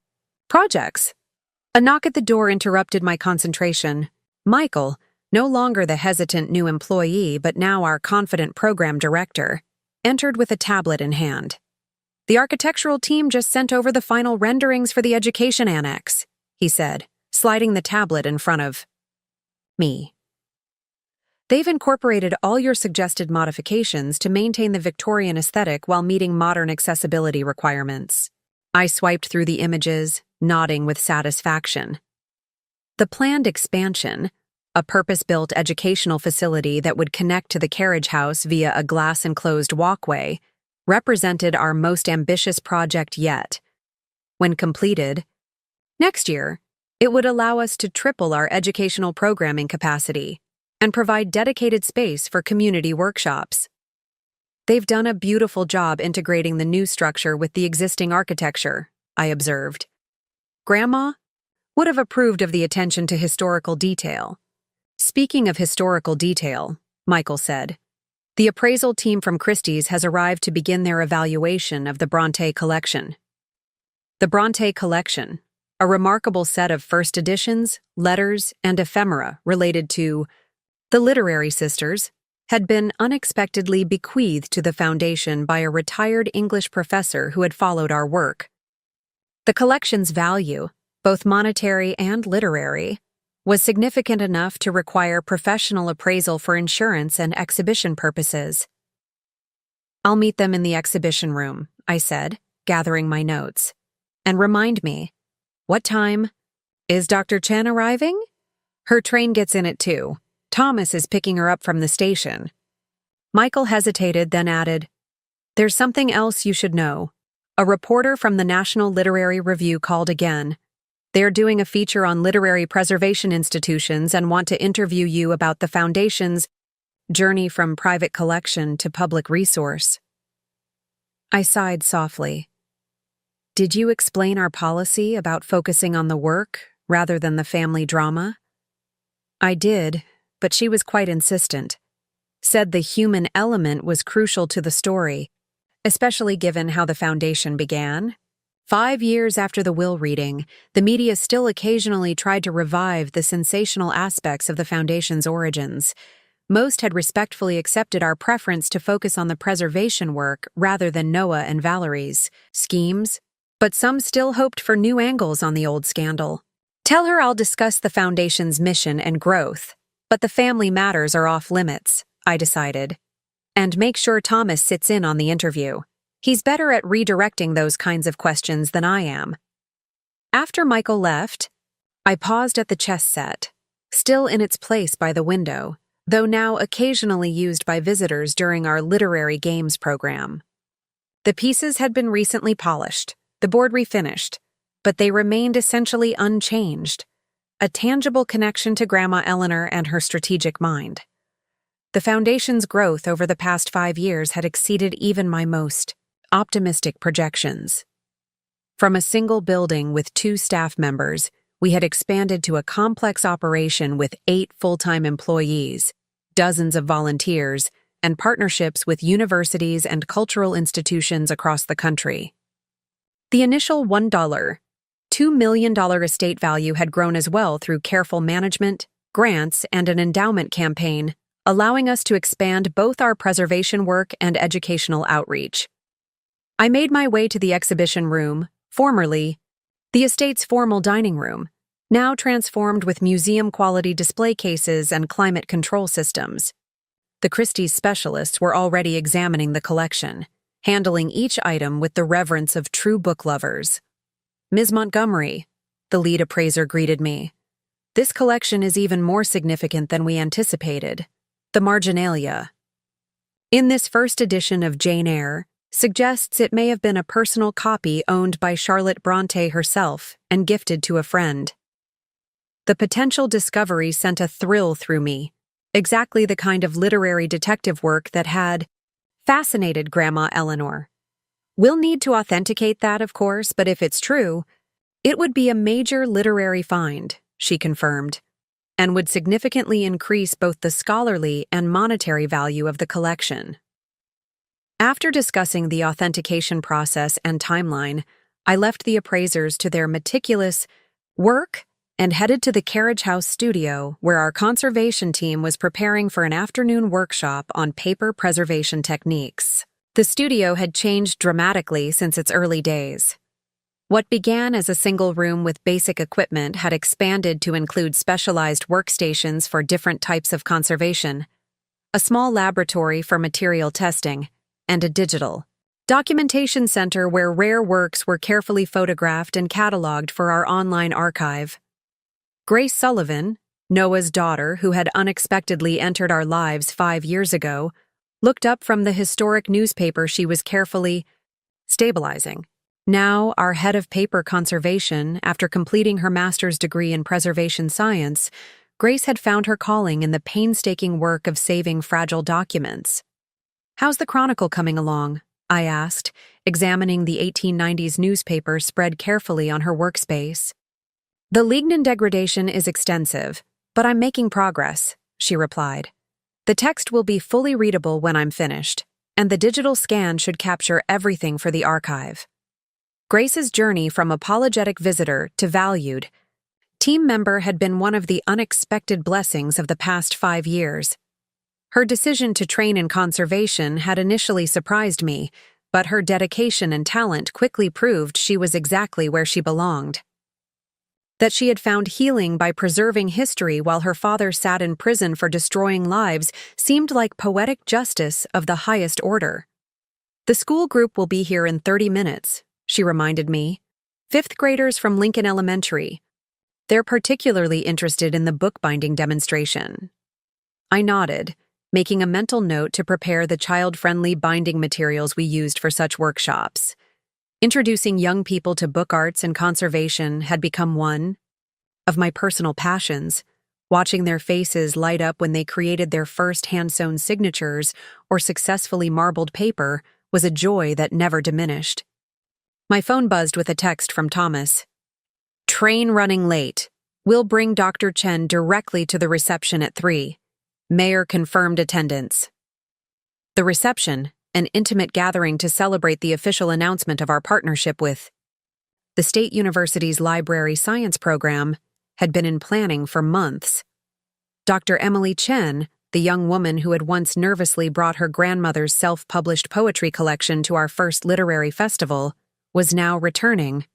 projects. A knock at the door interrupted my concentration. Michael, no longer the hesitant new employee but now our confident program director, entered with a tablet in hand. "The architectural team just sent over the final renderings for the education annex," he said, sliding the tablet in front of me. "They've incorporated all your suggested modifications to maintain the Victorian aesthetic while meeting modern accessibility requirements." I swiped through the images, nodding with satisfaction. The planned expansion, a purpose-built educational facility that would connect to the carriage house via a glass-enclosed walkway, represented our most ambitious project yet. When completed, next year, it would allow us to triple our educational programming capacity and provide dedicated space for community workshops. "They've done a beautiful job integrating the new structure with the existing architecture," I observed. Grandma would have approved of the attention to historical detail. "Speaking of historical detail," Michael said, "the appraisal team from Christie's has arrived to begin their evaluation of the Bronte collection." The Bronte collection, a remarkable set of first editions, letters, and ephemera related to the literary sisters, had been unexpectedly bequeathed to the foundation by a retired English professor who had followed our work. The collection's value, both monetary and literary, was significant enough to require professional appraisal for insurance and exhibition purposes. "I'll meet them in the exhibition room," I said, gathering my notes. "And remind me, what time is Dr. Chen arriving?" "Her train gets in at 2. Thomas is picking her up from the station." Michael hesitated, then added, "There's something else you should know. A reporter from the National Literary Review called again. They're doing a feature on literary preservation institutions and want to interview you about the Foundation's journey from private collection to public resource." I sighed softly. "Did you explain our policy about focusing on the work rather than the family drama?" I did, but she was quite insistent. Said the human element was crucial to the story, especially given how the Foundation began. 5 years after the will reading, the media still occasionally tried to revive the sensational aspects of the Foundation's origins. Most had respectfully accepted our preference to focus on the preservation work rather than Noah and Valerie's schemes, but some still hoped for new angles on the old scandal. "Tell her I'll discuss the Foundation's mission and growth, but the family matters are off limits," I decided. "And make sure Thomas sits in on the interview. He's better at redirecting those kinds of questions than I am." After Michael left, I paused at the chess set, still in its place by the window, though now occasionally used by visitors during our literary games program. The pieces had been recently polished, The board refinished, but they remained essentially unchanged, a tangible connection to Grandma Eleanor and her strategic mind. The foundation's growth over the past 5 years had exceeded even my most optimistic projections. From a single building with 2 staff members, we had expanded to a complex operation with 8 full-time employees, dozens of volunteers, and partnerships with universities and cultural institutions across the country. The initial $2 million estate value had grown as well through careful management, grants, and an endowment campaign, allowing us to expand both our preservation work and educational outreach. I made my way to the exhibition room, formerly the estate's formal dining room, now transformed with museum-quality display cases and climate control systems. The Christie's specialists were already examining the collection, handling each item with the reverence of true book lovers. "Ms. Montgomery," the lead appraiser greeted me. "This collection is even more significant than we anticipated. The marginalia in this first edition of Jane Eyre suggests it may have been a personal copy owned by Charlotte Brontë herself and gifted to a friend." The potential discovery sent a thrill through me, exactly the kind of literary detective work that had fascinated Grandma Eleanor. "We'll need to authenticate that, of course, but if it's true, it would be a major literary find," she confirmed, "and would significantly increase both the scholarly and monetary value of the collection." After discussing the authentication process and timeline, I left the appraisers to their meticulous work and headed to the Carriage House studio, where our conservation team was preparing for an afternoon workshop on paper preservation techniques. The studio had changed dramatically since its early days. What began as a single room with basic equipment had expanded to include specialized workstations for different types of conservation, a small laboratory for material testing, and a digital documentation center where rare works were carefully photographed and cataloged for our online archive. Grace Sullivan, Noah's daughter who had unexpectedly entered our lives 5 years ago, looked up from the historic newspaper she was carefully stabilizing. Now, our head of paper conservation, after completing her master's degree in preservation science, Grace had found her calling in the painstaking work of saving fragile documents. "How's the Chronicle coming along?" I asked, examining the 1890s newspaper spread carefully on her workspace. "The lignin degradation is extensive, but I'm making progress," she replied. "The text will be fully readable when I'm finished, and the digital scan should capture everything for the archive." Grace's journey from apologetic visitor to valued team member had been one of the unexpected blessings of the past 5 years. Her decision to train in conservation had initially surprised me, but her dedication and talent quickly proved she was exactly where she belonged. That she had found healing by preserving history while her father sat in prison for destroying lives seemed like poetic justice of the highest order. "The school group will be here in 30 minutes, she reminded me. "Fifth graders from Lincoln Elementary. They're particularly interested in the bookbinding demonstration." I nodded, making a mental note to prepare the child-friendly binding materials we used for such workshops. Introducing young people to book arts and conservation had become one of my personal passions. Watching their faces light up when they created their first hand-sewn signatures or successfully marbled paper was a joy that never diminished. My phone buzzed with a text from Thomas. "Train running late. We'll bring Dr. Chen directly to the reception at 3. Mayor confirmed attendance." The reception, an intimate gathering to celebrate the official announcement of our partnership with the State University's Library Science program, had been in planning for months. Dr. Emily Chen, the young woman who had once nervously brought her grandmother's self-published poetry collection to our first literary festival, was now returning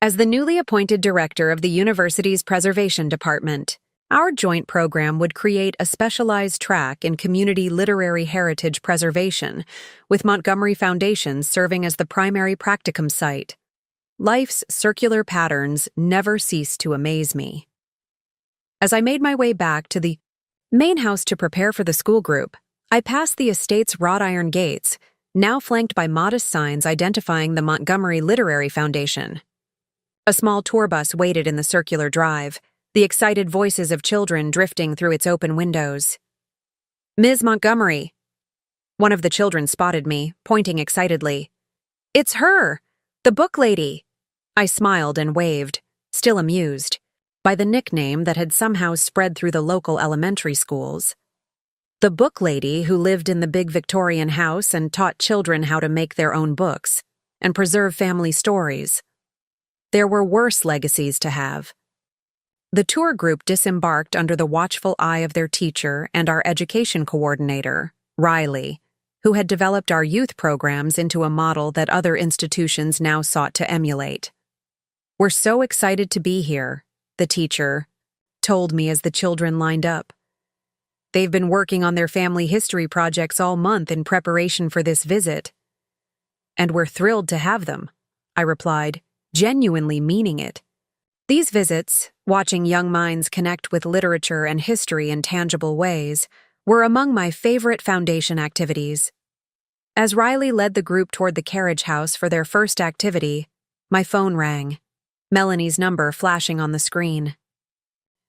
as the newly appointed director of the university's preservation department. Our joint program would create a specialized track in community literary heritage preservation, with Montgomery Foundation serving as the primary practicum site. Life's circular patterns never cease to amaze me. As I made my way back to the main house to prepare for the school group, I passed the estate's wrought iron gates, now flanked by modest signs identifying the Montgomery Literary Foundation. A small tour bus waited in the circular drive, the excited voices of children drifting through its open windows. "Ms. Montgomery!" One of the children spotted me, pointing excitedly. "It's her! The book lady!" I smiled and waved, still amused by the nickname that had somehow spread through the local elementary schools. The book lady who lived in the big Victorian house and taught children how to make their own books and preserve family stories. There were worse legacies to have. The tour group disembarked under the watchful eye of their teacher and our education coordinator, Riley, who had developed our youth programs into a model that other institutions now sought to emulate. "We're so excited to be here," the teacher told me as the children lined up. "They've been working on their family history projects all month in preparation for this visit." "And we're thrilled to have them," I replied, genuinely meaning it. These visits, watching young minds connect with literature and history in tangible ways, were among my favorite foundation activities. As Riley led the group toward the carriage house for their first activity, my phone rang, Melanie's number flashing on the screen.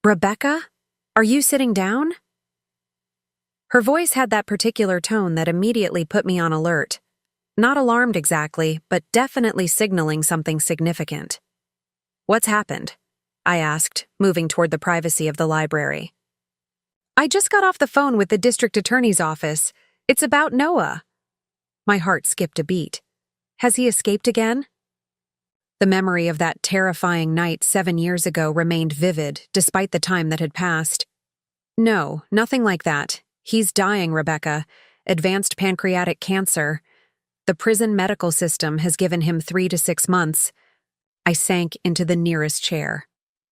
"Rebecca, are you sitting down?" Her voice had that particular tone that immediately put me on alert. Not alarmed exactly, but definitely signaling something significant. "What's happened?" I asked, moving toward the privacy of the library. "I just got off the phone with the district attorney's office. It's about Noah." My heart skipped a beat. Has he escaped again? The memory of that terrifying night 7 years ago remained vivid, despite the time that had passed. "No, nothing like that. He's dying, Rebecca. Advanced pancreatic cancer. The prison medical system has given him 3 to 6 months. I sank into the nearest chair,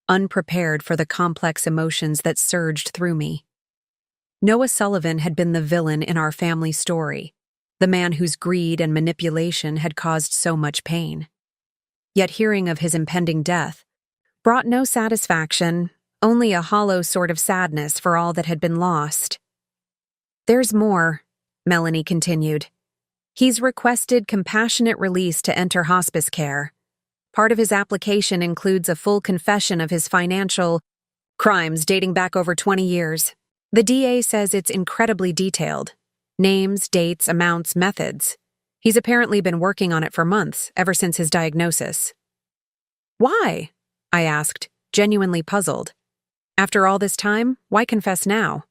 unprepared for the complex emotions that surged through me. Noah Sullivan had been the villain in our family story, the man whose greed and manipulation had caused so much pain. Yet hearing of his impending death brought no satisfaction, only a hollow sort of sadness for all that had been lost. "There's more," Melanie continued. "He's requested compassionate release to enter hospice care. Part of his application includes a full confession of his financial crimes dating back over 20 years. The DA says it's incredibly detailed. Names, dates, amounts, methods. He's apparently been working on it for months, ever since his diagnosis." "Why?" I asked, genuinely puzzled. "After all this time, why confess now?"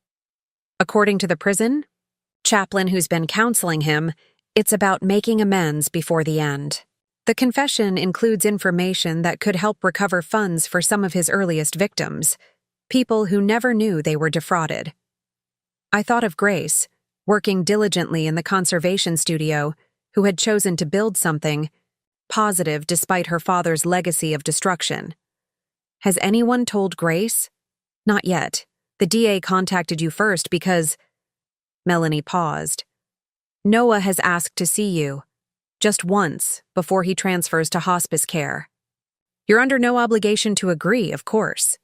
According to the prison chaplain who's been counseling him, it's about making amends before the end. The confession includes information that could help recover funds for some of his earliest victims, people who never knew they were defrauded. I thought of Grace, working diligently in the conservation studio, who had chosen to build something positive despite her father's legacy of destruction. "Has anyone told Grace?" "Not yet. The DA contacted you first because—" Melanie paused. "Noah has asked to see you. Just once, before he transfers to hospice care. You're under no obligation to agree, of course."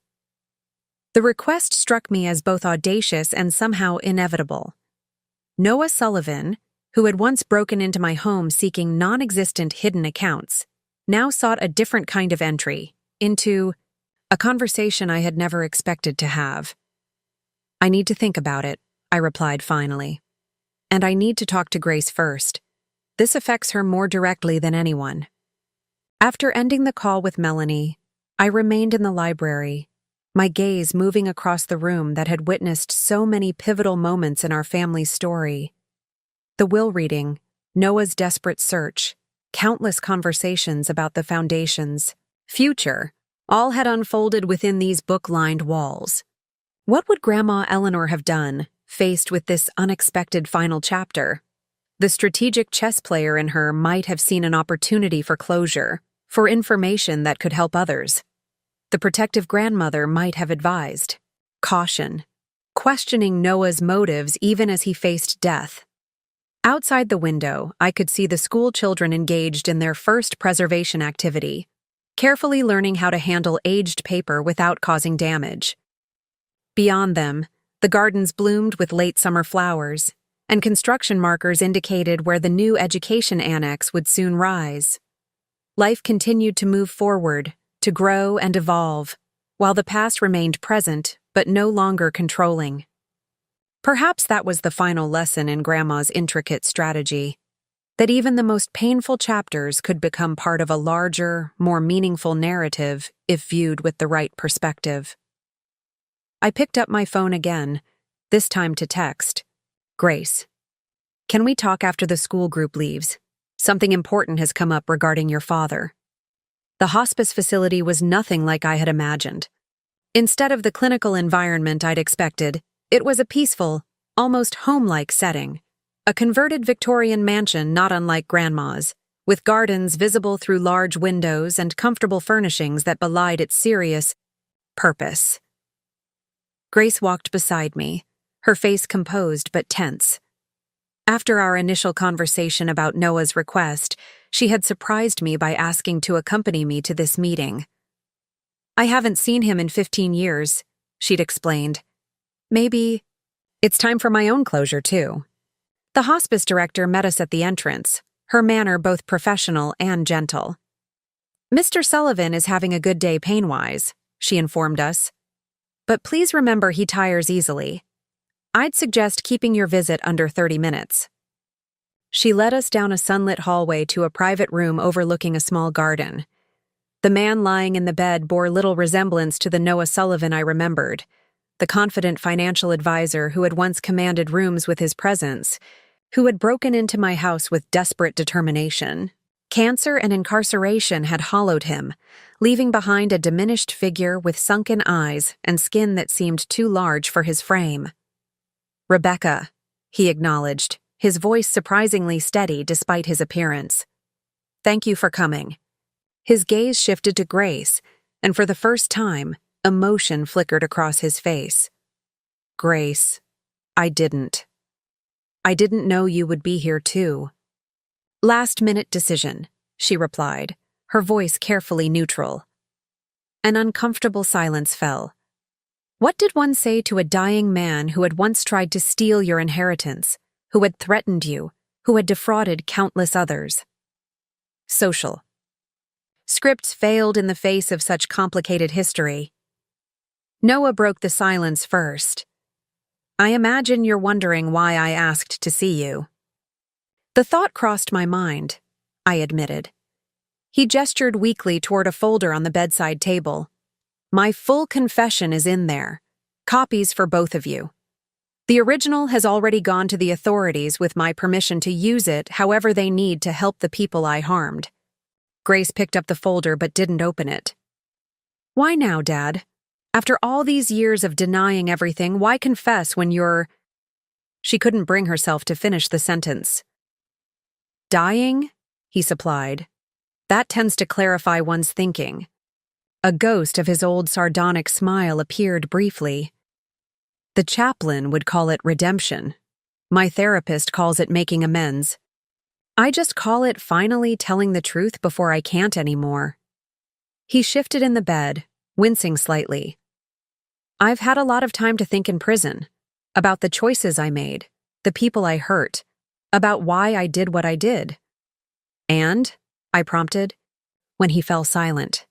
The request struck me as both audacious and somehow inevitable. Noah Sullivan, who had once broken into my home seeking non-existent hidden accounts, now sought a different kind of entry, into a conversation I had never expected to have. "I need to think about it," I replied finally. "And I need to talk to Grace first. This affects her more directly than anyone." After ending the call with Melanie, I remained in the library, my gaze moving across the room that had witnessed so many pivotal moments in our family's story. The will reading, Noah's desperate search, countless conversations about the foundation's future, all had unfolded within these book-lined walls. What would Grandma Eleanor have done, faced with this unexpected final chapter? The strategic chess player in her might have seen an opportunity for closure, for information that could help others. The protective grandmother might have advised caution, questioning Noah's motives even as he faced death. Outside the window, I could see the school children engaged in their first preservation activity, carefully learning how to handle aged paper without causing damage. Beyond them, the gardens bloomed with late summer flowers, and construction markers indicated where the new education annex would soon rise. Life continued to move forward, to grow and evolve, while the past remained present but no longer controlling. Perhaps that was the final lesson in Grandma's intricate strategy, that even the most painful chapters could become part of a larger, more meaningful narrative if viewed with the right perspective. I picked up my phone again, this time to text. Grace, can we talk after the school group leaves? Something important has come up regarding your father. The hospice facility was nothing like I had imagined. Instead of the clinical environment I'd expected, it was a peaceful, almost home-like setting. A converted Victorian mansion not unlike Grandma's, with gardens visible through large windows and comfortable furnishings that belied its serious purpose. Grace walked beside me, her face composed but tense. After our initial conversation about Noah's request, she had surprised me by asking to accompany me to this meeting. I haven't seen him in 15 years, she'd explained. Maybe it's time for my own closure, too. The hospice director met us at the entrance, her manner both professional and gentle. Mr. Sullivan is having a good day pain-wise, she informed us. But please remember he tires easily. I'd suggest keeping your visit under 30 minutes. She led us down a sunlit hallway to a private room overlooking a small garden. The man lying in the bed bore little resemblance to the Noah Sullivan I remembered, the confident financial advisor who had once commanded rooms with his presence, who had broken into my house with desperate determination. Cancer and incarceration had hollowed him, leaving behind a diminished figure with sunken eyes and skin that seemed too large for his frame. Rebecca, he acknowledged, his voice surprisingly steady despite his appearance. Thank you for coming. His gaze shifted to Grace, and for the first time, emotion flickered across his face. Grace, I didn't know you would be here too. Last-minute decision, she replied, her voice carefully neutral. An uncomfortable silence fell. What did one say to a dying man who had once tried to steal your inheritance, who had threatened you, who had defrauded countless others? Social. Scripts failed in the face of such complicated history. Noah broke the silence first. I imagine you're wondering why I asked to see you. The thought crossed my mind, I admitted. He gestured weakly toward a folder on the bedside table. My full confession is in there. Copies for both of you. The original has already gone to the authorities with my permission to use it however they need to help the people I harmed. Grace picked up the folder but didn't open it. Why now, Dad? After all these years of denying everything, why confess when you're... She couldn't bring herself to finish the sentence. Dying? He supplied. That tends to clarify one's thinking. A ghost of his old sardonic smile appeared briefly. The chaplain would call it redemption. My therapist calls it making amends. I just call it finally telling the truth before I can't anymore. He shifted in the bed, wincing slightly. I've had a lot of time to think in prison, about the choices I made, the people I hurt, about why I did what I did. And, I prompted, when he fell silent.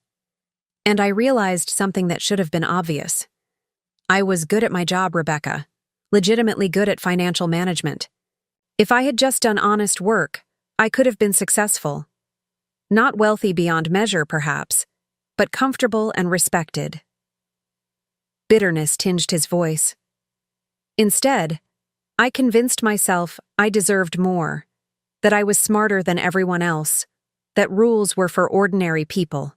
And I realized something that should have been obvious. I was good at my job, Rebecca, legitimately good at financial management. If I had just done honest work, I could have been successful. Not wealthy beyond measure, perhaps, but comfortable and respected. Bitterness tinged his voice. Instead, I convinced myself I deserved more, that I was smarter than everyone else, that rules were for ordinary people.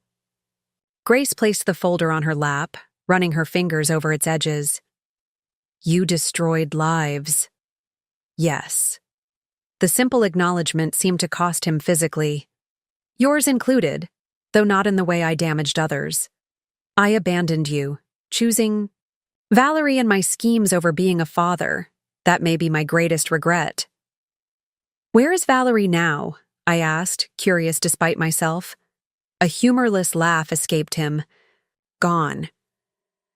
Grace placed the folder on her lap, running her fingers over its edges. You destroyed lives. Yes. The simple acknowledgement seemed to cost him physically. Yours included, though not in the way I damaged others. I abandoned you, choosing Valerie and my schemes over being a father. That may be my greatest regret. Where is Valerie now? I asked, curious despite myself. A humorless laugh escaped him. Gone.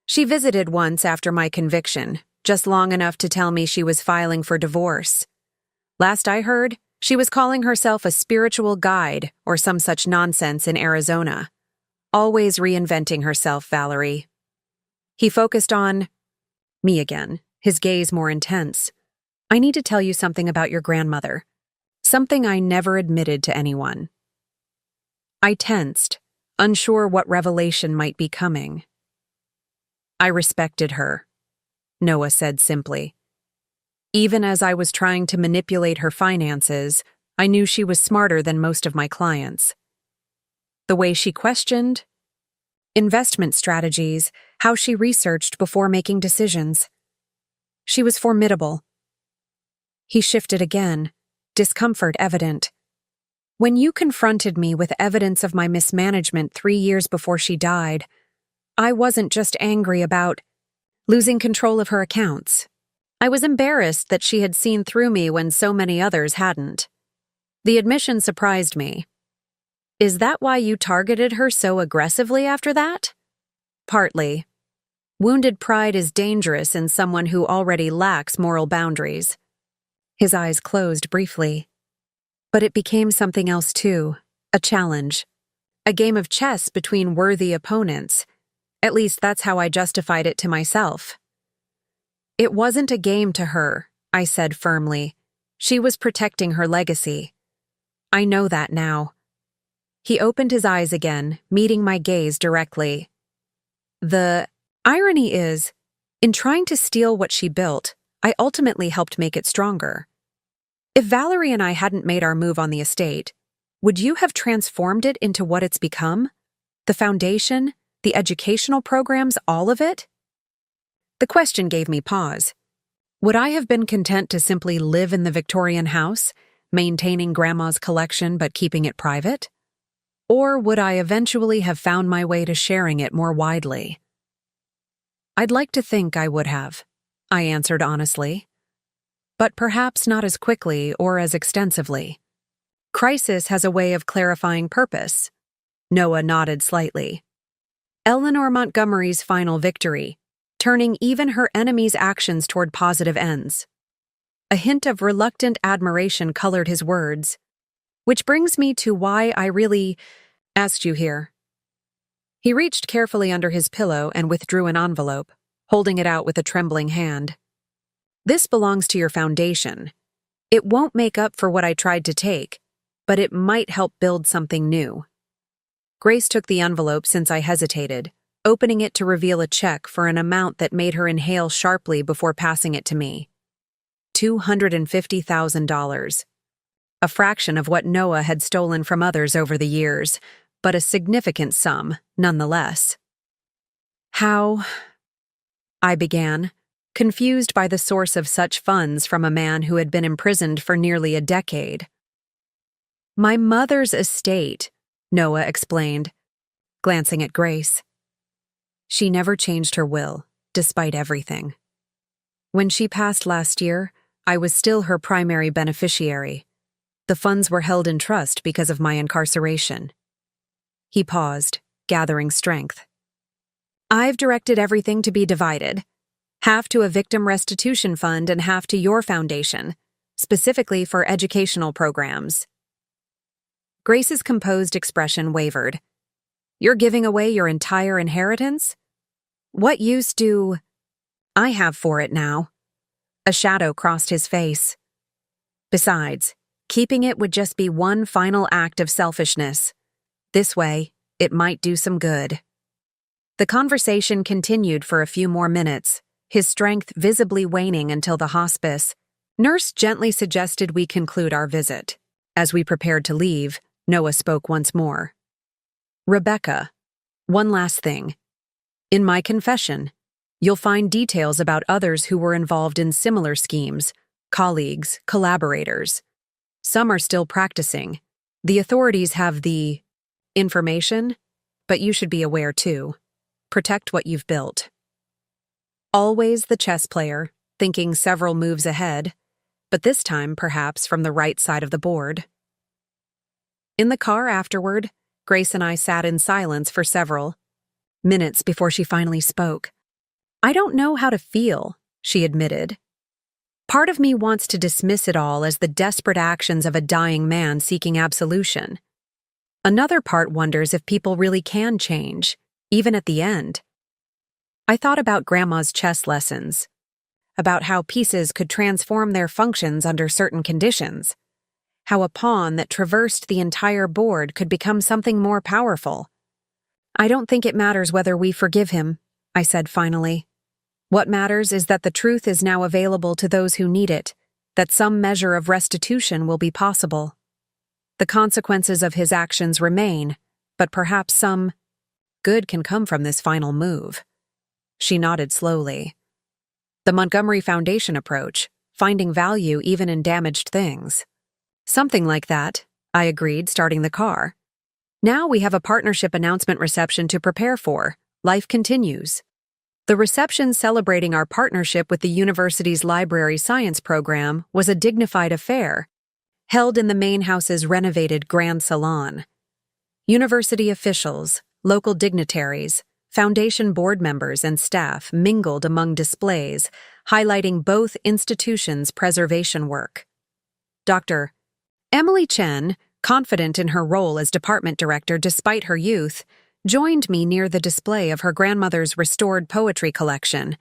She visited once after my conviction, just long enough to tell me she was filing for divorce. Last I heard, she was calling herself a spiritual guide or some such nonsense in Arizona. Always reinventing herself, Valerie. He focused on me again, his gaze more intense. I need to tell you something about your grandmother. Something I never admitted to anyone. I tensed, unsure what revelation might be coming. I respected her, Noah said simply. Even as I was trying to manipulate her finances, I knew she was smarter than most of my clients. The way she questioned, investment strategies, how she researched before making decisions. She was formidable. He shifted again, discomfort evident. When you confronted me with evidence of my mismanagement 3 years before she died, I wasn't just angry about losing control of her accounts. I was embarrassed that she had seen through me when so many others hadn't. The admission surprised me. Is that why you targeted her so aggressively after that? Partly. Wounded pride is dangerous in someone who already lacks moral boundaries. His eyes closed briefly. But it became something else too, a challenge. A game of chess between worthy opponents. At least that's how I justified it to myself. It wasn't a game to her, I said firmly. She was protecting her legacy. I know that now. He opened his eyes again, meeting my gaze directly. The irony is, in trying to steal what she built, I ultimately helped make it stronger. If Valerie and I hadn't made our move on the estate, would you have transformed it into what it's become? The foundation, the educational programs, all of it? The question gave me pause. Would I have been content to simply live in the Victorian house, maintaining Grandma's collection but keeping it private? Or would I eventually have found my way to sharing it more widely? I'd like to think I would have, I answered honestly. But perhaps not as quickly or as extensively. Crisis has a way of clarifying purpose. Noah nodded slightly. Eleanor Montgomery's final victory, turning even her enemies' actions toward positive ends. A hint of reluctant admiration colored his words. Which brings me to why I really asked you here. He reached carefully under his pillow and withdrew an envelope, holding it out with a trembling hand. This belongs to your foundation. It won't make up for what I tried to take, but it might help build something new. Grace took the envelope since I hesitated, opening it to reveal a check for an amount that made her inhale sharply before passing it to me. $250,000. A fraction of what Noah had stolen from others over the years, but a significant sum, nonetheless. How? I began, confused by the source of such funds from a man who had been imprisoned for nearly a decade. My mother's estate, Noah explained, glancing at Grace. She never changed her will, despite everything. When she passed last year, I was still her primary beneficiary. The funds were held in trust because of my incarceration. He paused, gathering strength. I've directed everything to be divided. Half to a victim restitution fund and half to your foundation, specifically for educational programs. Grace's composed expression wavered. You're giving away your entire inheritance? What use do I have for it now? A shadow crossed his face. Besides, keeping it would just be one final act of selfishness. This way, it might do some good. The conversation continued for a few more minutes, his strength visibly waning until the hospice. Nurse gently suggested we conclude our visit. As we prepared to leave, Noah spoke once more. Rebecca, one last thing. In my confession, you'll find details about others who were involved in similar schemes, colleagues, collaborators. Some are still practicing. The authorities have the information, but you should be aware too. Protect what you've built. Always the chess player, thinking several moves ahead, but this time perhaps from the right side of the board. In the car afterward, Grace and I sat in silence for several minutes before she finally spoke. I don't know how to feel, she admitted. Part of me wants to dismiss it all as the desperate actions of a dying man seeking absolution. Another part wonders if people really can change, even at the end. I thought about Grandma's chess lessons, about how pieces could transform their functions under certain conditions, how a pawn that traversed the entire board could become something more powerful. I don't think it matters whether we forgive him, I said finally. What matters is that the truth is now available to those who need it, that some measure of restitution will be possible. The consequences of his actions remain, but perhaps some good can come from this final move. She nodded slowly. The Montgomery Foundation approach, finding value even in damaged things. Something like that, I agreed, starting the car. Now we have a partnership announcement reception to prepare for. Life continues. The reception celebrating our partnership with the university's library science program was a dignified affair, held in the main house's renovated Grand Salon. University officials, local dignitaries, foundation board members and staff mingled among displays, highlighting both institutions' preservation work. Dr. Emily Chen, confident in her role as department director despite her youth, joined me near the display of her grandmother's restored poetry collection,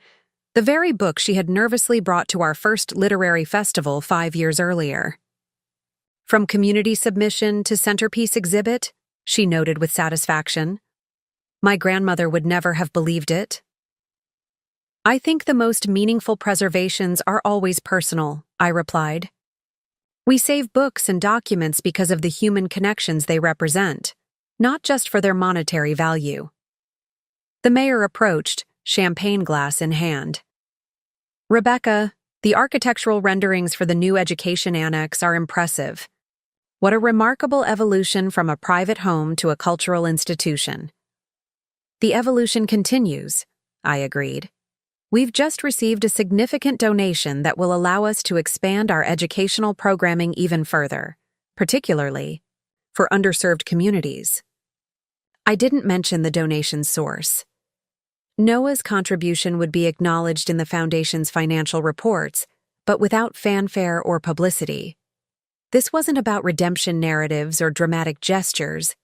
the very book she had nervously brought to our first literary festival 5 years earlier. From community submission to centerpiece exhibit, she noted with satisfaction. My grandmother would never have believed it. I think the most meaningful preservations are always personal, I replied. We save books and documents because of the human connections they represent, not just for their monetary value. The mayor approached, champagne glass in hand. Rebecca, the architectural renderings for the new education annex are impressive. What a remarkable evolution from a private home to a cultural institution. The evolution continues, I agreed. We've just received a significant donation that will allow us to expand our educational programming even further, particularly for underserved communities. I didn't mention the donation's source. Noah's contribution would be acknowledged in the Foundation's financial reports, but without fanfare or publicity. This wasn't about redemption narratives or dramatic gestures.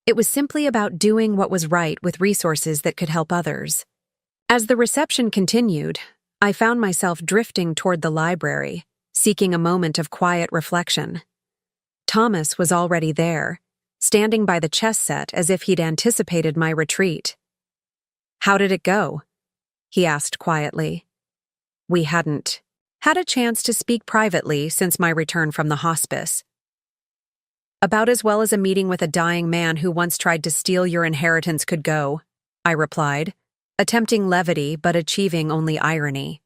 It was simply about doing what was right with resources that could help others. As the reception continued, I found myself drifting toward the library, seeking a moment of quiet reflection. Thomas was already there, standing by the chess set as if he'd anticipated my retreat. How did it go? He asked quietly. We hadn't had a chance to speak privately since my return from the hospice. About as well as a meeting with a dying man who once tried to steal your inheritance could go, I replied, attempting levity but achieving only irony.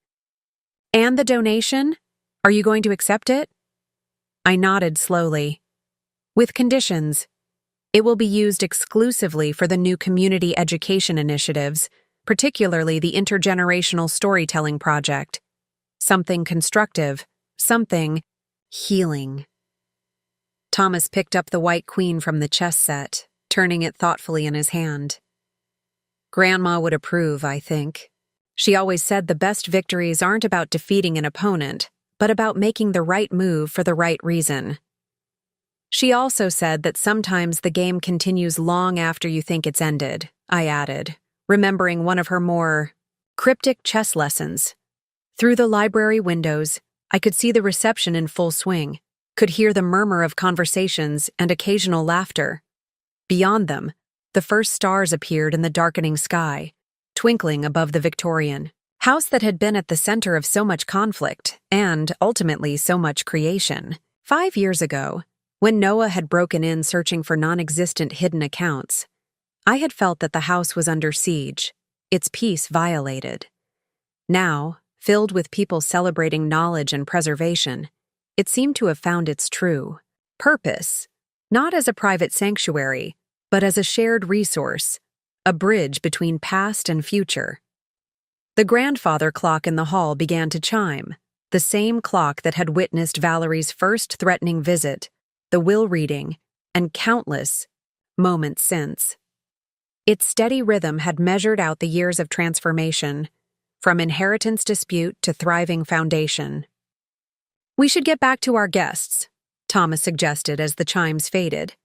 And the donation? Are you going to accept it? I nodded slowly. With conditions. It will be used exclusively for the new community education initiatives, particularly the intergenerational storytelling project. Something constructive, something healing. Thomas picked up the white queen from the chess set, turning it thoughtfully in his hand. Grandma would approve, I think. She always said the best victories aren't about defeating an opponent, but about making the right move for the right reason. She also said that sometimes the game continues long after you think it's ended, I added, remembering one of her more cryptic chess lessons. Through the library windows, I could see the reception in full swing, could hear the murmur of conversations and occasional laughter. Beyond them, the first stars appeared in the darkening sky, twinkling above the Victorian house that had been at the center of so much conflict and, ultimately, so much creation. 5 years ago, when Noah had broken in searching for non-existent hidden accounts, I had felt that the house was under siege, its peace violated. Now, filled with people celebrating knowledge and preservation, it seemed to have found its true purpose, not as a private sanctuary, but as a shared resource, a bridge between past and future. The grandfather clock in the hall began to chime, the same clock that had witnessed Valerie's first threatening visit, the will reading, and countless moments since. Its steady rhythm had measured out the years of transformation, from inheritance dispute to thriving foundation. We should get back to our guests, Thomas suggested as the chimes faded.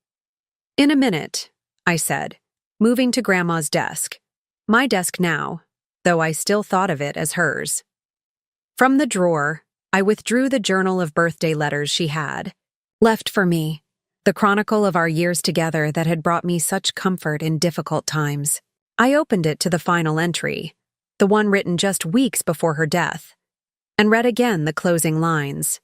In a minute, I said, moving to Grandma's desk. My desk now, though I still thought of it as hers. From the drawer, I withdrew the journal of birthday letters she had left for me, the chronicle of our years together that had brought me such comfort in difficult times. I opened it to the final entry, the one written just weeks before her death, and read again the closing lines.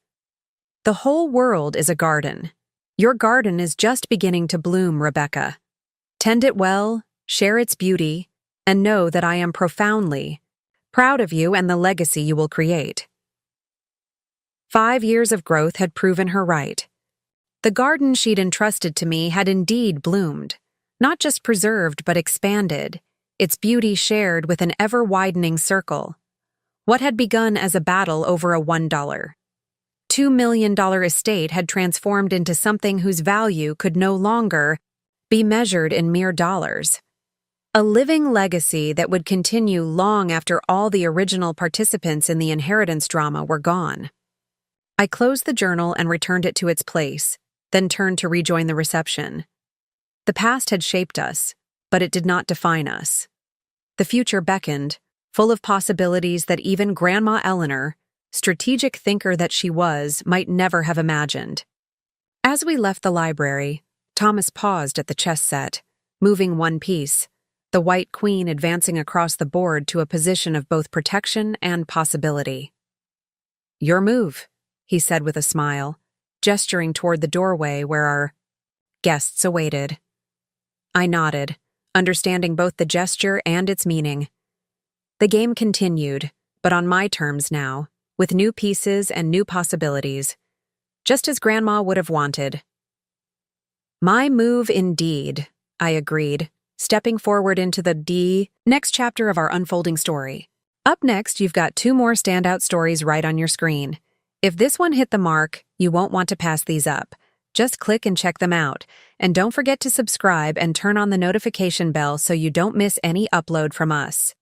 The whole world is a garden. Your garden is just beginning to bloom, Rebecca. Tend it well, share its beauty, and know that I am profoundly proud of you and the legacy you will create. 5 years of growth had proven her right. The garden she'd entrusted to me had indeed bloomed, not just preserved but expanded, its beauty shared with an ever-widening circle. What had begun as a battle over a $1, $2 million estate had transformed into something whose value could no longer be measured in mere dollars. A living legacy that would continue long after all the original participants in the inheritance drama were gone. I closed the journal and returned it to its place, then turned to rejoin the reception. The past had shaped us, but it did not define us. The future beckoned, full of possibilities that even Grandma Eleanor, strategic thinker that she was, might never have imagined. As we left the library, Thomas paused at the chess set, moving one piece, the white queen advancing across the board to a position of both protection and possibility. "Your move," he said with a smile, gesturing toward the doorway where our guests awaited. I nodded, understanding both the gesture and its meaning. The game continued, but on my terms now, with new pieces and new possibilities, just as Grandma would have wanted. My move indeed, I agreed, stepping forward into the next chapter of our unfolding story. Up next, you've got 2 more standout stories right on your screen. If this one hit the mark, you won't want to pass these up. Just click and check them out. And don't forget to subscribe and turn on the notification bell so you don't miss any upload from us.